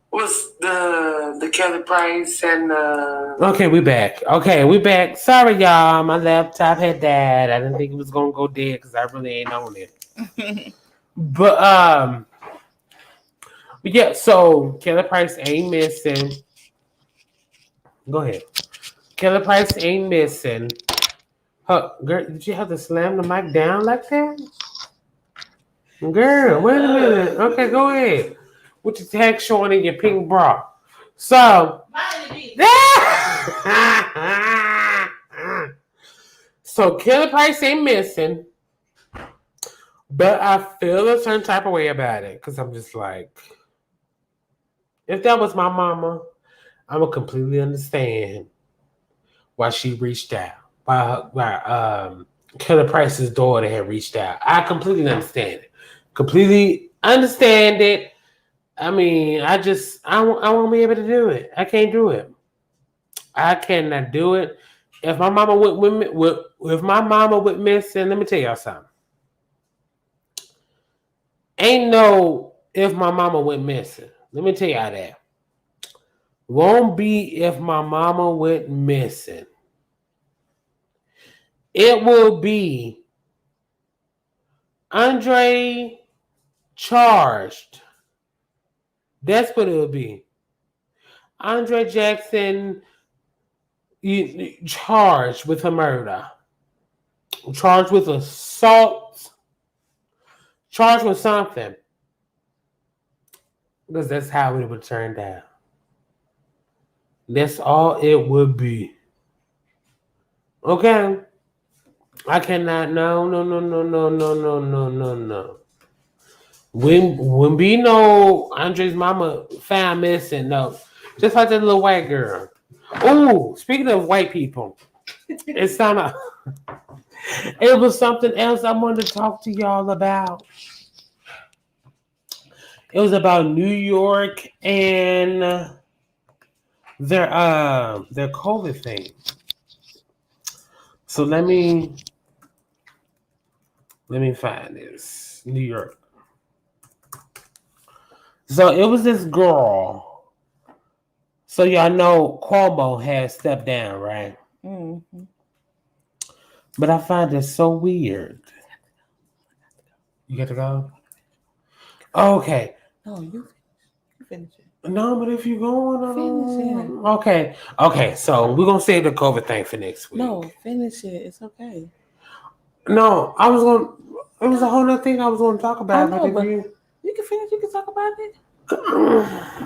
Was the Kelly Price and Okay, we back. Sorry, y'all. My laptop had died. I didn't think it was gonna go dead because I really ain't on it. But yeah. So Kelly Price ain't missing. Go ahead. Kelly Price ain't missing. Girl, did you have to slam the mic down like that? Girl, wait a minute. Okay, go ahead. With your tag showing in your pink bra. So, so Killer Price ain't missing, but I feel a certain type of way about it because I'm just like, if that was my mama, I would completely understand why she reached out. Why Killer Price's daughter had reached out. I completely understand it. Completely understand it. I mean, I won't be able to do it. I can't do it. I cannot do it. If my mama if my mama went missing, let me tell y'all something. Ain't no if my mama went missing. Let me tell y'all that. Won't be if my mama went missing. It will be Andre charged. That's what it will be. Andre Jackson charged with a murder. Charged with assault. Charged with something. Because that's how it would turn out. That's all it would be. Okay? I cannot. No. When we know Andre's mama found missing, no. Just like that little white girl. Oh, speaking of white people, it was something else I wanted to talk to y'all about. It was about New York and their COVID thing. So let me find this. New York. So it was this girl. So y'all know Cuomo has stepped down, right? Mm-hmm. But I find it so weird. You got to go? Okay. No, you finish it. No, but if you're going Finish it. Okay. So we're gonna save the COVID thing for next week. No, finish it. It's okay. No, I was gonna. It was a whole other thing I was gonna talk about. I know, but you can finish. You can talk about it.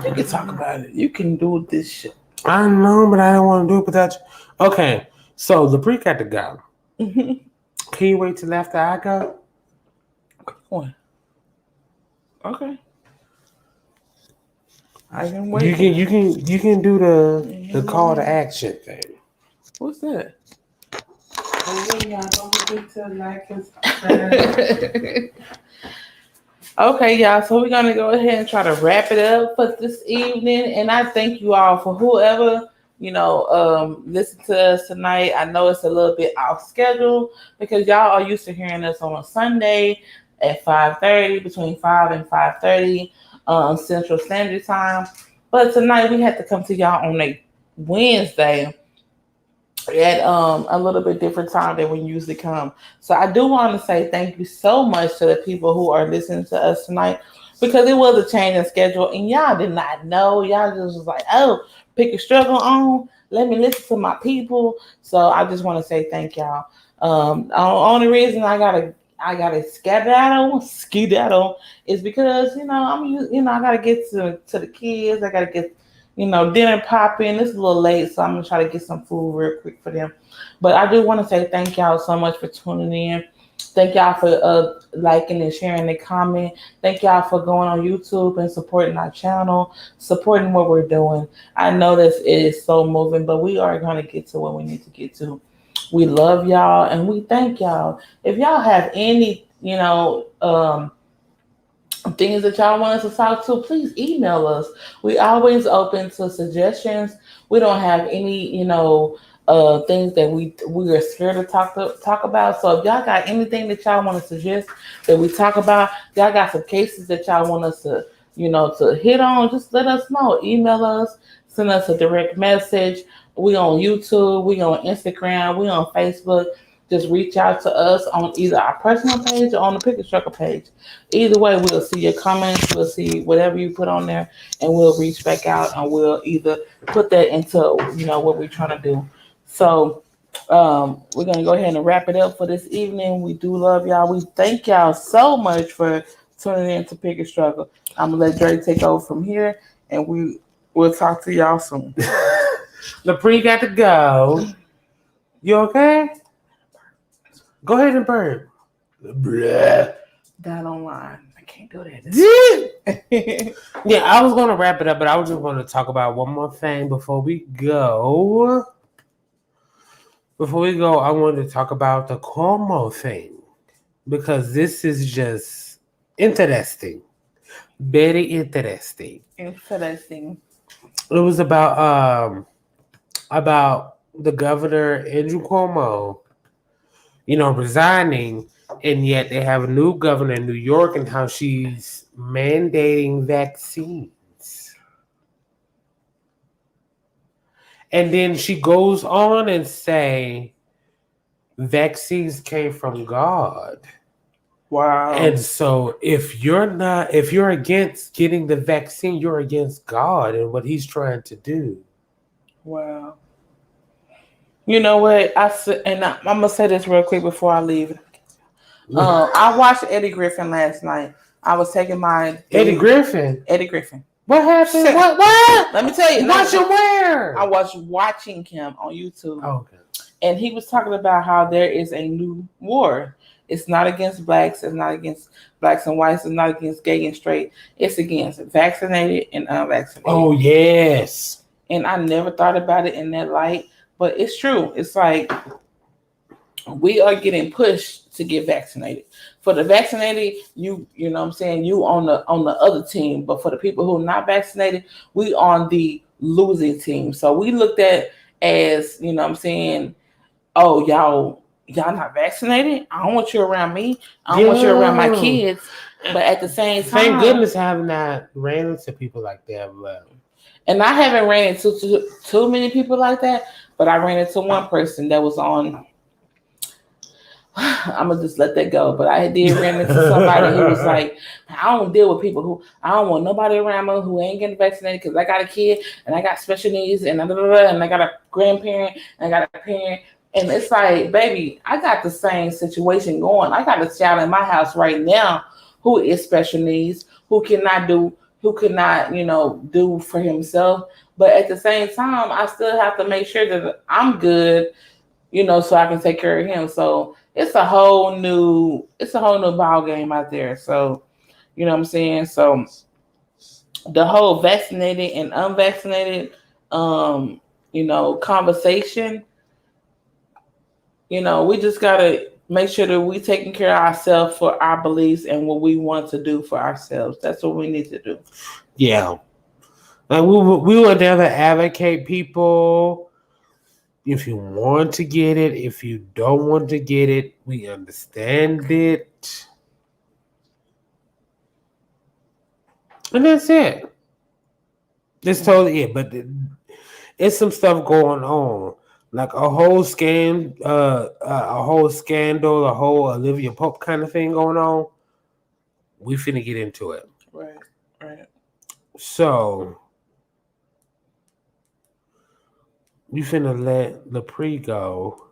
You can talk about it. You can do this shit. I know, but I don't want to do it without you. Okay, so the pre got to go. Mm-hmm. Can you wait till after I go? Come on. Okay. I can wait. You can do the call to action thing. What's that? Okay, y'all. So we're gonna go ahead and try to wrap it up for this evening. And I thank you all for whoever listen to us tonight. I know it's a little bit off schedule because y'all are used to hearing us on a Sunday at 5:30, between 5 and 5:30 Central Standard Time. But tonight we had to come to y'all on a Wednesday at a little bit different time than we usually come. So I do want to say thank you so much to the people who are listening to us tonight because it was a change in schedule and y'all did not know. Y'all just was like, oh, pick a struggle on. Let me listen to my people. So I just want to say thank y'all. The only reason I gotta skedaddle is because I gotta get to the kids. I gotta get dinner popping. It's a little late, so I'm gonna try to get some food real quick for them. But I do want to say thank y'all so much for tuning in. Thank y'all for liking and sharing and comment. Thank y'all for going on YouTube and supporting our channel, supporting what we're doing. I know this is so moving, but we are going to get to what we need to get to. We love y'all and we thank y'all. If y'all have any, things that y'all want us to talk to, please email us. We always open to suggestions. We don't have any, things that we are scared to talk about. So if y'all got anything that y'all want to suggest that we talk about, y'all got some cases that y'all want us to, to hit on, just let us know. Email us, send us a direct message. We on YouTube, we on Instagram, we on Facebook. Just reach out to us on either our personal page or on the Pick a Struggle page. Either way, we'll see your comments, we'll see whatever you put on there, and we'll reach back out and we'll either put that into what we're trying to do. So we're gonna go ahead and wrap it up for this evening. We do love y'all. We thank y'all so much for tuning in to Pick and Struggle. I'm gonna let Dre take over from here, and we'll talk to y'all soon. LaPree got to go. You okay? Go ahead and burp. Blah. Down online. I can't do that. Yeah, I was gonna wrap it up, but I was just gonna talk about one more thing before we go. I wanted to talk about the Cuomo thing because this is just interesting, very interesting. Interesting. It was about the governor Andrew Cuomo, resigning, and yet they have a new governor in New York and how she's mandating vaccines. And then she goes on and say vaccines came from God. Wow. And so if you're against getting the vaccine, you're against God and what he's trying to do. Wow. You know what? I'm gonna say this real quick before I leave. I watched Eddie Griffin last night. I was taking my Eddie Griffin. What happened? What? Let me tell you. Watch him where? I was watching him on YouTube. Oh, okay. And he was talking about how there is a new war. It's not against blacks. It's not against blacks and whites. It's not against gay and straight. It's against vaccinated and unvaccinated. Oh, yes. And I never thought about it in that light. But it's true. It's like we are getting pushed to get vaccinated. For the vaccinated, you know what I'm saying, you on the other team. But for the people who are not vaccinated, we on the losing team. So we looked at as, you know what I'm saying, oh, y'all not vaccinated? I don't want you around me. I don't want you around my kids. But at the same time, thank goodness I have not ran into people like that. And I haven't ran into too many people like that, but I ran into one person that was on. I'm gonna just let that go. But I did run into somebody who was like, I don't deal with people who I don't want nobody around me who ain't getting vaccinated because I got a kid and I got special needs and I got a grandparent and I got a parent. And it's like, baby, I got the same situation going. I got a child in my house right now who is special needs, who cannot, do for himself. But at the same time, I still have to make sure that I'm good, so I can take care of him. So it's a whole new ball game out there. So, you know what I'm saying? So the whole vaccinated and unvaccinated, conversation, we just gotta make sure that we taking care of ourselves for our beliefs and what we want to do for ourselves. That's what we need to do. Yeah. Like we would never advocate people. If you want to get it, if you don't want to get it, we understand it. And that's it. That's totally it. But it's some stuff going on. Like a whole scam, a whole scandal, a whole Olivia Pope kind of thing going on. We finna get into it. Right. So you finna let LaPree go.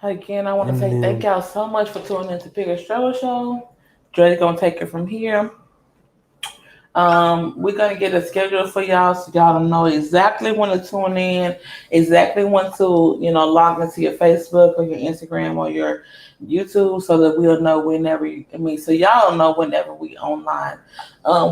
Again, I want to say thank y'all so much for tuning in to Pick a Struggle Show. Dre's gonna take it from here. We're gonna get a schedule for y'all so y'all know exactly when to tune in, exactly when to log into your Facebook or your Instagram or your YouTube, so that we'll know whenever. So y'all know whenever we online.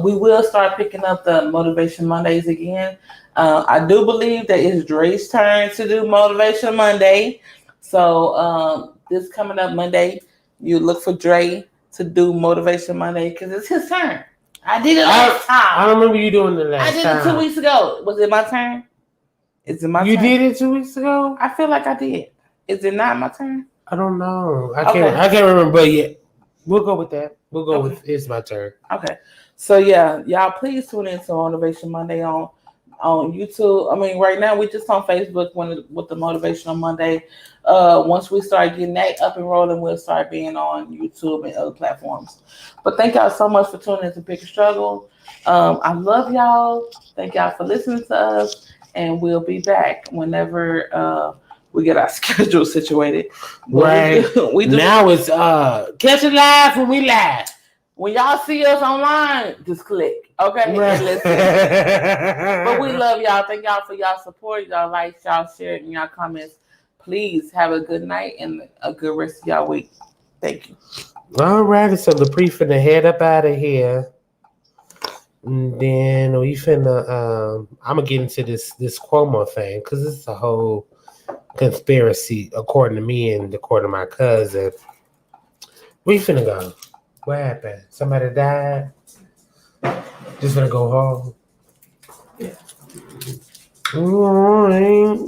We will start picking up the Motivation Mondays again. I do believe that it's Dre's turn to do Motivation Monday. So this coming up Monday, you look for Dre to do Motivation Monday because it's his turn. I did it last time. I don't remember you doing it last time. I did it 2 weeks ago. Was it my turn? Is it my turn? You did it 2 weeks ago? I feel like I did. Is it not my turn? I don't know. I can't remember, but yeah. We'll go with that. We'll go with it's my turn. Okay. So yeah, y'all please tune in to Motivation Monday on YouTube. I mean, right now we just on Facebook with the Motivational Monday. Once we start getting that up and rolling, we'll start being on YouTube and other platforms. But thank y'all so much for tuning in to Pick a Struggle. I love y'all. Thank y'all for listening to us, and we'll be back whenever we get our schedule situated. But Right. we do now it's catch it live when we live. when y'all see us online, just click. Okay? And listen. But we love y'all. Thank y'all for y'all support. Y'all like, y'all share, and y'all comments. Please have a good night and a good rest of y'all week. Thank you. All right, so the pre finna head up out of here. And then we finna I'm gonna get into this Cuomo thing because it's a whole conspiracy according to me and according to my cousin. We finna go. What happened? Somebody died? Just gonna go home. Yeah. All right.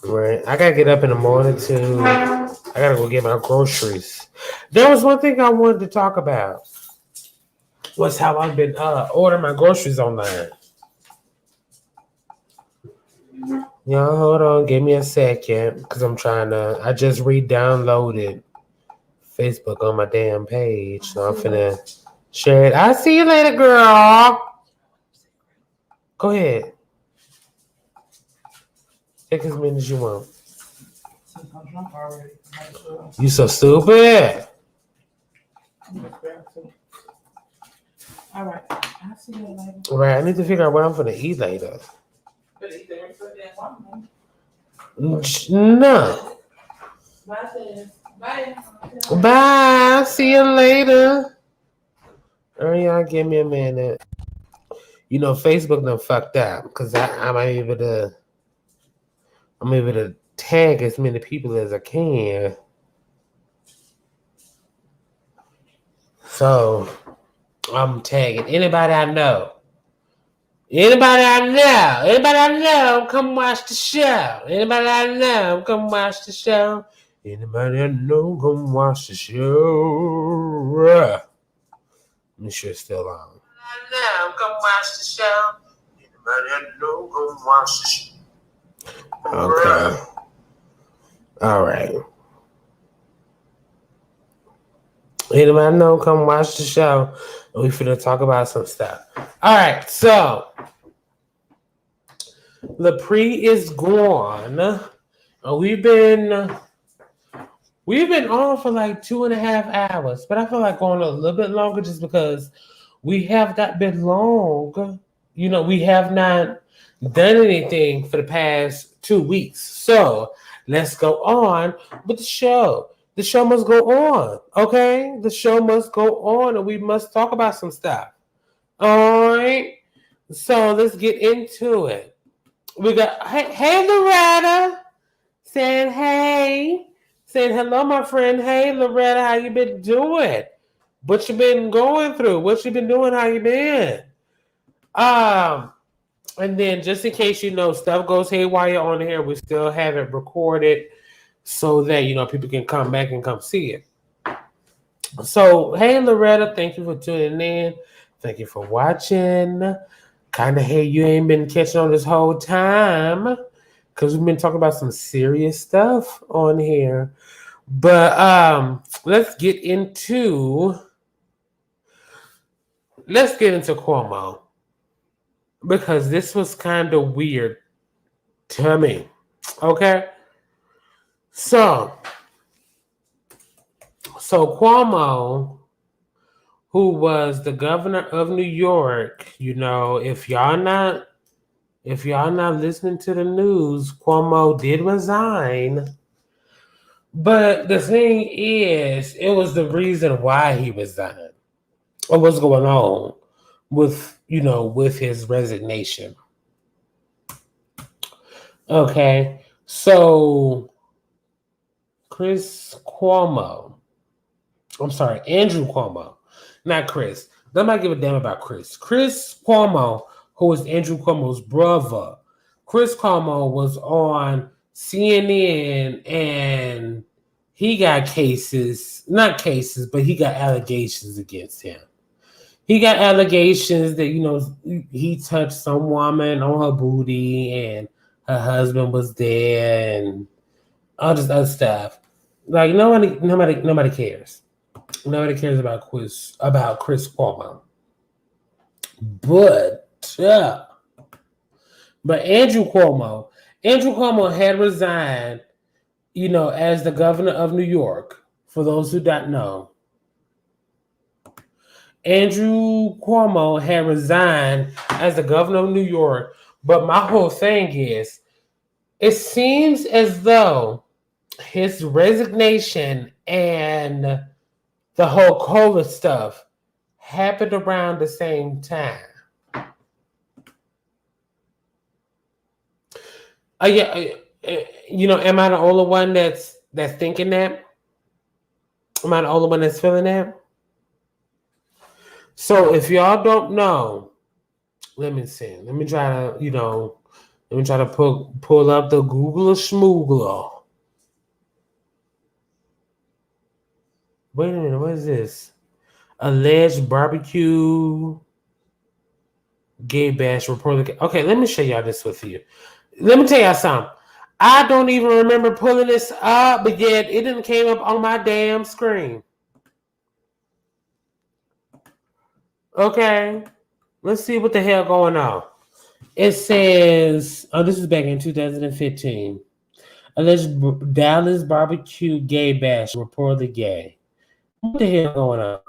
Right. I gotta get up in the morning too. I gotta go get my groceries. There was one thing I wanted to talk about. Was how I've been ordering my groceries online. Y'all hold on, give me a second, because I just re-downloaded Facebook on my damn page. So I'm finna share it. I'll see you later, girl. Go ahead. Take as many as you want. You so stupid. All right. I'll see you later. Right, I need to figure out what I'm gonna eat later. No. Bye. Bye. See you later. Y'all give me a minute. You know, Facebook done fucked up because I'm able to tag as many people as I can. So I'm tagging anybody I know. Anybody I know, come watch the show. Anybody I know, come watch the show. Anybody I know, come watch the show. I'm sure it's still on. I know, come watch the show. Anybody I know, come watch the show. Okay. All right. Anybody I know, come watch the show. We finna talk about some stuff. All right, so LaPree is gone. We've been on for like 2.5 hours, but I feel like going a little bit longer just because we have not been long. You know, we have not done anything for the past 2 weeks. So let's go on with the show. The show must go on, okay? The show must go on, and we must talk about some stuff. All right? So let's get into it. We got, hey Loretta, saying hey, saying hello, my friend. Hey, Loretta, how you been doing? What you been going through? What you been doing? How you been? And then just in case you know, stuff goes haywire on here, we still have it recorded so that, you know, people can come back and come see it. So, hey, Loretta, thank you for tuning in. Thank you for watching. Kind of hey, you ain't been catching on this whole time because we've been talking about some serious stuff on here. But let's get into Cuomo because this was kind of weird to me. Okay. So Cuomo, who was the governor of New York, you know, if y'all not listening to the news, Cuomo did resign. But the thing is, it was the reason why he resigned. Or what's going on with, you know, with his resignation. Okay. So Andrew Cuomo, not Chris. Nobody give a damn about Chris. Chris Cuomo, who is Andrew Cuomo's brother. Chris Cuomo was on CNN and he got he got allegations against him. He got allegations that, you know, he touched some woman on her booty and her husband was there and all this other stuff. Like nobody cares. Nobody cares about Chris Cuomo. But But Andrew Cuomo had resigned, as the governor of New York. For those who don't know, Andrew Cuomo had resigned as the governor of New York. But my whole thing is, it seems as though his resignation and the whole COVID stuff happened around the same time. Am I the only one that's thinking that? Am I the only one that's feeling that? So if y'all don't know, let me see. Let me try to, pull up the Googler Schmoogler. Wait a minute, what is this? Alleged barbecue gay bash reported. Okay, let me show y'all this with you. Let me tell y'all something. I don't even remember pulling this up, but yet it didn't came up on my damn screen. Okay, let's see what the hell going on. It says, this is back in 2015. Alleged Dallas barbecue gay bash reportedly gay. What the hell going on?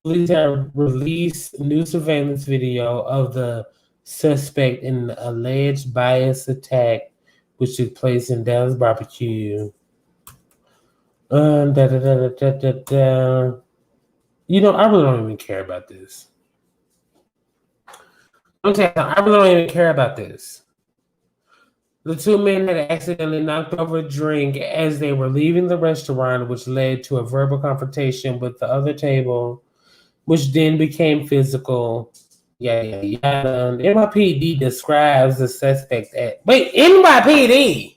Police have released new surveillance video of the suspect in an alleged bias attack which took place in Dallas barbecue. I really don't even care about this. I really don't even care about this. The two men had accidentally knocked over a drink as they were leaving the restaurant, which led to a verbal confrontation with the other table, which then became physical. Yeah. NYPD describes the suspect as... Wait, NYPD?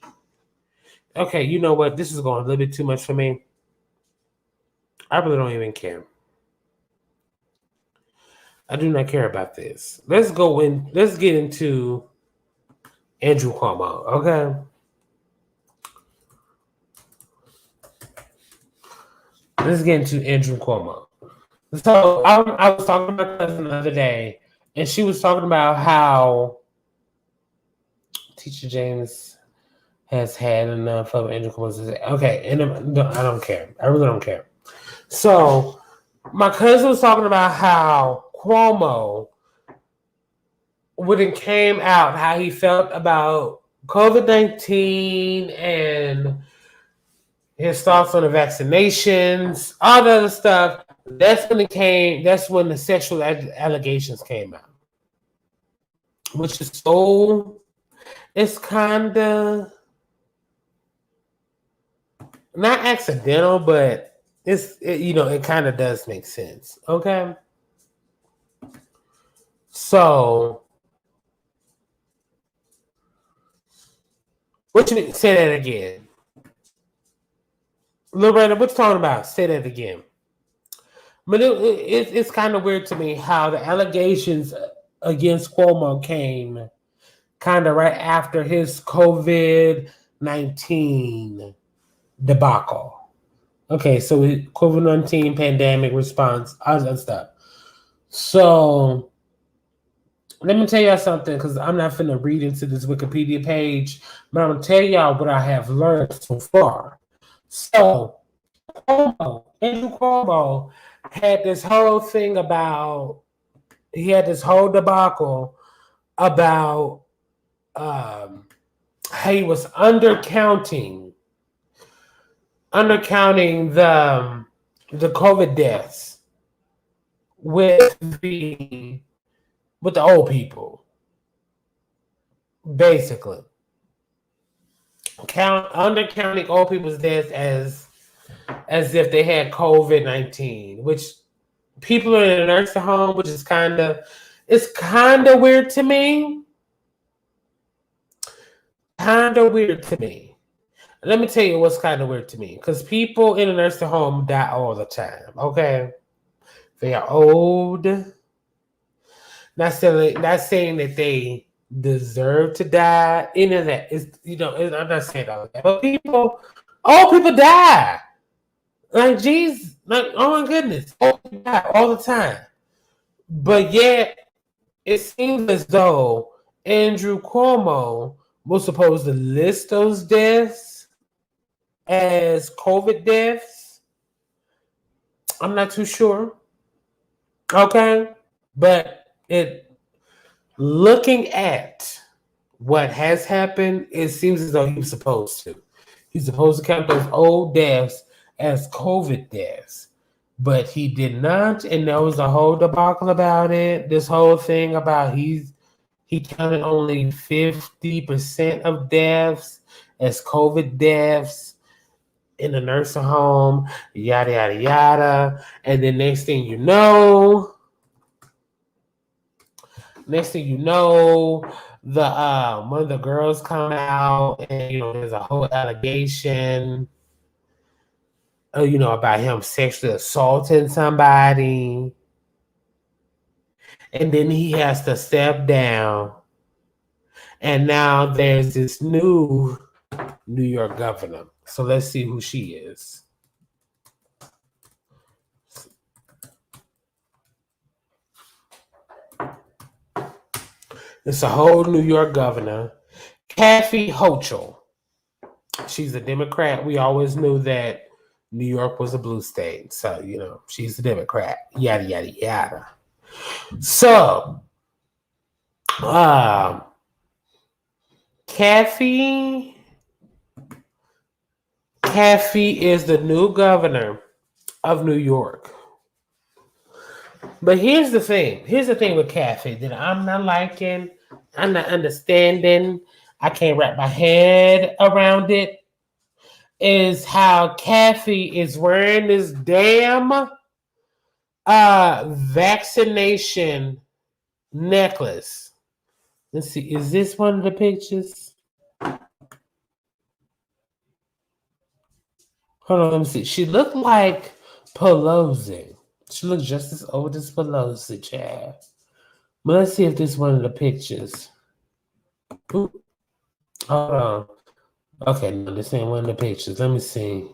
Okay, you know what? This is going a little bit too much for me. I really don't even care. I do not care about this. Let's get into Andrew Cuomo, okay? Let's get into Andrew Cuomo. So I was talking to my cousin the other day, and she was talking about how Teacher James has had enough of Andrew Cuomo. Okay, and I don't care. I really don't care. So my cousin was talking about how Cuomo, when it came out, how he felt about COVID-19 and his thoughts on the vaccinations, all the other stuff. That's when the sexual allegations came out, which is it's kind of not accidental, but it kind of does make sense. Okay. So, what you say that again? Loretta, what you talking about? Say that again. But it's kind of weird to me how the allegations against Cuomo came kind of right after his COVID-19 debacle. Okay, so COVID-19 pandemic response, all that stuff. So let me tell y'all something, because I'm not finna read into this Wikipedia page, but I'm gonna tell y'all what I have learned so far. So Andrew Cuomo had this whole thing about, he had this whole debacle about how he was undercounting the COVID deaths with the old people, basically. Undercounting old people's deaths as if they had COVID-19, which people are in a nursing home, which is kind of weird to me. Kind of weird to me. Let me tell you what's kind of weird to me, because people in a nursing home die all the time. Okay, they are old. Not saying that they deserve to die. Any of that is, I'm not saying all of that, but old people die. Like, geez, like, oh my goodness, old people die all the time. But yet, it seems as though Andrew Cuomo was supposed to list those deaths as COVID deaths. I'm not too sure. Okay. But looking at what has happened, it seems as though he was supposed to. He's supposed to count those old deaths as COVID deaths. But he did not, and there was a whole debacle about it. This whole thing about he counted only 50% of deaths as COVID deaths in a nursing home, yada yada yada. And then next thing you know, the one of the girls come out, and there's a whole allegation, about him sexually assaulting somebody. And then he has to step down. And now there's this new New York governor. So let's see who she is. It's a whole New York governor, Kathy Hochul. She's a Democrat. We always knew that New York was a blue state. So, she's a Democrat. Yada, yada, yada. So, Kathy is the new governor of New York. But here's the thing. Here's the thing with Kathy that I'm not liking. I'm not understanding. I can't wrap my head around it. Is how Kathy is wearing this damn vaccination necklace. Let's see. Is this one of the pictures? Hold on. Let me see. She looked like Pelosi. She looks just as old as Pelosi, child. But let's see if this is one of the pictures. Ooh. Hold on. Okay, no, this ain't one of the pictures. Let me see.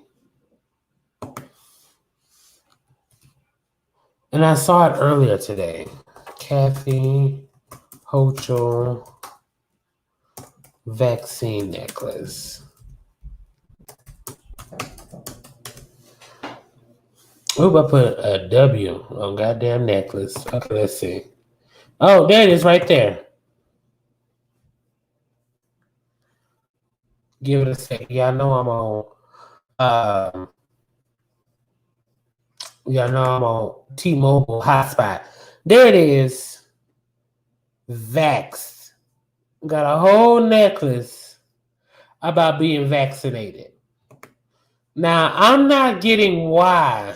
And I saw it earlier today. Kathy Hochul vaccine necklace. Oop, I put a W on goddamn necklace. Okay, let's see. Oh, there it is right there. Give it a second. Y'all know I'm on T-Mobile hotspot. There it is. Vaxxed. Got a whole necklace about being vaccinated. Now, I'm not getting why.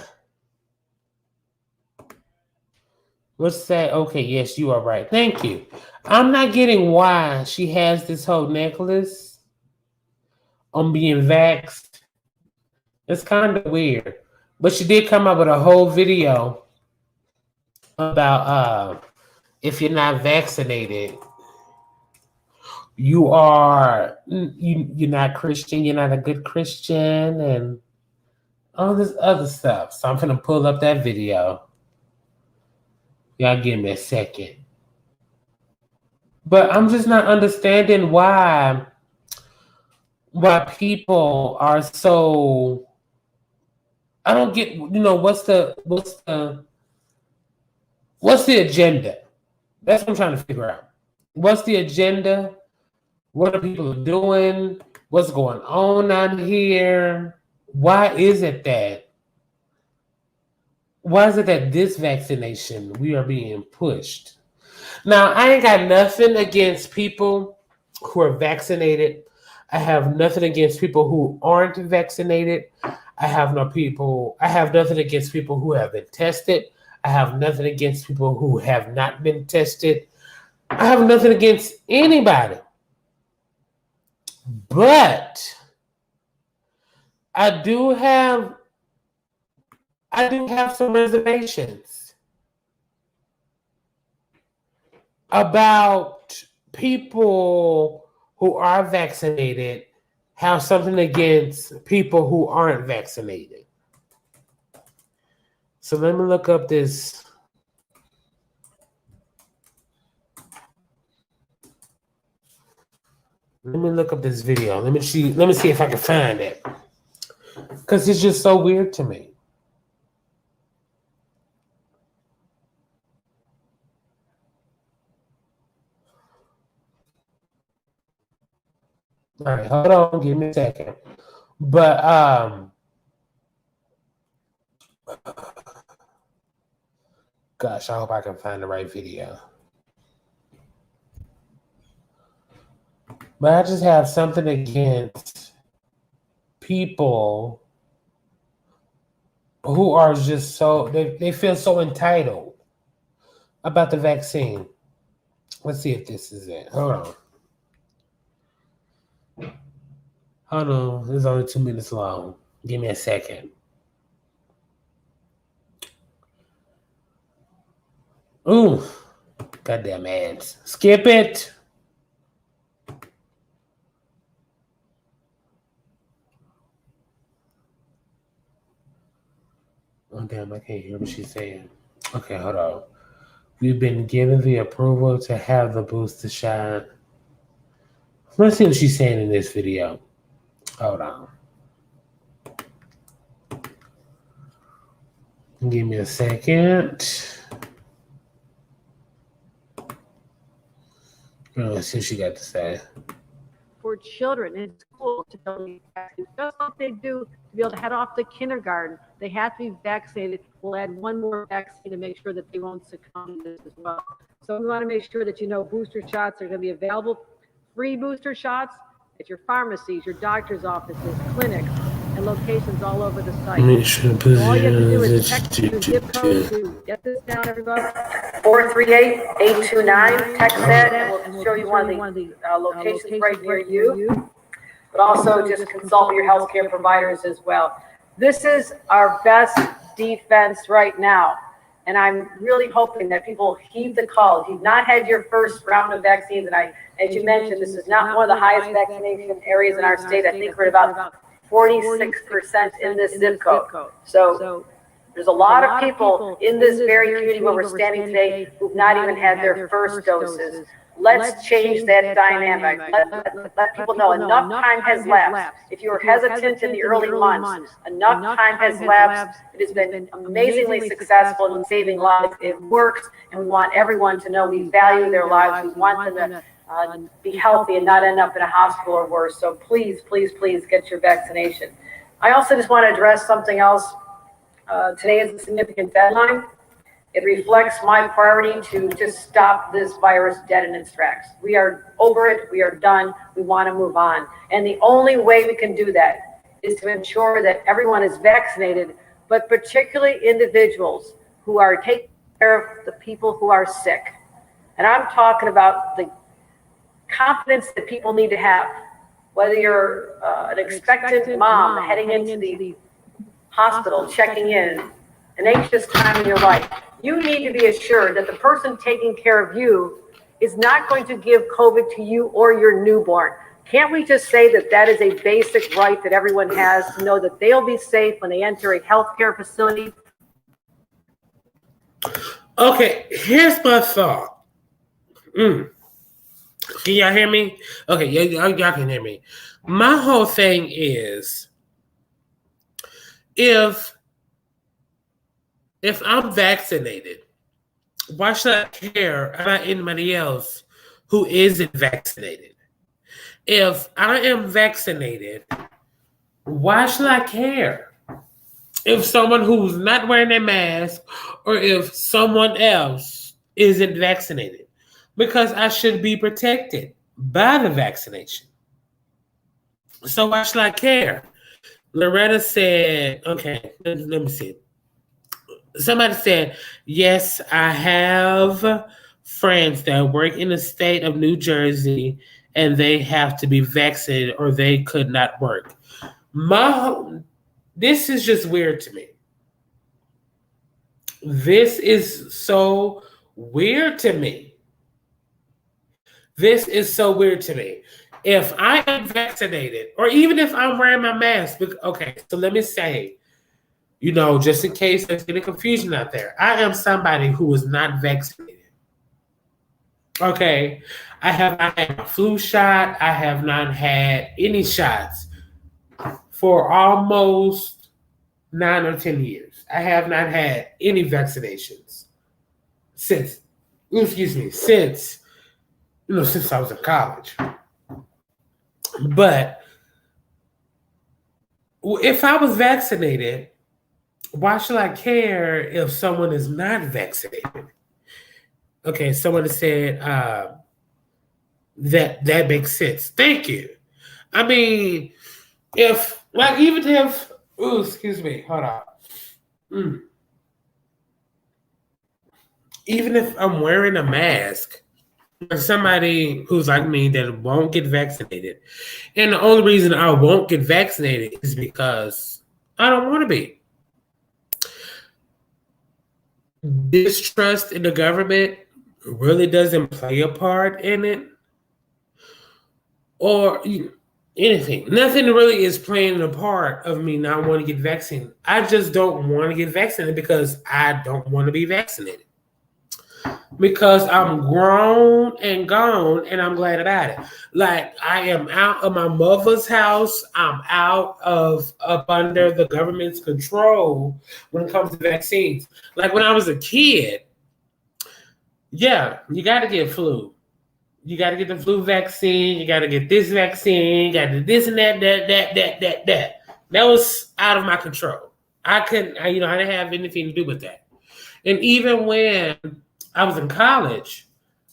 What's that? Okay, yes, you are right. Thank you. I'm not getting why she has this whole necklace on being vaxxed. It's kind of weird. But she did come up with a whole video about if you're not vaccinated, you're not Christian, you're not a good Christian, and all this other stuff. So I'm gonna pull up that video. Y'all give me a second. But I'm just not understanding why people are so. I don't get. What's the agenda? That's what I'm trying to figure out. What's the agenda? What are people doing? What's going on out here? Why is it that this vaccination we are being pushed? Now, I ain't got nothing against people who are vaccinated. I have nothing against people who aren't vaccinated. I have nothing against people who have been tested. I have nothing against people who have not been tested. I have nothing against anybody. But I do have some reservations about people who are vaccinated have something against people who aren't vaccinated. So let me look up this. Let me look up this video. Let me see if I can find it. Because it's just so weird to me. All right, hold on, give me a second. But gosh, I hope I can find the right video. But I just have something against people who are just so they feel so entitled about the vaccine. Let's see if this is it. Hold on. Hold on. It's only 2 minutes long. Give me a second. Ooh. Goddamn ads. Skip it. Oh, damn. I can't hear what she's saying. Okay, hold on. We've been given the approval to have the booster shot. Let's see what she's saying in this video. Hold on. Give me a second. Let's see what she got to say. For children in school to be able to get vaccinated, just like they do to be able to head off to kindergarten, they have to be vaccinated. We'll add one more vaccine to make sure that they won't succumb to this as well. So we want to make sure that booster shots are going to be available, free booster shots at your pharmacies, your doctor's offices, clinics, and locations all over the site. All you have to do is text your zip code to get this down, everybody. 438-829. Text that, and we'll show you one of the locations right near you. But also just consult your healthcare providers as well. This is our best defense right now. And I'm really hoping that people heed the call. If you've not had your first round of vaccines, and as you mentioned, this is not one of the highest vaccination areas in our state. I think we're at about 46% in this zip code. So there's a lot of people in this very community where we're standing today who've not even had their first doses. Let's change that dynamic. Let people know enough time has lapsed. If you were hesitant in the early months, enough time has lapsed. It has been amazingly successful in saving lives. It works, and we want everyone to know we value their lives. We want them to be healthy and not end up in a hospital or worse. So please, please, please get your vaccination. I also just want to address something else. Today is a significant deadline. It reflects my priority to just stop this virus dead in its tracks. We are over it. We are done. We want to move on. And the only way we can do that is to ensure that everyone is vaccinated, but particularly individuals who are taking care of the people who are sick. And I'm talking about the confidence that people need to have, whether you're an expectant mom heading into the hospital, checking in, an anxious time in your life. You need to be assured that the person taking care of you is not going to give COVID to you or your newborn. Can't we just say that that is a basic right that everyone has to know that they'll be safe when they enter a healthcare facility? Okay, here's my thought. Can y'all hear me? Okay, y'all can hear me. My whole thing is, if I'm vaccinated, why should I care about anybody else who isn't vaccinated? If I am vaccinated, why should I care if someone who's not wearing a mask or if someone else isn't vaccinated? Because I should be protected by the vaccination. So why should I care? Loretta said, okay, let me see. Somebody said, yes, I have friends that work in the state of New Jersey and they have to be vaccinated or they could not work. This is just weird to me. This is so weird to me. This is so weird to me. If I am vaccinated, or even if I'm wearing my mask, okay, so let me say, just in case there's any confusion out there, I am somebody who is not vaccinated. Okay, I have not had a flu shot. I have not had any shots for almost 9 or 10 years. I have not had any vaccinations since, since since I was in college. But if I was vaccinated, why should I care if someone is not vaccinated? Okay, someone said that makes sense. Thank you. I mean, even if, excuse me, hold on. Even if I'm wearing a mask, for somebody who's like me that won't get vaccinated, and the only reason I won't get vaccinated is because I don't want to be. Distrust in the government really doesn't play a part in it, or anything. Nothing really is playing a part of me not wanting to get vaccinated. I just don't want to get vaccinated because I don't want to be vaccinated. Because I'm grown and gone, and I'm glad about it. Like, I am out of my mother's house. I'm up under the government's control when it comes to vaccines. Like, when I was a kid, yeah, you got to get flu. You got to get the flu vaccine. You got to get this vaccine. You got to do this and that. That was out of my control. I didn't have anything to do with that. And even when I was in college,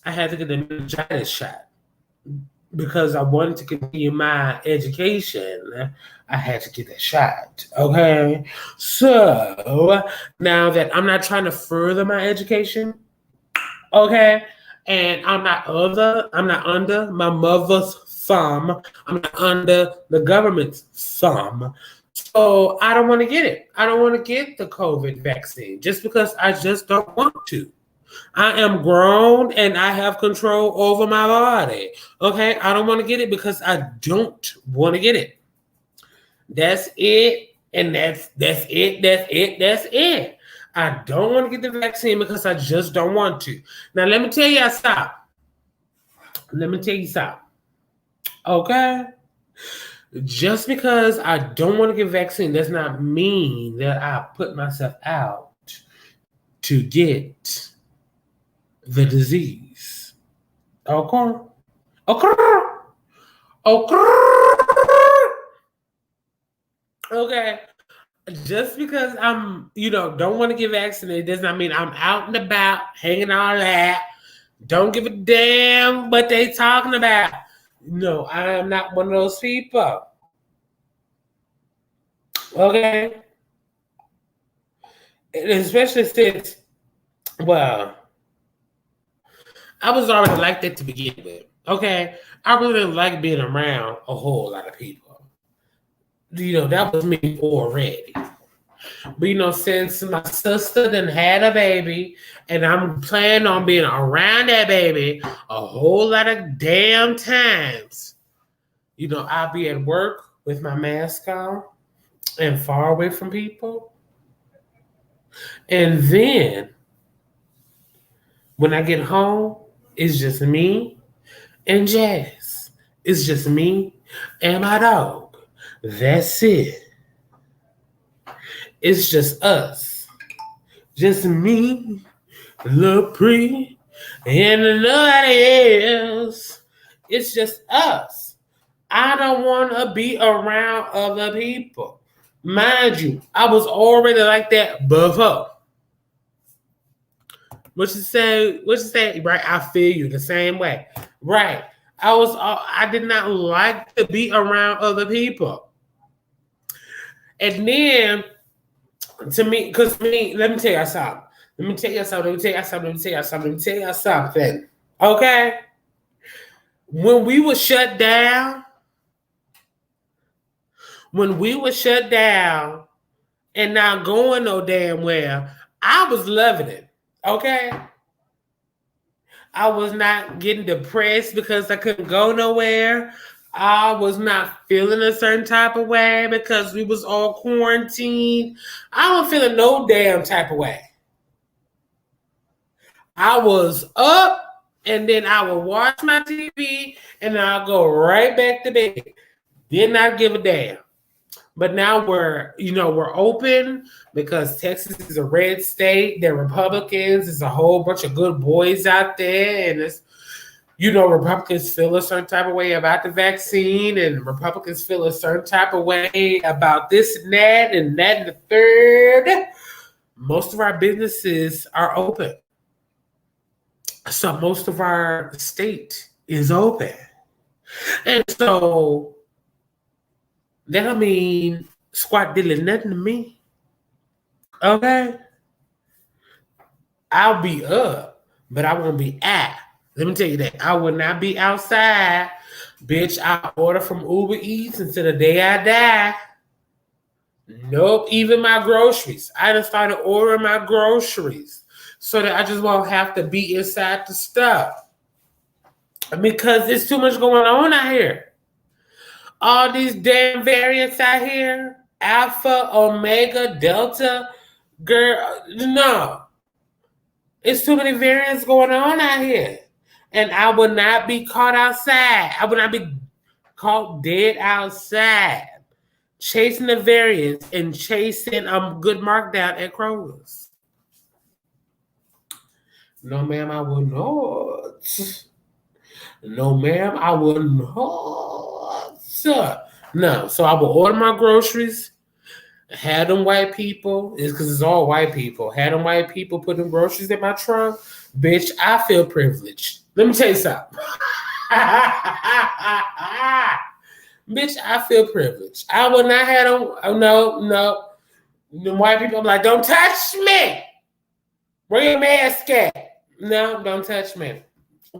I had to get the meningitis shot because I wanted to continue my education. I had to get that shot. Okay, so now that I'm not trying to further my education, okay, and I'm not under my mother's thumb. I'm not under the government's thumb. So I don't want to get it. I don't want to get the COVID vaccine just because I just don't want to. I am grown and I have control over my body. Okay, I don't want to get it because I don't want to get it. That's it, and that's it. I don't want to get the vaccine because I just don't want to. Now let me tell you something. Okay? Just because I don't want to get vaccine does not mean that I put myself out to get the disease. Okay. Just because I'm, don't want to get vaccinated does not mean I'm out and about, hanging all that. Don't give a damn what they talking about. No, I am not one of those people. Okay? And especially since, well, I was already like that to begin with. Okay? I really didn't like being around a whole lot of people. That was me already. But since my sister done had a baby and I'm planning on being around that baby a whole lot of damn times, I'll be at work with my mask on and far away from people. And then when I get home, it's just me and Jazz. It's just me and my dog. That's it. It's just us. Just me, LaPree, and nobody else. It's just us. I don't want to be around other people. Mind you, I was already like that before. What you say? Right, I feel you the same way. Right. I did not like to be around other people. And then, let me tell you something. Okay? When we were shut down and not going no damn well, I was loving it. Okay? I was not getting depressed because I couldn't go nowhere. I was not feeling a certain type of way because we was all quarantined. I wasn't feeling no damn type of way. I was up and then I will watch my TV, and then I'll go right back to bed. Did not give a damn. But now we're open because Texas is a red state. They're Republicans. There's a whole bunch of good boys out there, and it's Republicans feel a certain type of way about the vaccine, and Republicans feel a certain type of way about this and that and the third. Most of our businesses are open. So most of our state is open. And so that'll mean squat diddly nothing to me. Okay? I'll be up, but I won't be out. Let me tell you that. I will not be outside. Bitch, I order from Uber Eats until the day I die. Nope, even my groceries. I just started ordering my groceries so that I just won't have to be inside the stuff. Because there's too much going on out here. All these damn variants out here. Alpha, Omega, Delta. Girl, no. It's too many variants going on out here. And I will not be caught outside. I will not be caught dead outside. Chasing the variants and chasing good markdown at Kroger's. No, ma'am, I will not. No, ma'am, I will not. No, so I will order my groceries. Had them white people, it's because it's all white people. Had them white people put them groceries in my trunk. Bitch, I feel privileged. Let me tell you something. Bitch, I feel privileged. I will not have them. Oh, no. The white people, I'm like, don't touch me. Where your mask at? No, don't touch me.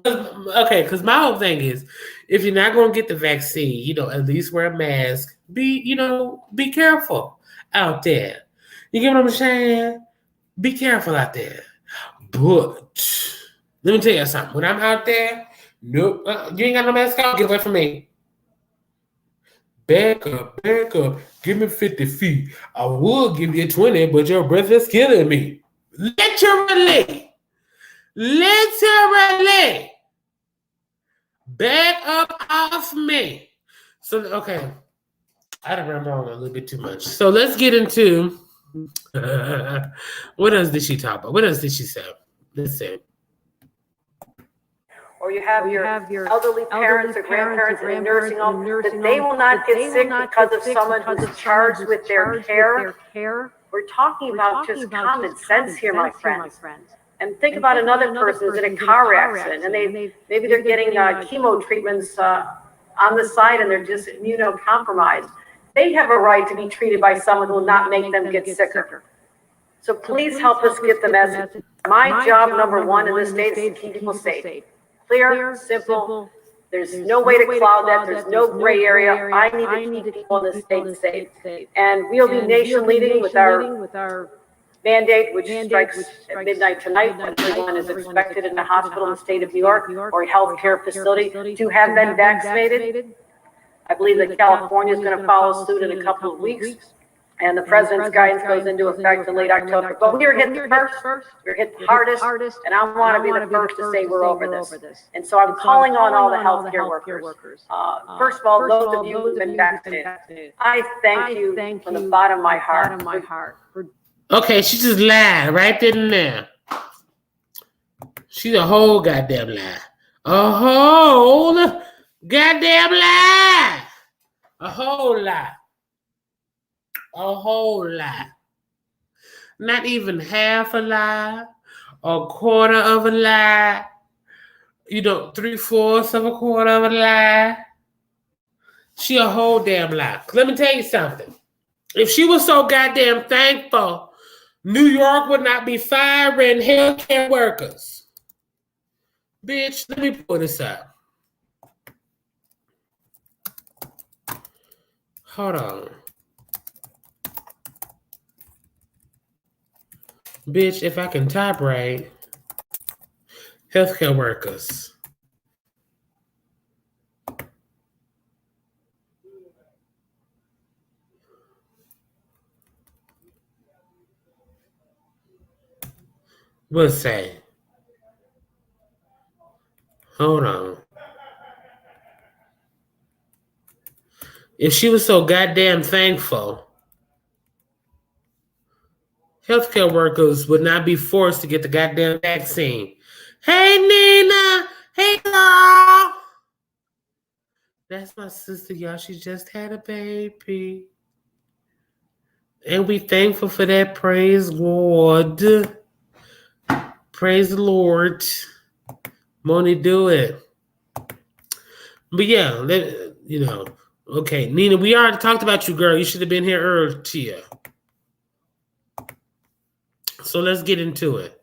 Okay, because my whole thing is, if you're not going to get the vaccine, at least wear a mask. Be careful out there. You get what I'm saying? Be careful out there. But let me tell you something. When I'm out there, nope, you ain't got no mask on. Get away from me. Back up. Give me 50 feet. I will give you 20, but your breath is killing me. Literally. Back up off me. So, okay. I done run on a little bit too much. So let's get into what else did she talk about? What else did she say? Let's see. Or you have your elderly parents or grandparents in a nursing home, that they will not get sick because of someone who's charged with their care. We're talking about just common sense here, my friends. And think about another person who's in a car accident, and maybe they're getting chemo treatments on the side, and they're just immunocompromised. They have a right to be treated by someone who will not make them get sicker. So please help us get the message. My job number one in this state is to keep people safe. Clear, simple. There's no way to cloud that. There's no gray area. I need to keep people in the state safe. And we'll be nation leading with our mandate, which strikes at midnight tonight, when everyone is expected in the hospital in the state of New York or a healthcare facility to have been vaccinated. I believe that California is going to follow suit in a couple of weeks. And the president's guidance goes into effect in late October. But we are hit the first, we're hit the hardest, and I want to be the first to say we're over this. And so I'm calling on all the healthcare workers. First of all, those of you who've been vaccinated, I thank you from the bottom of my heart. Okay, she just lied right then and there. She's a whole goddamn lie. A whole goddamn lie. A whole lie. A whole lie. Not even half a lie, a quarter of a lie, 3/4 of a quarter of a lie. She a whole damn lie. Let me tell you something. If she was so goddamn thankful, New York would not be firing healthcare workers. Bitch, let me pull this up. Hold on. Bitch, if I can type right, healthcare workers. We'll say Hold on. If she was so goddamn thankful, healthcare workers would not be forced to get the goddamn vaccine. Hey, Nina. Hey, girl. That's my sister, y'all. She just had a baby. And we thankful for that. Praise God. Praise the Lord. Money do it. But yeah, okay. Nina, we already talked about you, girl. You should have been here earlier. So let's get into it.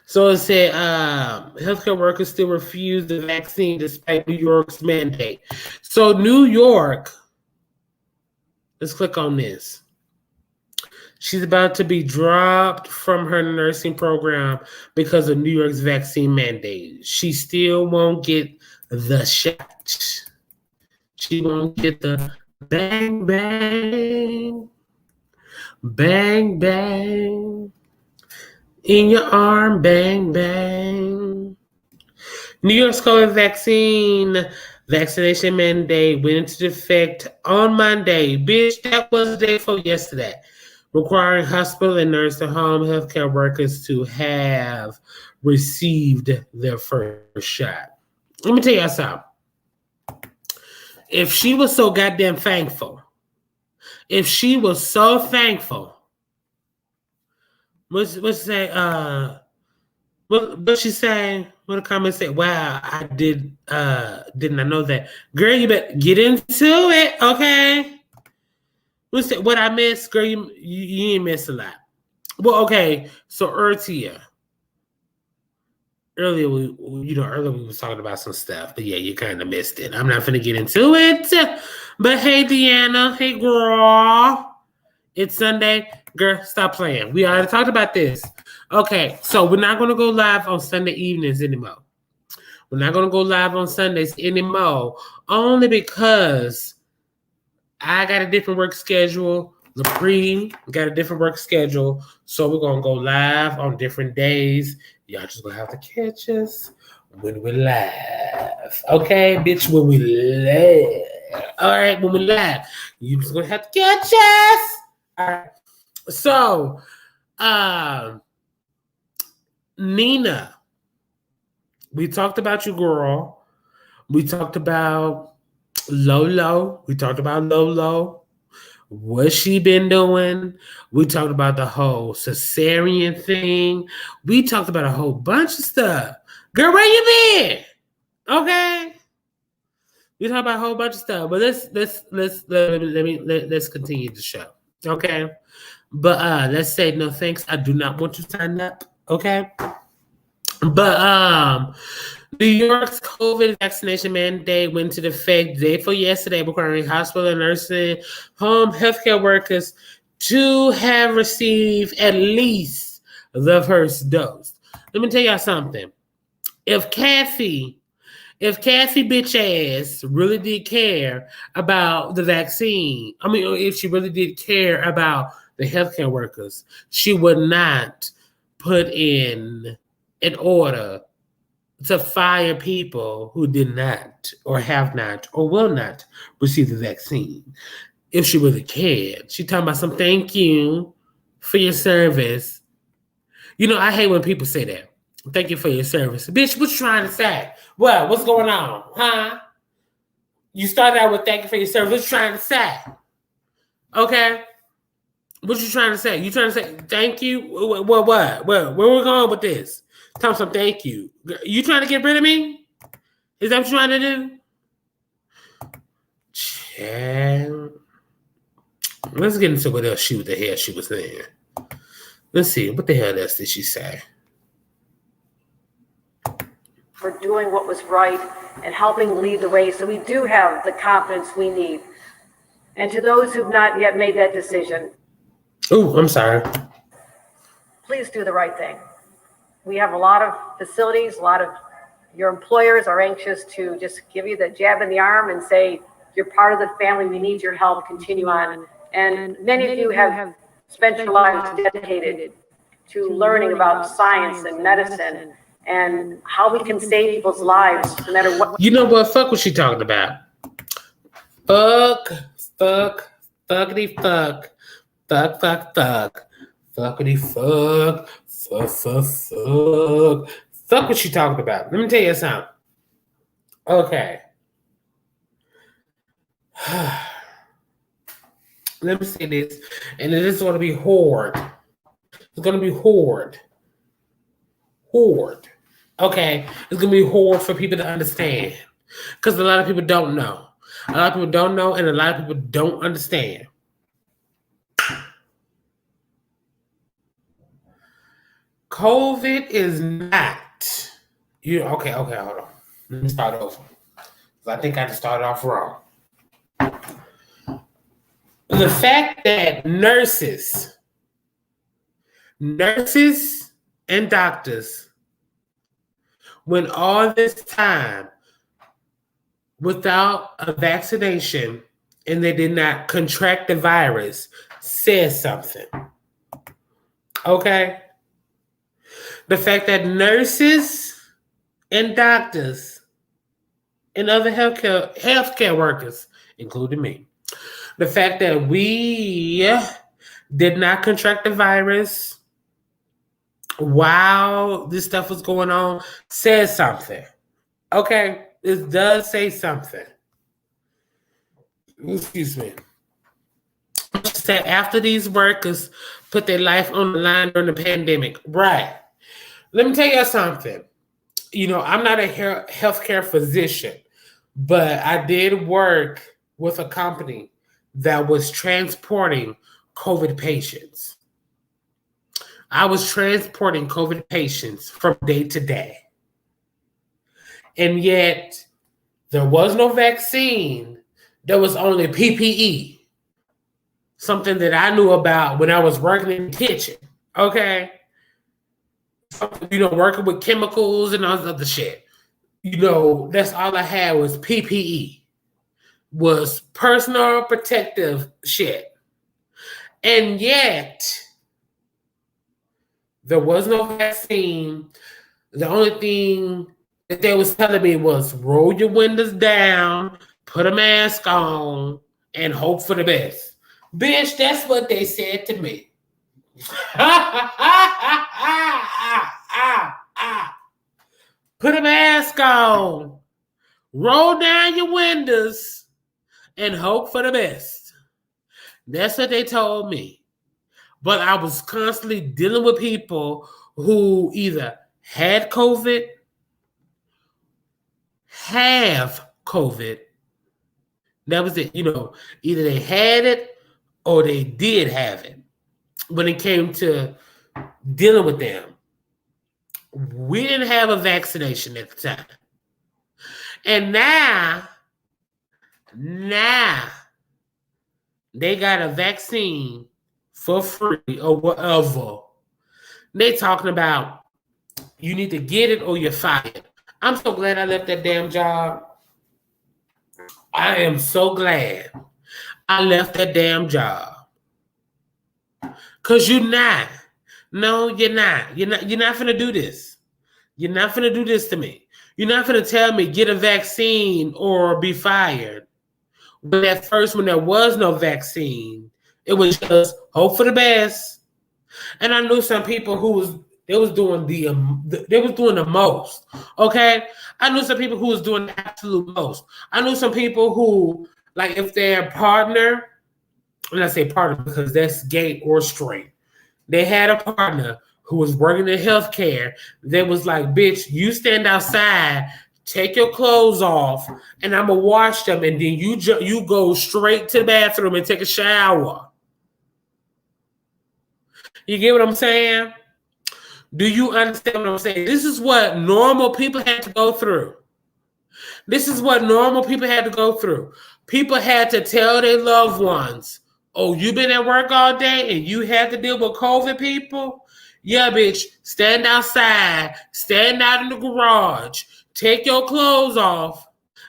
So it said healthcare workers still refuse the vaccine despite New York's mandate. So New York, let's click on this. She's about to be dropped from her nursing program because of New York's vaccine mandate. She still won't get the shot. She won't get the bang, bang, bang, bang, in your arm, bang, bang. New York's COVID vaccination mandate went into effect on Monday. Bitch, that was the day before yesterday, requiring hospital and nursing home healthcare workers to have received their first shot. Let me tell you something. If she was so goddamn thankful, what's she say? What she say? What the comment said? Wow, I didn't I know that? Girl, you better get into it, okay? What I missed, girl? You ain't miss a lot. Well, okay. So Ertia. Earlier we was talking about some stuff, but yeah, you kind of missed it. I'm not gonna get into it. But hey, Deanna, hey girl, it's Sunday, girl. Stop playing. We already talked about this. Okay, so we're not gonna go live on Sunday evenings anymore. We're not gonna go live on Sundays anymore, only because I got a different work schedule. Lepre got a different work schedule, so we're gonna go live on different days. Y'all just gonna have to catch us when we're live. Okay, bitch, when we live. All right, when we live. You just gonna have to catch us. All right. So, Nina, we talked about you, girl. We talked about Lolo. What she been doing. We talked about the whole cesarean thing. We talked about a whole bunch of stuff. Girl, where you been? Okay. We talked about a whole bunch of stuff. But let's continue the show. Okay. But let's say no thanks. I do not want to sign up. Okay. But New York's COVID vaccination mandate went into effect day before yesterday, requiring hospital and nursing home healthcare workers to have received at least the first dose. Let me tell y'all something. If Kathy bitch ass really did care about the vaccine, if she really did care about the healthcare workers, she would not put in an order to fire people who did not or have not or will not receive the vaccine. If she really cared. She talking about some thank you for your service. I hate when people say that. Thank you for your service. Bitch, what you trying to say? What? What's going on? Huh? You started out with thank you for your service. What you trying to say? Okay? What you trying to say? You trying to say thank you? What? Where we going with this? Tell me some thank you. You trying to get rid of me? Is that what you're trying to do? Child. Let's get into what else the hell she was saying. Let's see. What the hell else did she say? For doing what was right and helping lead the way so we do have the confidence we need. And to those who've not yet made that decision. Oh, I'm sorry. Please do the right thing. We have a lot of facilities, a lot of your employers are anxious to just give you the jab in the arm and say, you're part of the family, we need your help, continue on. And many of you have spent your lives dedicated to learning about science and medicine and how we can save people's lives no matter what. You know what? Fuck what she talking about. Fuckity fuck. Fuckity fuck. Fuck what she talking about. Let me tell you something. Okay. Let me say this. And it is going to be hoard. It's going to be hoard. Hoard. Okay? It's going to be hoard for people to understand. Because a lot of people don't know. A lot of people don't know, and a lot of people don't understand. COVID is not. Okay, hold on. Let me start over. I think I just started off wrong. The fact that nurses and doctors went all this time without a vaccination and they did not contract the virus says something. Okay? The fact that nurses and doctors and other healthcare workers, including me, the fact that we did not contract the virus while this stuff was going on says something. Okay? It does say something. Excuse me. Said after these workers put their life on the line during the pandemic. Right. Let me tell you something. You know, I'm not a healthcare physician, but I did work with a company that was transporting COVID patients. I was transporting COVID patients from day to day. And yet, there was no vaccine. There was only PPE. Something that I knew about when I was working in the kitchen. Okay? You know, working with chemicals and all this other shit. You know, that's all I had was PPE. Was personal protective shit. And yet, there was no vaccine. The only thing that they was telling me was roll your windows down, put a mask on, and hope for the best. Bitch, that's what they said to me. Put a mask on, roll down your windows, and hope for the best. That's what they told me. But I was constantly dealing with people who either had COVID, have COVID. That was it. You know, either they had it or they did have it. When it came to dealing with them, we didn't have a vaccination at the time. And now they got a vaccine for free or whatever. They talking about you need to get it or you're fired. I'm so glad I left that damn job. I am so glad I left that damn job. Cause you're not. No, you're not. You're not finna do this. You're not finna do this to me. You're not finna tell me get a vaccine or be fired. When at first, when there was no vaccine, it was just hope for the best. And I knew some people who was doing the most. Okay, I knew some people who was doing the absolute most. I knew some people who, like, if their partner, when I say partner because that's gay or straight, they had a partner who was working in healthcare. They was like, bitch, you stand outside, take your clothes off, and I'm gonna wash them, and then you go straight to the bathroom and take a shower. You get what I'm saying? Do you understand what I'm saying? This is what normal people had to go through. This is what normal people had to go through. People had to tell their loved ones, oh, you been at work all day and you had to deal with COVID people? Yeah, bitch, stand outside, stand out in the garage, take your clothes off,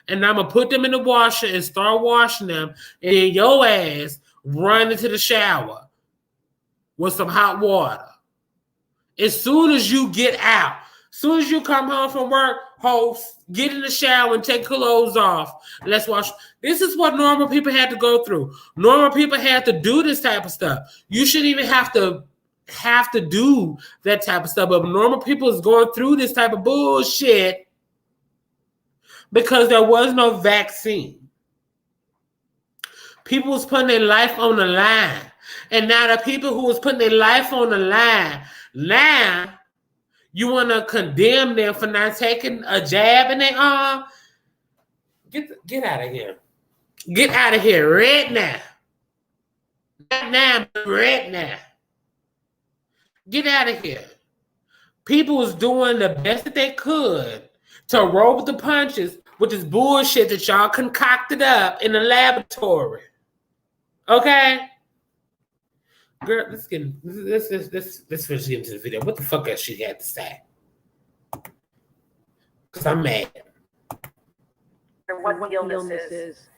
and I'm going to put them in the washer and start washing them, and then your ass run into the shower with some hot water. As soon as you get out, Soon as you come home from work, host, get in the shower and take clothes off. Let's watch. This is what normal people had to go through. Normal people had to do this type of stuff. You shouldn't even have to do that type of stuff. But normal people is going through this type of bullshit because there was no vaccine. People was putting their life on the line. And now the people who was putting their life on the line, now you want to condemn them for not taking a jab in their arm? Get out of here. Get out of here right now. Not now, but right now. Get out of here. People was doing the best that they could to roll with the punches with this bullshit that y'all concocted up in the laboratory. Okay? Girl, let's finish getting to the video. What the fuck else she had to say? Because I'm mad. What the illness is.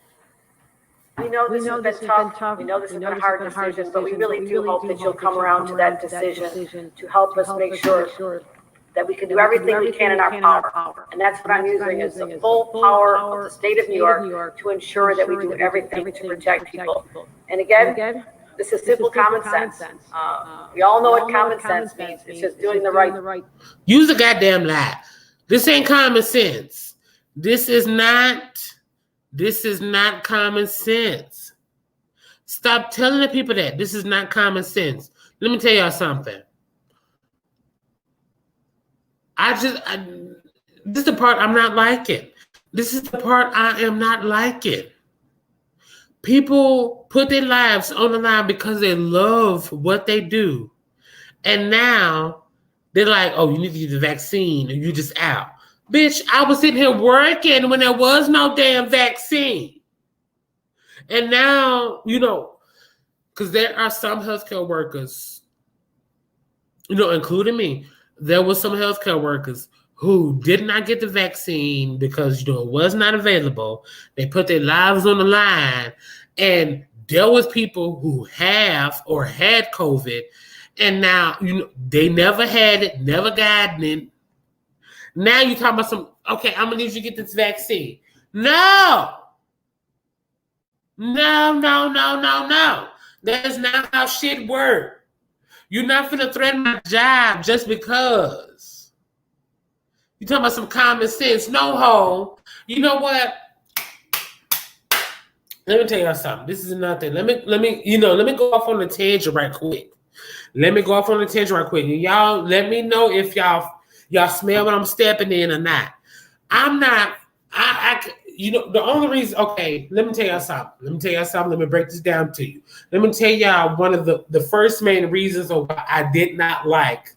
We know this has been tough. We know this has been a hard decision, but we really do hope that you'll come around to that decision to help us make sure that we can do everything we can in our power. And that's what I'm using is the full power of the state of New York to ensure that we do everything to protect people. And again, this is simple common sense. We all know what common sense means. It's just doing the right. Use a goddamn lie. This ain't common sense. This is not common sense. Stop telling the people that. This is not common sense. Let me tell y'all something. This is the part I'm not liking. This is the part I am not liking. People put their lives on the line because they love what they do. And now they're like, oh, you need to get the vaccine or you just out. Bitch, I was sitting here working when there was no damn vaccine. And now, because there are some healthcare workers, including me, there was some healthcare workers who did not get the vaccine because, it was not available. They put their lives on the line. And there was people who have or had COVID. And now, they never had it, never gotten it. Now you're talking about okay, I'm going to need you to get this vaccine. No. That is not how shit works. You're not finna threaten my job just because. You're talking about some common sense. No, ho. You know what? Let me tell y'all something. This is another thing. Let me go off on a tangent right quick. And y'all let me know if y'all smell what I'm stepping in or not. I'm not, the only reason, okay, let me tell y'all something. Let me break this down to you. Let me tell y'all one of the first main reasons of why I did not like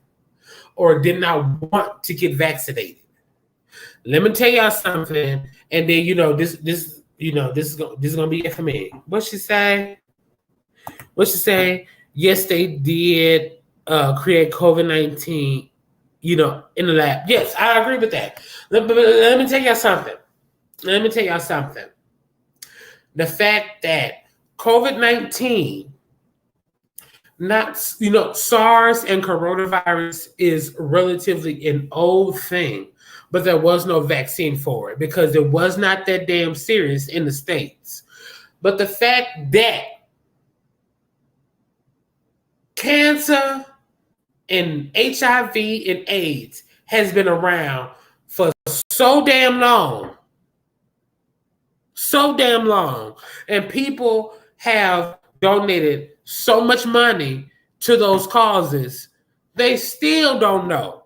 or did not want to get vaccinated. Let me tell y'all something, and then, this is gonna be it for me. What she say? Yes, they did create COVID-19, in the lab. Yes, I agree with that. Let me tell y'all something. The fact that COVID-19, not, SARS and coronavirus is relatively an old thing, but there was no vaccine for it because it was not that damn serious in the States. But the fact that cancer and HIV and AIDS has been around for so damn long, and people have donated so much money to those causes, they still don't know,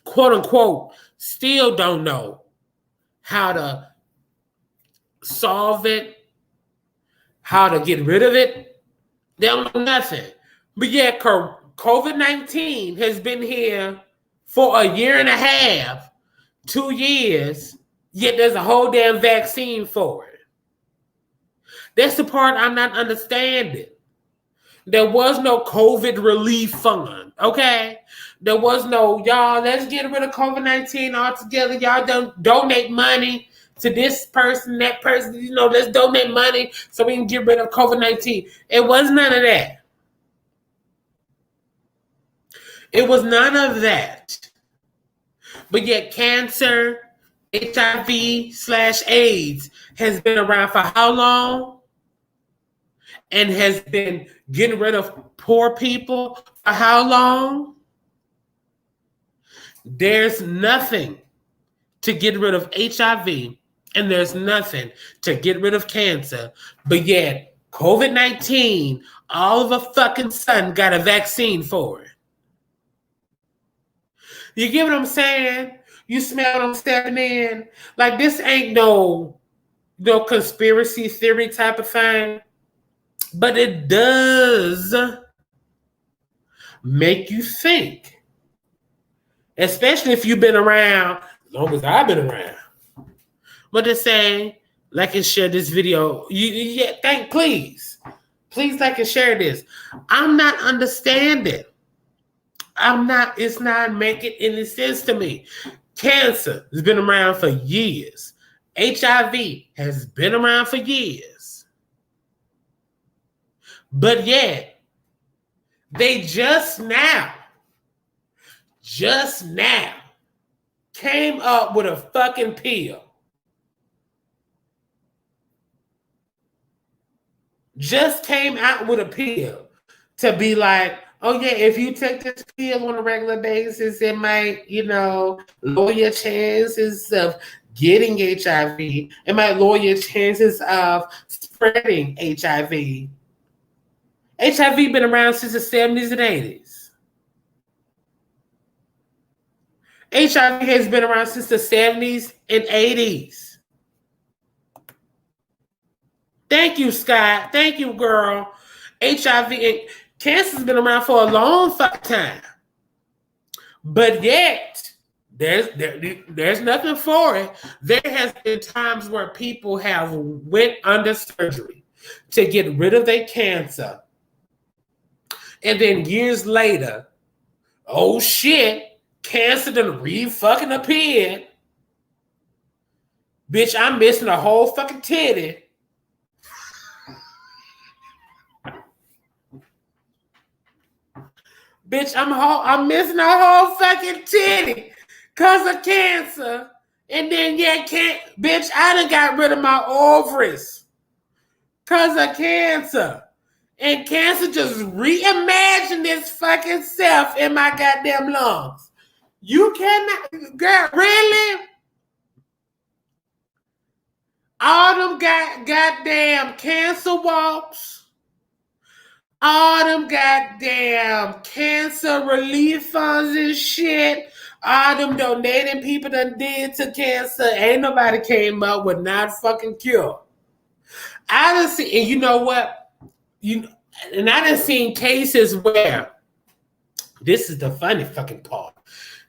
quote unquote, still don't know how to solve it, how to get rid of it. They don't know nothing. But yeah, COVID-19 has been here for a year and a half, 2 years, yet there's a whole damn vaccine for it. That's the part I'm not understanding. There was no COVID relief fund, okay? There was no, y'all, let's get rid of COVID-19 altogether. Y'all don't donate money to this person, that person, let's donate money so we can get rid of COVID-19. It was none of that. It was none of that. But yet cancer, HIV/AIDS has been around for how long? And has been getting rid of poor people for how long? There's nothing to get rid of HIV, and there's nothing to get rid of cancer. But yet, COVID-19, all of a fucking sudden got a vaccine for it. You get what I'm saying? You smell what I'm stepping in? Like, this ain't no conspiracy theory type of thing. But it does make you think. Especially if you've been around as long as I've been around. But to say, like and share this video. Please like and share this. I'm not understanding. It's not making any sense to me. Cancer has been around for years. HIV has been around for years. But yet, they just now came up with a fucking pill. Just came out with a pill to be like, oh yeah, if you take this pill on a regular basis, it might, lower your chances of getting HIV. It might lower your chances of spreading HIV. HIV been around since the 70s and 80s. HIV has been around since the 70s and 80s. Thank you, Scott. Thank you, girl. HIV and cancer's been around for a long fucking time. But yet, there's nothing for it. There has been times where people have went under surgery to get rid of their cancer. And then years later, oh shit, cancer done re-fucking appeared. Bitch, I'm missing a whole fucking titty. Bitch, I'm missing a whole fucking titty because of cancer. And then, bitch, I done got rid of my ovaries because of cancer. And cancer just reimagined its fucking self in my goddamn lungs. You cannot, girl, really? All them goddamn cancer walks, all them goddamn cancer relief funds and shit, all them donating people done did to cancer, ain't nobody came up with not fucking cure. I done see, and you know what? And I done seen cases where, this is the funny fucking part.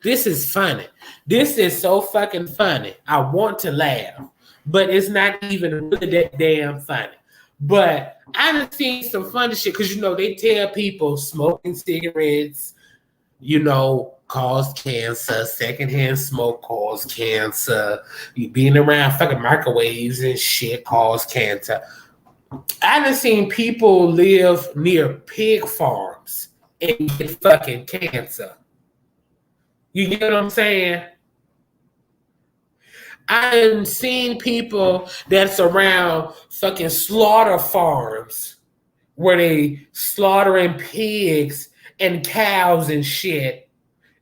This is funny. This is so fucking funny. I want to laugh, but it's not even really that damn funny. But I done seen some funny shit because, they tell people smoking cigarettes, cause cancer. Secondhand smoke cause cancer. You being around fucking microwaves and shit cause cancer. I done seen people live near pig farms and get fucking cancer. You get what I'm saying? I done seen people that's around fucking slaughter farms where they slaughtering pigs and cows and shit.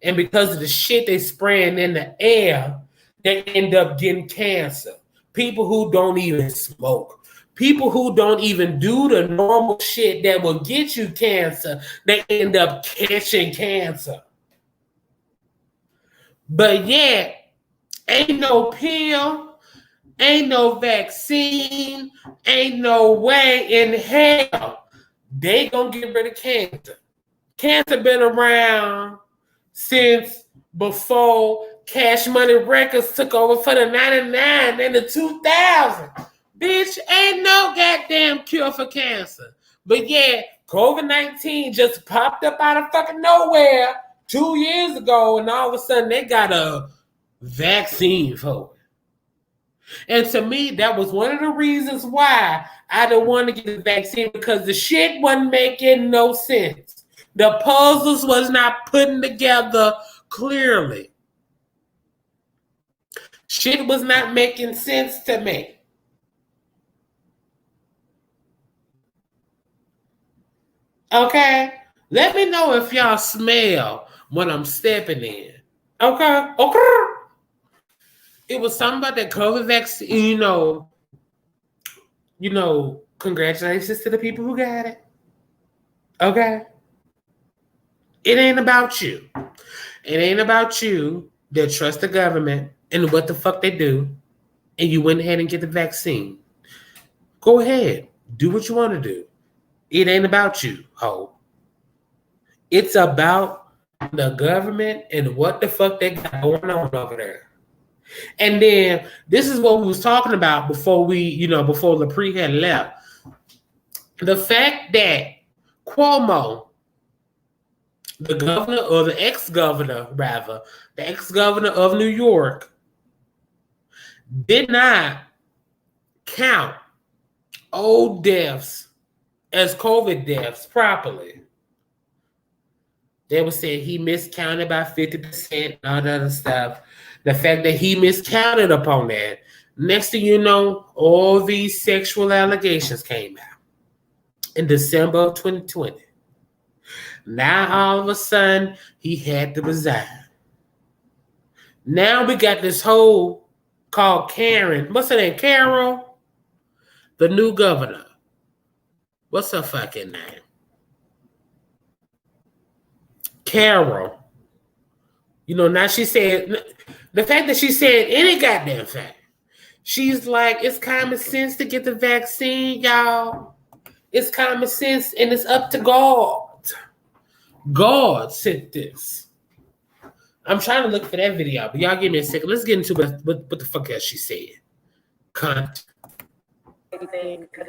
And because of the shit they spraying in the air, they end up getting cancer. People who don't even smoke. People who don't even do the normal shit that will get you cancer, they end up catching cancer. But yet, ain't no pill, ain't no vaccine, ain't no way in hell they gonna get rid of cancer. Cancer been around since before Cash Money Records took over for the 99 and the 2000. Bitch, ain't no goddamn cure for cancer. But yeah, COVID-19 just popped up out of fucking nowhere 2 years ago, and all of a sudden they got a vaccine for it. And to me, that was one of the reasons why I didn't want to get the vaccine, because the shit wasn't making no sense. The puzzles was not putting together clearly. Shit was not making sense to me. Okay? Let me know if y'all smell when I'm stepping in. Okay? Okay? It was something about that COVID vaccine, congratulations to the people who got it. Okay? It ain't about you. It ain't about you that trust the government and what the fuck they do, and you went ahead and get the vaccine. Go ahead. Do what you want to do. It ain't about you, ho. It's about the government and what the fuck they got going on over there. And then this is what we was talking about before before LaPree had left. The fact that Cuomo, the governor, or the ex-governor, rather, the ex-governor of New York, did not count old deaths as COVID deaths properly. They were saying he miscounted by 50% and all that other stuff. The fact that he miscounted upon that, next thing you know, all these sexual allegations came out in December of 2020. Now, all of a sudden, he had to resign. Now we got this whole called Karen. What's her name? Carol? The new governor. What's her fucking name? Carol. Now she said, the fact that she said any goddamn fact, she's like, it's common sense to get the vaccine, y'all. It's common sense, and it's up to God. God sent this. I'm trying to look for that video, but y'all give me a second. Let's get into what the fuck else she said. Cunt. Because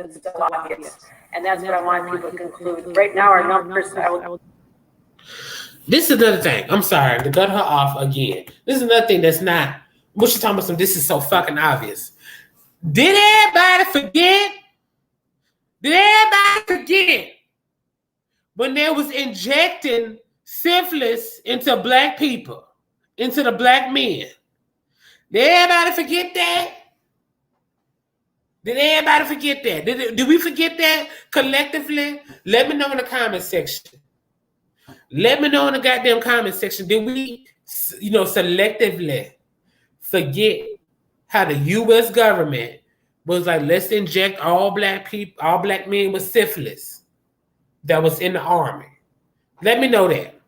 it's still obvious. And that's what I want people to conclude. Right now, our numbers. This is another thing. I'm sorry to cut her off again. This is another thing that's not. What she talking about? This is so fucking obvious. Did everybody forget? When they was injecting syphilis into black people, into the black men? Did everybody forget that? Did we forget that collectively? Let me know in the comment section. Let me know in the goddamn comment section. Did we, selectively forget how the U.S. government was like, let's inject all black men with syphilis that was in the army? Let me know that.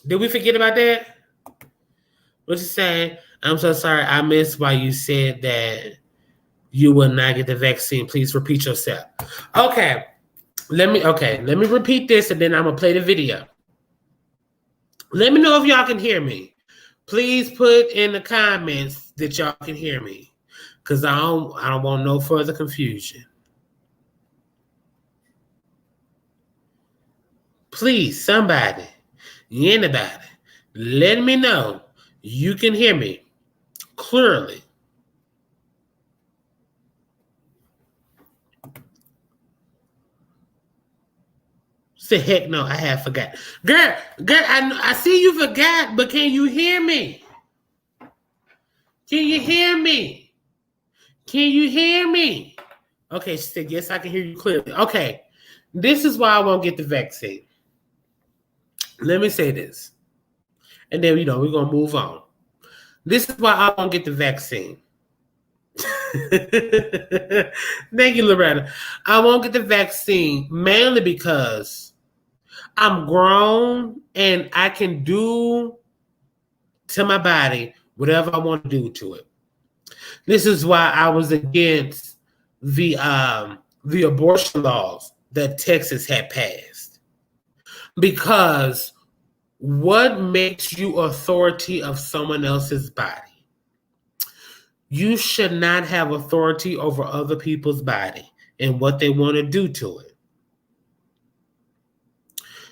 Did we forget about that? What you saying? I'm so sorry. I missed why you said that you will not get the vaccine. Please repeat yourself. Okay. Let me repeat this, and then I'm gonna play the video. Let me know if y'all can hear me. Please put in the comments that y'all can hear me, because I don't want no further confusion. Please, somebody, anybody, let me know you can hear me clearly. Say heck no, I have forgot. Girl, I see you forgot, but can you hear me? Can you hear me? Okay, she said, yes, I can hear you clearly. Okay, this is why I won't get the vaccine. Let me say this. And then, we're going to move on. This is why I won't get the vaccine. Thank you, Loretta. I won't get the vaccine mainly because I'm grown and I can do to my body whatever I want to do to it. This is why I was against the abortion laws that Texas had passed. Because what makes you authority of someone else's body? You should not have authority over other people's body and what they want to do to it.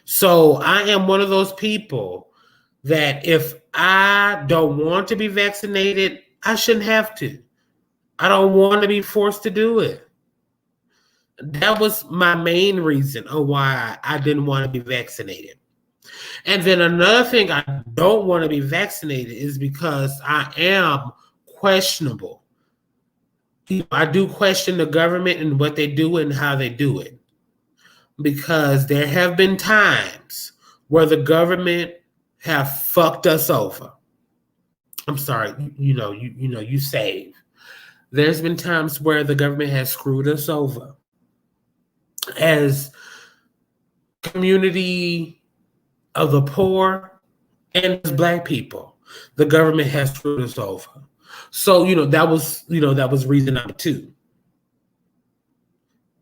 So I am one of those people that if I don't want to be vaccinated, I shouldn't have to. I don't want to be forced to do it. That was my main reason on why I didn't want to be vaccinated. And then another thing I don't want to be vaccinated is because I am questionable. I do question the government and what they do and how they do it. Because there have been times where the government have fucked us over. I'm sorry, you save. There's been times where the government has screwed us over. As community of the poor and as Black people, the government has screwed us over. So, that was reason number 2.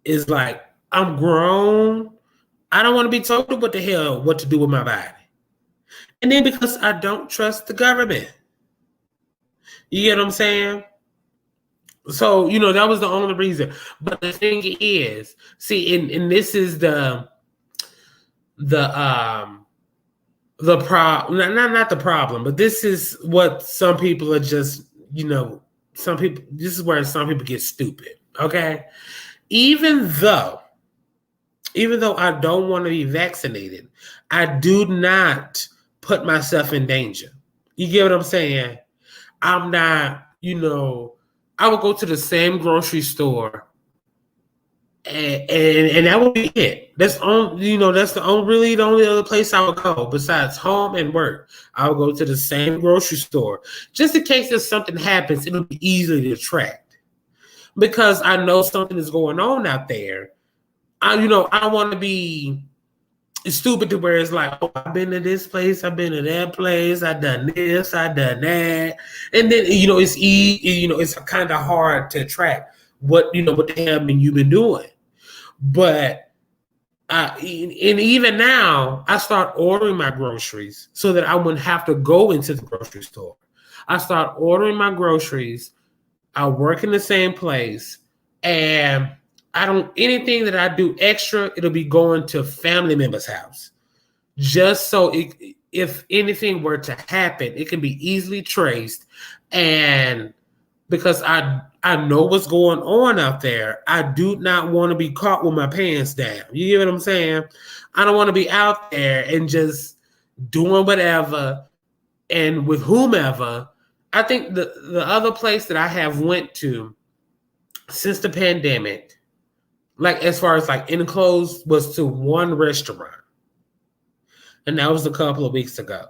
Is like, I'm grown. I don't want to be told what to do with my body. And then because I don't trust the government. You get what I'm saying? So, that was the only reason. But the thing is, see, and this is the problem, not the problem, but this is what some people are just, this is where some people get stupid. Okay. Even though I don't want to be vaccinated, I do not put myself in danger. You get what I'm saying? I'm not, I would go to the same grocery store and that would be it. That's the only other place I would go besides home and work. I would go to the same grocery store. Just in case if something happens, it'll be easy to track. Because I know something is going on out there. I don't want to be stupid to where it's like, oh, I've been to this place, I've been to that place, I've done this, I've done that. And then, it's kind of hard to track what the hell you've been doing. But and even now, I start ordering my groceries so that I wouldn't have to go into the grocery store. I start ordering my groceries. I work in the same place, and anything that I do extra, it'll be going to family members' house. Just so if anything were to happen, it can be easily traced. And because I know what's going on out there, I do not want to be caught with my pants down. You get what I'm saying? I don't want to be out there and just doing whatever and with whomever. I think the other place that I have went to since the pandemic, like as far as like enclosed, was to one restaurant. And that was a couple of weeks ago.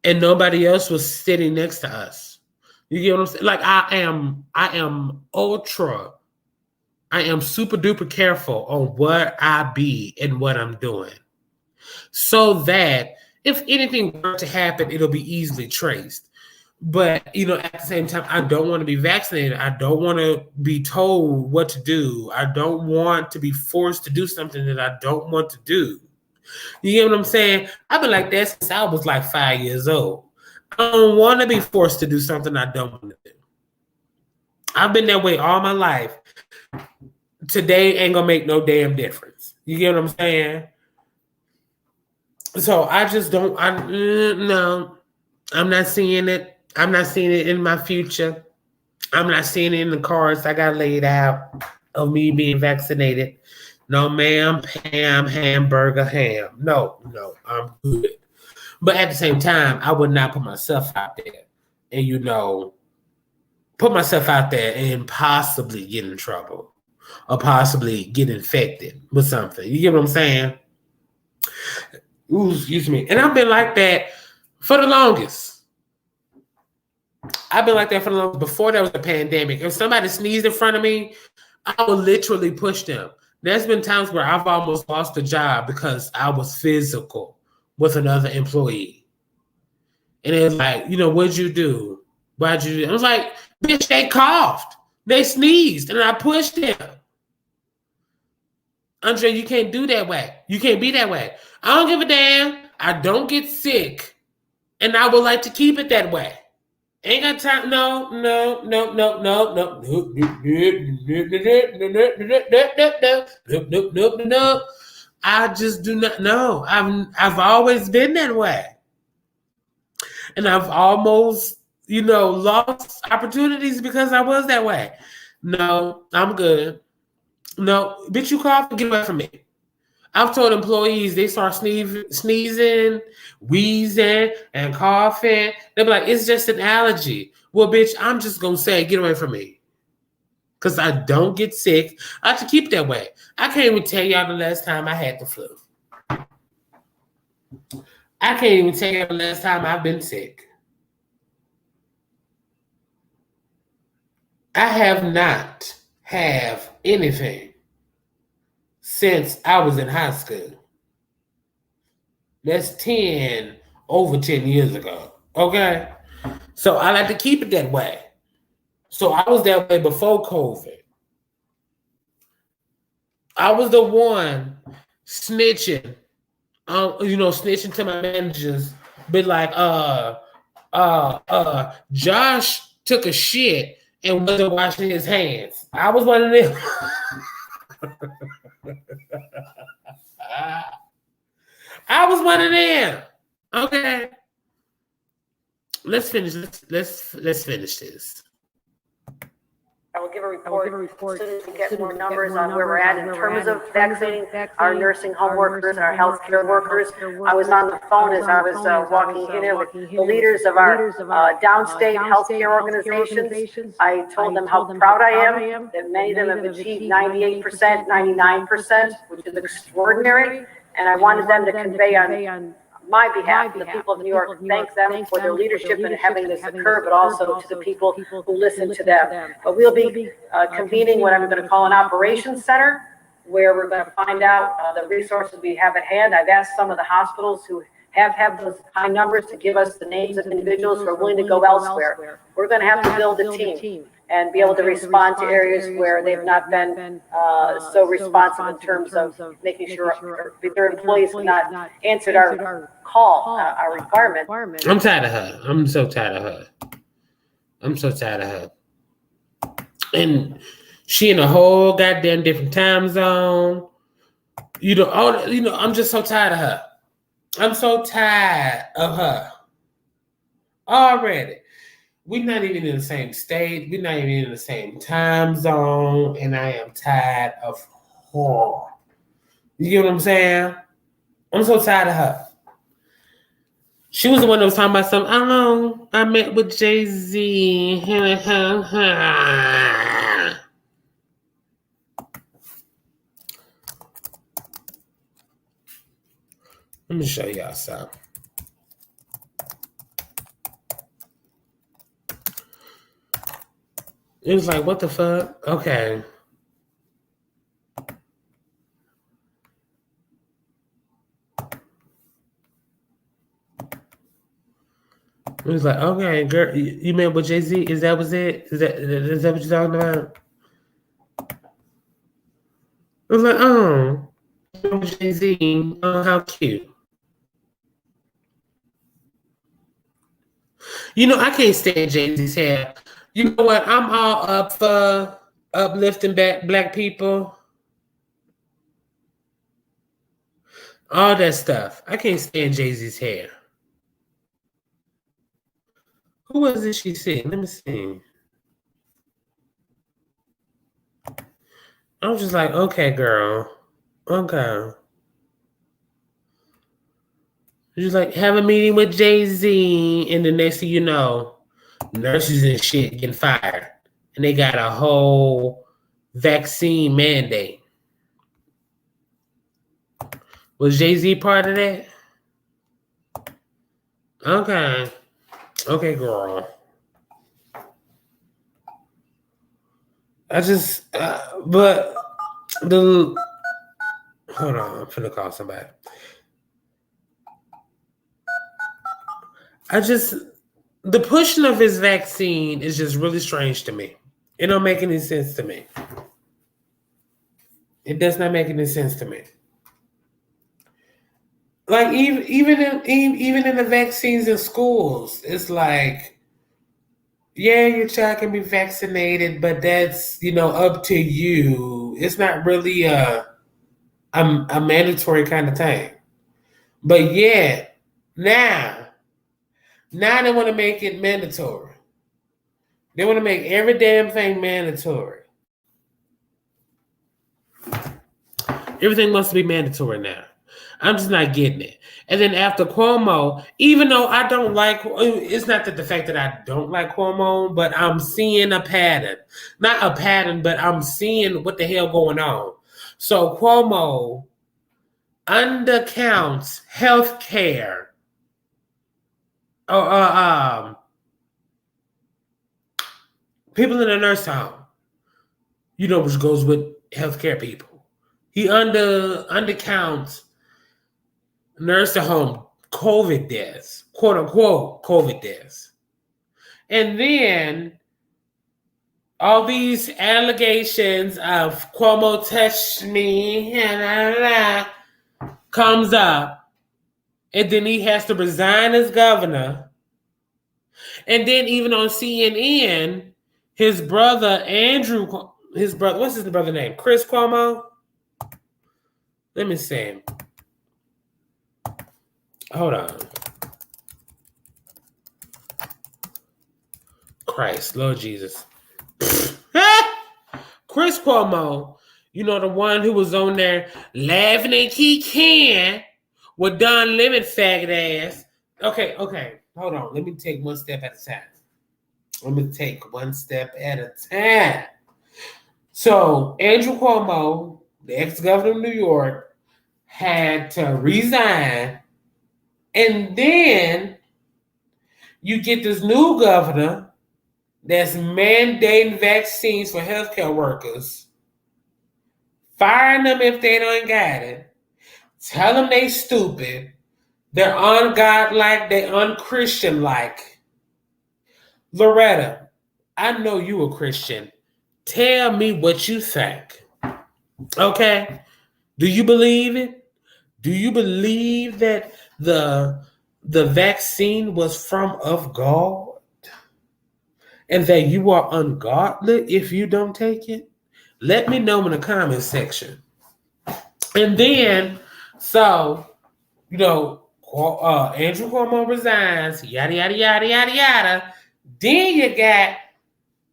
And nobody else was sitting next to us. You get what I'm saying? Like I am super duper careful on what I be and what I'm doing. So that if anything were to happen, it'll be easily traced. But, at the same time, I don't want to be vaccinated. I don't want to be told what to do. I don't want to be forced to do something that I don't want to do. You get what I'm saying? I've been like that since I was like 5 years old. I don't want to be forced to do something I don't want to do. I've been that way all my life. Today ain't going to make no damn difference. You get what I'm saying? So I just don't, no, I'm not seeing it. I'm not seeing it in my future. I'm not seeing it in the cards I got laid out of me being vaccinated. No, ma'am, hamburger, ham. No, I'm good. But at the same time, I would not put myself out there and, put myself out there and possibly get in trouble or possibly get infected with something. You get what I'm saying? Ooh, excuse me. And I've been like that for the longest. I've been like that for the longest. Before there was a pandemic. If somebody sneezed in front of me, I would literally push them. There's been times where I've almost lost a job because I was physical with another employee. And it was like, what'd you do? Why'd you do it? I was like, bitch, they coughed. They sneezed. And I pushed them. Andre, you can't do that way. You can't be that way. I don't give a damn. I don't get sick. And I would like to keep it that way. Ain't got time. No. I just do not know. I've always been that way. And I've almost, lost opportunities because I was that way. No, I'm good. No, bitch, you cough, get away from me. I've told employees they start sneezing, wheezing, and coughing. They're like, it's just an allergy. Well, bitch, I'm just going to say, get away from me. Because I don't get sick. I have to keep it that way. I can't even tell y'all the last time I had the flu. I can't even tell you the last time I've been sick. I have not have anything since I was in high school. That's over 10 years ago. Okay? So I like to keep it that way. So I was that way before COVID. I was the one snitching, snitching to my managers, be like, Josh took a shit and wasn't washing his hands. I was one of them. I was one of them. Okay. Let's finish. Let's finish this. I will give a report as soon as we get more numbers on where we're at in terms of vaccinating our nursing home workers and our healthcare workers. I was on the phone as I was walking in here with the leaders of our downstate healthcare organizations. I told them how proud I am that many of them have achieved 98%, 99%, which is extraordinary. And I wanted them to convey on my behalf, the people of New York, thank them for their leadership in having this occur, but also to the people who listen to them. But we'll be convening what I'm going to call an operations center, where we're going to find out the resources we have at hand. I've asked some of the hospitals who have those high numbers to give us the names of individuals who are willing to go elsewhere. We're going to have to build a team and be able to respond to areas where they've not been so responsive in terms of making sure their employees have not answered our call, our requirement. I'm tired of her. I'm so tired of her. I'm so tired of her. And she in a whole goddamn different time zone. I'm just so tired of her. I'm so tired of her. Already. We're not even in the same state. We're not even in the same time zone. And I am tired of her. You get what I'm saying? I'm so tired of her. She was the one that was talking about something. I don't know. I met with Jay-Z. Let me show y'all something. It was like, what the fuck? Okay. It was like, okay, girl, you met with Jay-Z? Is that what it? Is that what you're talking about? I was like, oh, Jay-Z, oh, how cute. I can't stand Jay-Z's hair. You know what? I'm all up for uplifting black people. All that stuff. I can't stand Jay-Z's hair. Who was it she said? Let me see. I was just like, okay, girl. Okay. She's like, have a meeting with Jay-Z, and the next thing you know, nurses and shit getting fired. And they got a whole vaccine mandate. Was Jay-Z part of that? Okay. Okay, girl. But hold on, I'm finna call somebody. The pushing of his vaccine is just really strange to me. It don't make any sense to me. It does not make any sense to me. Like even in the vaccines in schools, it's like, yeah, your child can be vaccinated, but that's up to you. It's not really a mandatory kind of thing. But yeah, now they want to make it mandatory. They want to make every damn thing mandatory. Everything must be mandatory now. I'm just not getting it. And then after Cuomo, even though I don't like, it's not that the fact that I don't like Cuomo, but I'm seeing a pattern. Not a pattern, but I'm seeing what the hell going on. So Cuomo undercounts health care. People in a nursing home. You know, which goes with healthcare people. He undercounts nursing home COVID deaths, quote unquote COVID deaths. And then all these allegations of Cuomo touched me and comes up. And then he has to resign as governor. And then even on CNN, his brother, what's his brother name? Chris Cuomo? Let me see. Hold on. Christ, Lord Jesus. Chris Cuomo, you know, the one who was on there laughing and he can with Don Lemon faggot ass. Okay. Hold on. Let me take one step at a time. So, Andrew Cuomo, the ex-governor of New York, had to resign. And then you get this new governor that's mandating vaccines for healthcare workers, firing them if they don't got it, tell them they stupid, they're ungodlike, they're unchristian-like. Loretta, I know you a Christian. Tell me what you think. Okay? Do you believe it? Do you believe that the vaccine was of God? And that you are ungodly if you don't take it? Let me know in the comment section. And then, so, you know, Andrew Cuomo resigns, yada, yada, yada, yada, yada. Then you got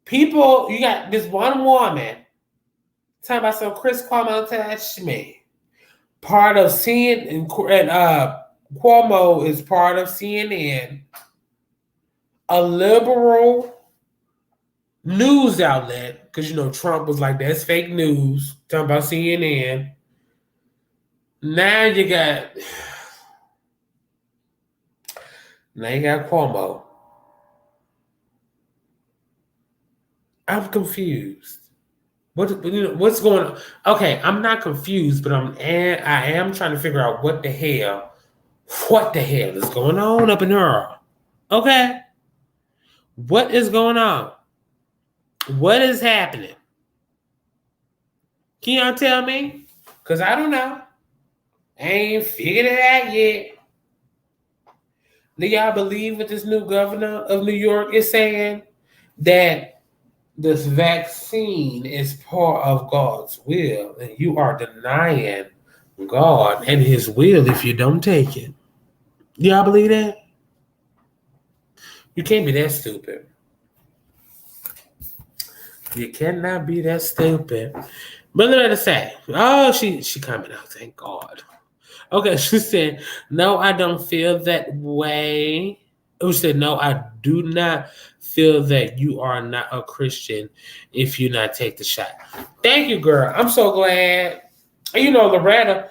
people, you got this one woman talking about some Chris Cuomo touched me. Part of CNN, and Cuomo is part of CNN, a liberal news outlet, because you know Trump was like, that's fake news, talking about CNN. Now you got Cuomo. I'm confused. What's going on? Okay, I'm not confused, but I am trying to figure out what the hell is going on up in here. Okay? What is going on? What is happening? Can y'all tell me? Because I don't know. I ain't figured it out yet. Do y'all believe what this new governor of New York is saying? That this vaccine is part of God's will, and you are denying God and his will if you don't take it. Y'all believe that? You can't be that stupid. You cannot be that stupid. But let her say, she coming out, thank God. Okay, she said, no, I don't feel that way. She said, no, I do not feel that you are not a Christian if you not take the shot. Thank you, girl. I'm so glad. And you know, Loretta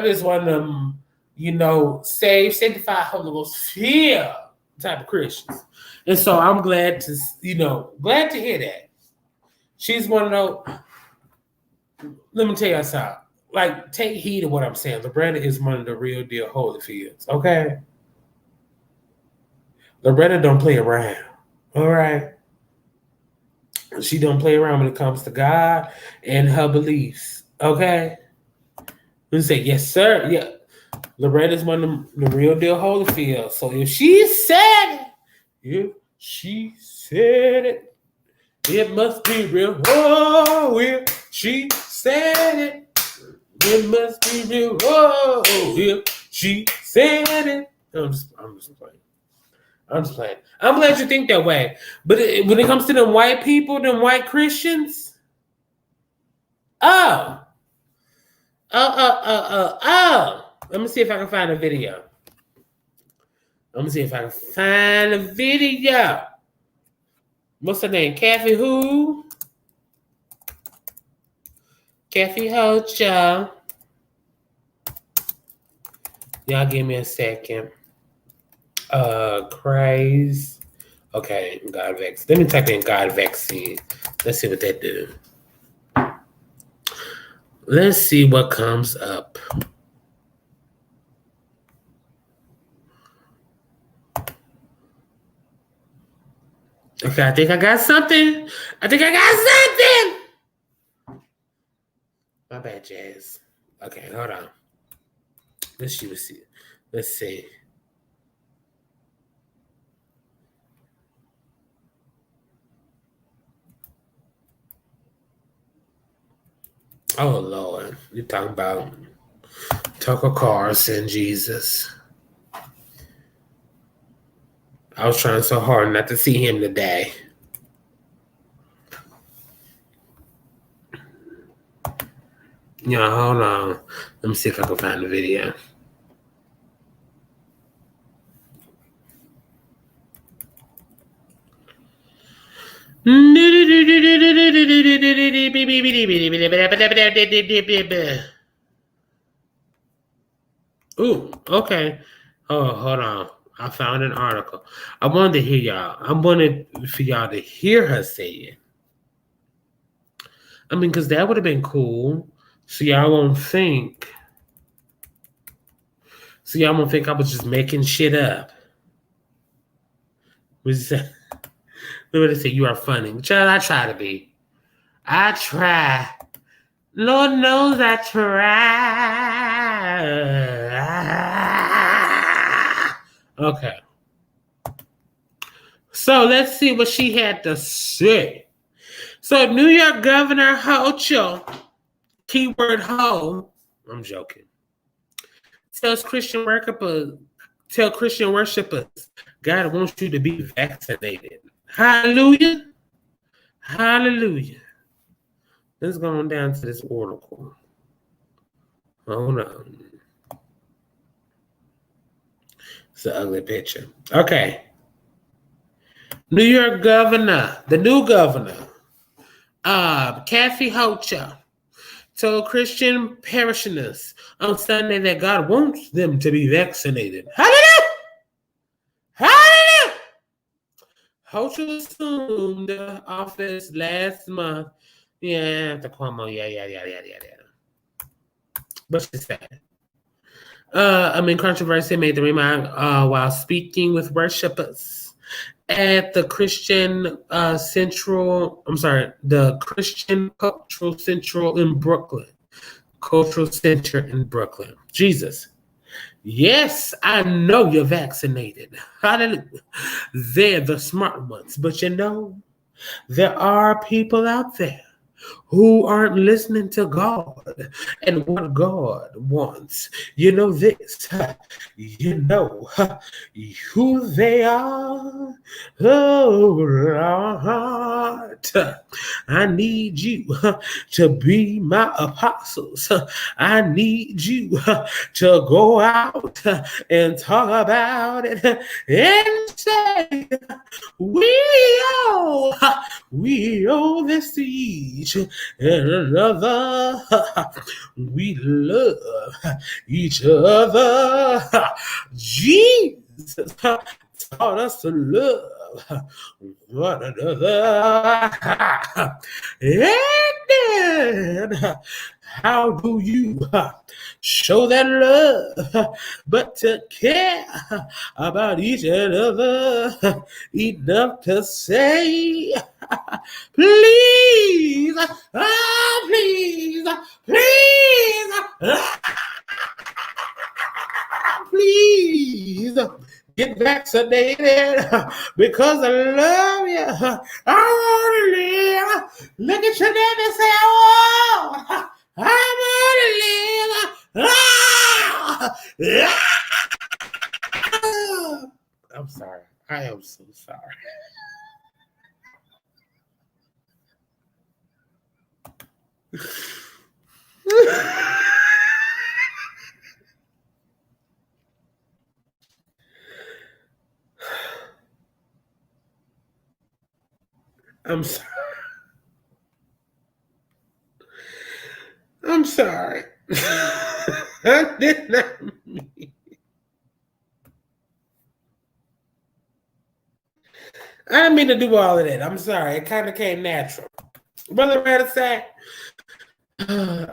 is one of them, you know, saved, sanctified, Holy Ghost filled type of Christians. And so I'm glad to hear that. She's one of those, let me tell you something. Like, take heed of what I'm saying. Loretta is one of the real deal Holyfields, okay? Loretta don't play around, all right? She don't play around when it comes to God and her beliefs, okay? You say, yes, sir. Yeah. Loretta's one of the real deal Holyfields. So if she said it, it must be real. Oh, if she said it, it must be real. Oh, if she said it. I'm just playing. I'm glad you think that way. But when it comes to them white people, them white Christians, Let me see if I can find a video. What's her name? Kathy who? Kathy Hocha. Y'all give me a second. Craze. Okay, God vaccine. Let me type in God vaccine. Let's see what that do. Let's see what comes up. Okay, I think I got something. My bad, Jazz. Okay, hold on. Let's see. Oh, Lord. You're talking about Tucker Carlson, Jesus. I was trying so hard not to see him today. Yeah, hold on. Let me see if I can find the video. Ooh, okay. Oh, hold on. I found an article. I wanted to hear y'all. I wanted for y'all to hear her say it. I mean, because that would have been cool. So y'all won't think I was just making shit up. What did they say? You are funny. Child, I try to be. I try. Lord knows I try. Okay. So let's see what she had to say. So New York Governor Hochul, keyword ho, I'm joking, tells Christian worshippers, God wants you to be vaccinated. Hallelujah. Hallelujah. Let's go on down to this article. Hold on. It's an ugly picture. Okay. New York governor, the new governor, Kathy Hochul, told Christian parishioners on Sunday that God wants them to be vaccinated. Hallelujah! Hallelujah! Hochul assumed office last month. Yeah, the Cuomo, yeah. What she said. Controversy made the remark while speaking with worshipers at the Christian the Christian Cultural Center in Brooklyn. Jesus. Yes, I know you're vaccinated. Hallelujah. They're the smart ones. But there are people out there who aren't listening to God and what God wants. You know this. You know who they are. Oh, Lord. I need you to be my apostles. I need you to go out and talk about it and say, we owe this to each and another. We love each other. Jesus taught us to love one another. And then, how do you show that love but to care about each other enough to say, please, please get vaccinated because I love you. I want to live. Look at your name and say, oh, I want to live. I'm sorry. I am so sorry. I'm sorry. I'm sorry. I did not mean. I didn't mean to do all of that. I'm sorry. It kind of came natural. Brother Radissack,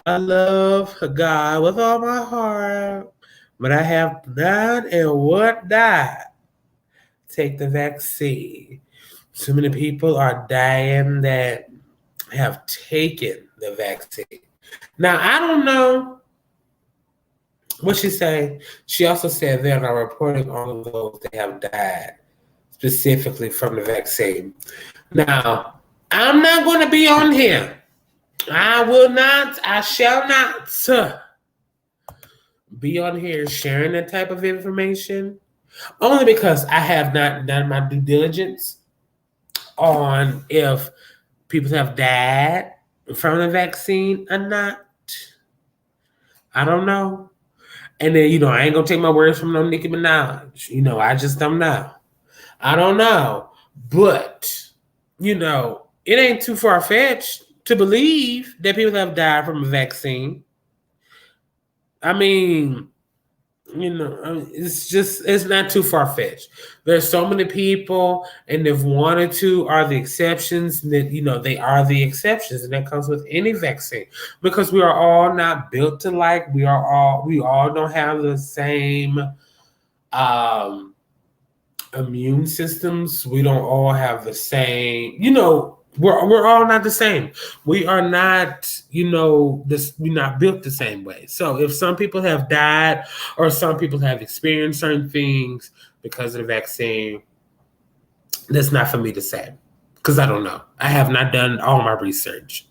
I love God with all my heart, but I have not and would not take the vaccine. So many people are dying that have taken the vaccine. Now, I don't know what she said. She also said they're not reporting all of those that have died specifically from the vaccine. Now, I'm not going to be on here. I shall not be on here sharing that type of information, only because I have not done my due diligence on if people have died from the vaccine or not. I don't know. And then, I ain't going to take my words from no Nicki Minaj. I just don't know. I don't know. But, it ain't too far-fetched to believe that people have died from a vaccine. I mean, it's not too far-fetched. There's so many people, and if one or two are the exceptions, then, they are the exceptions, and that comes with any vaccine, because we are all not built alike. We all don't have the same immune systems. We don't all have the same, we're all not the same. We are not, we're not built the same way. So if some people have died or some people have experienced certain things because of the vaccine, that's not for me to say, because I don't know. I have not done all my research.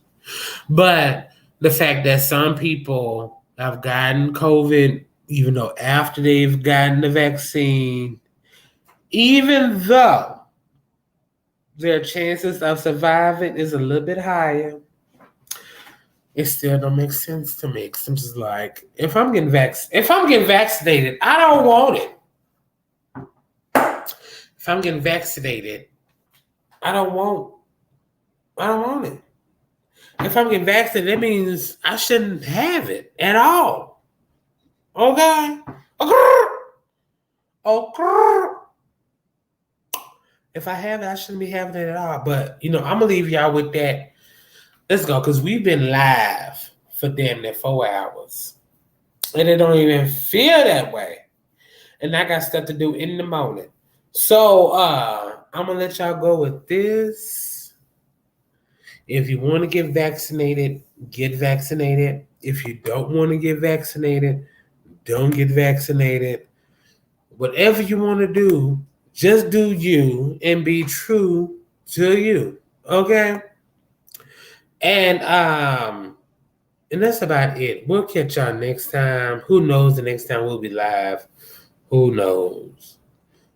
But the fact that some people have gotten COVID, even though after they've gotten the vaccine, even though their chances of surviving is a little bit higher, it still don't make sense to me. Cause I'm just like, if I'm getting vaccinated, I don't want it. If I'm getting vaccinated, I don't want it. If I'm getting vaccinated, that means I shouldn't have it at all. Okay? Okay. If I have it, I shouldn't be having it at all. But, I'm going to leave y'all with that. Let's go, because we've been live for damn near 4 hours. And it don't even feel that way. And I got stuff to do in the morning. So, I'm going to let y'all go with this. If you want to get vaccinated, get vaccinated. If you don't want to get vaccinated, don't get vaccinated. Whatever you want to do, just do you and be true to you. Okay? And that's about it. We'll catch y'all next time. Who knows the next time we'll be live? Who knows?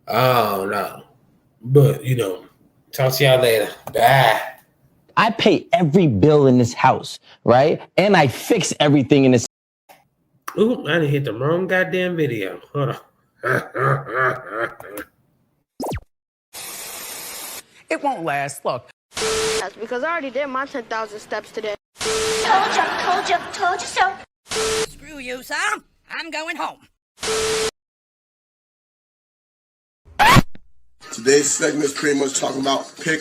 Oh no. But talk to y'all later. Bye. I pay every bill in this house, right? And I fix everything in this. Ooh, I done hit the wrong goddamn video. Hold on. It won't last. Look. That's because I already did my 10,000 steps today. Told you so. Screw you, Sam. I'm going home. Today's segment is pretty much talking about pick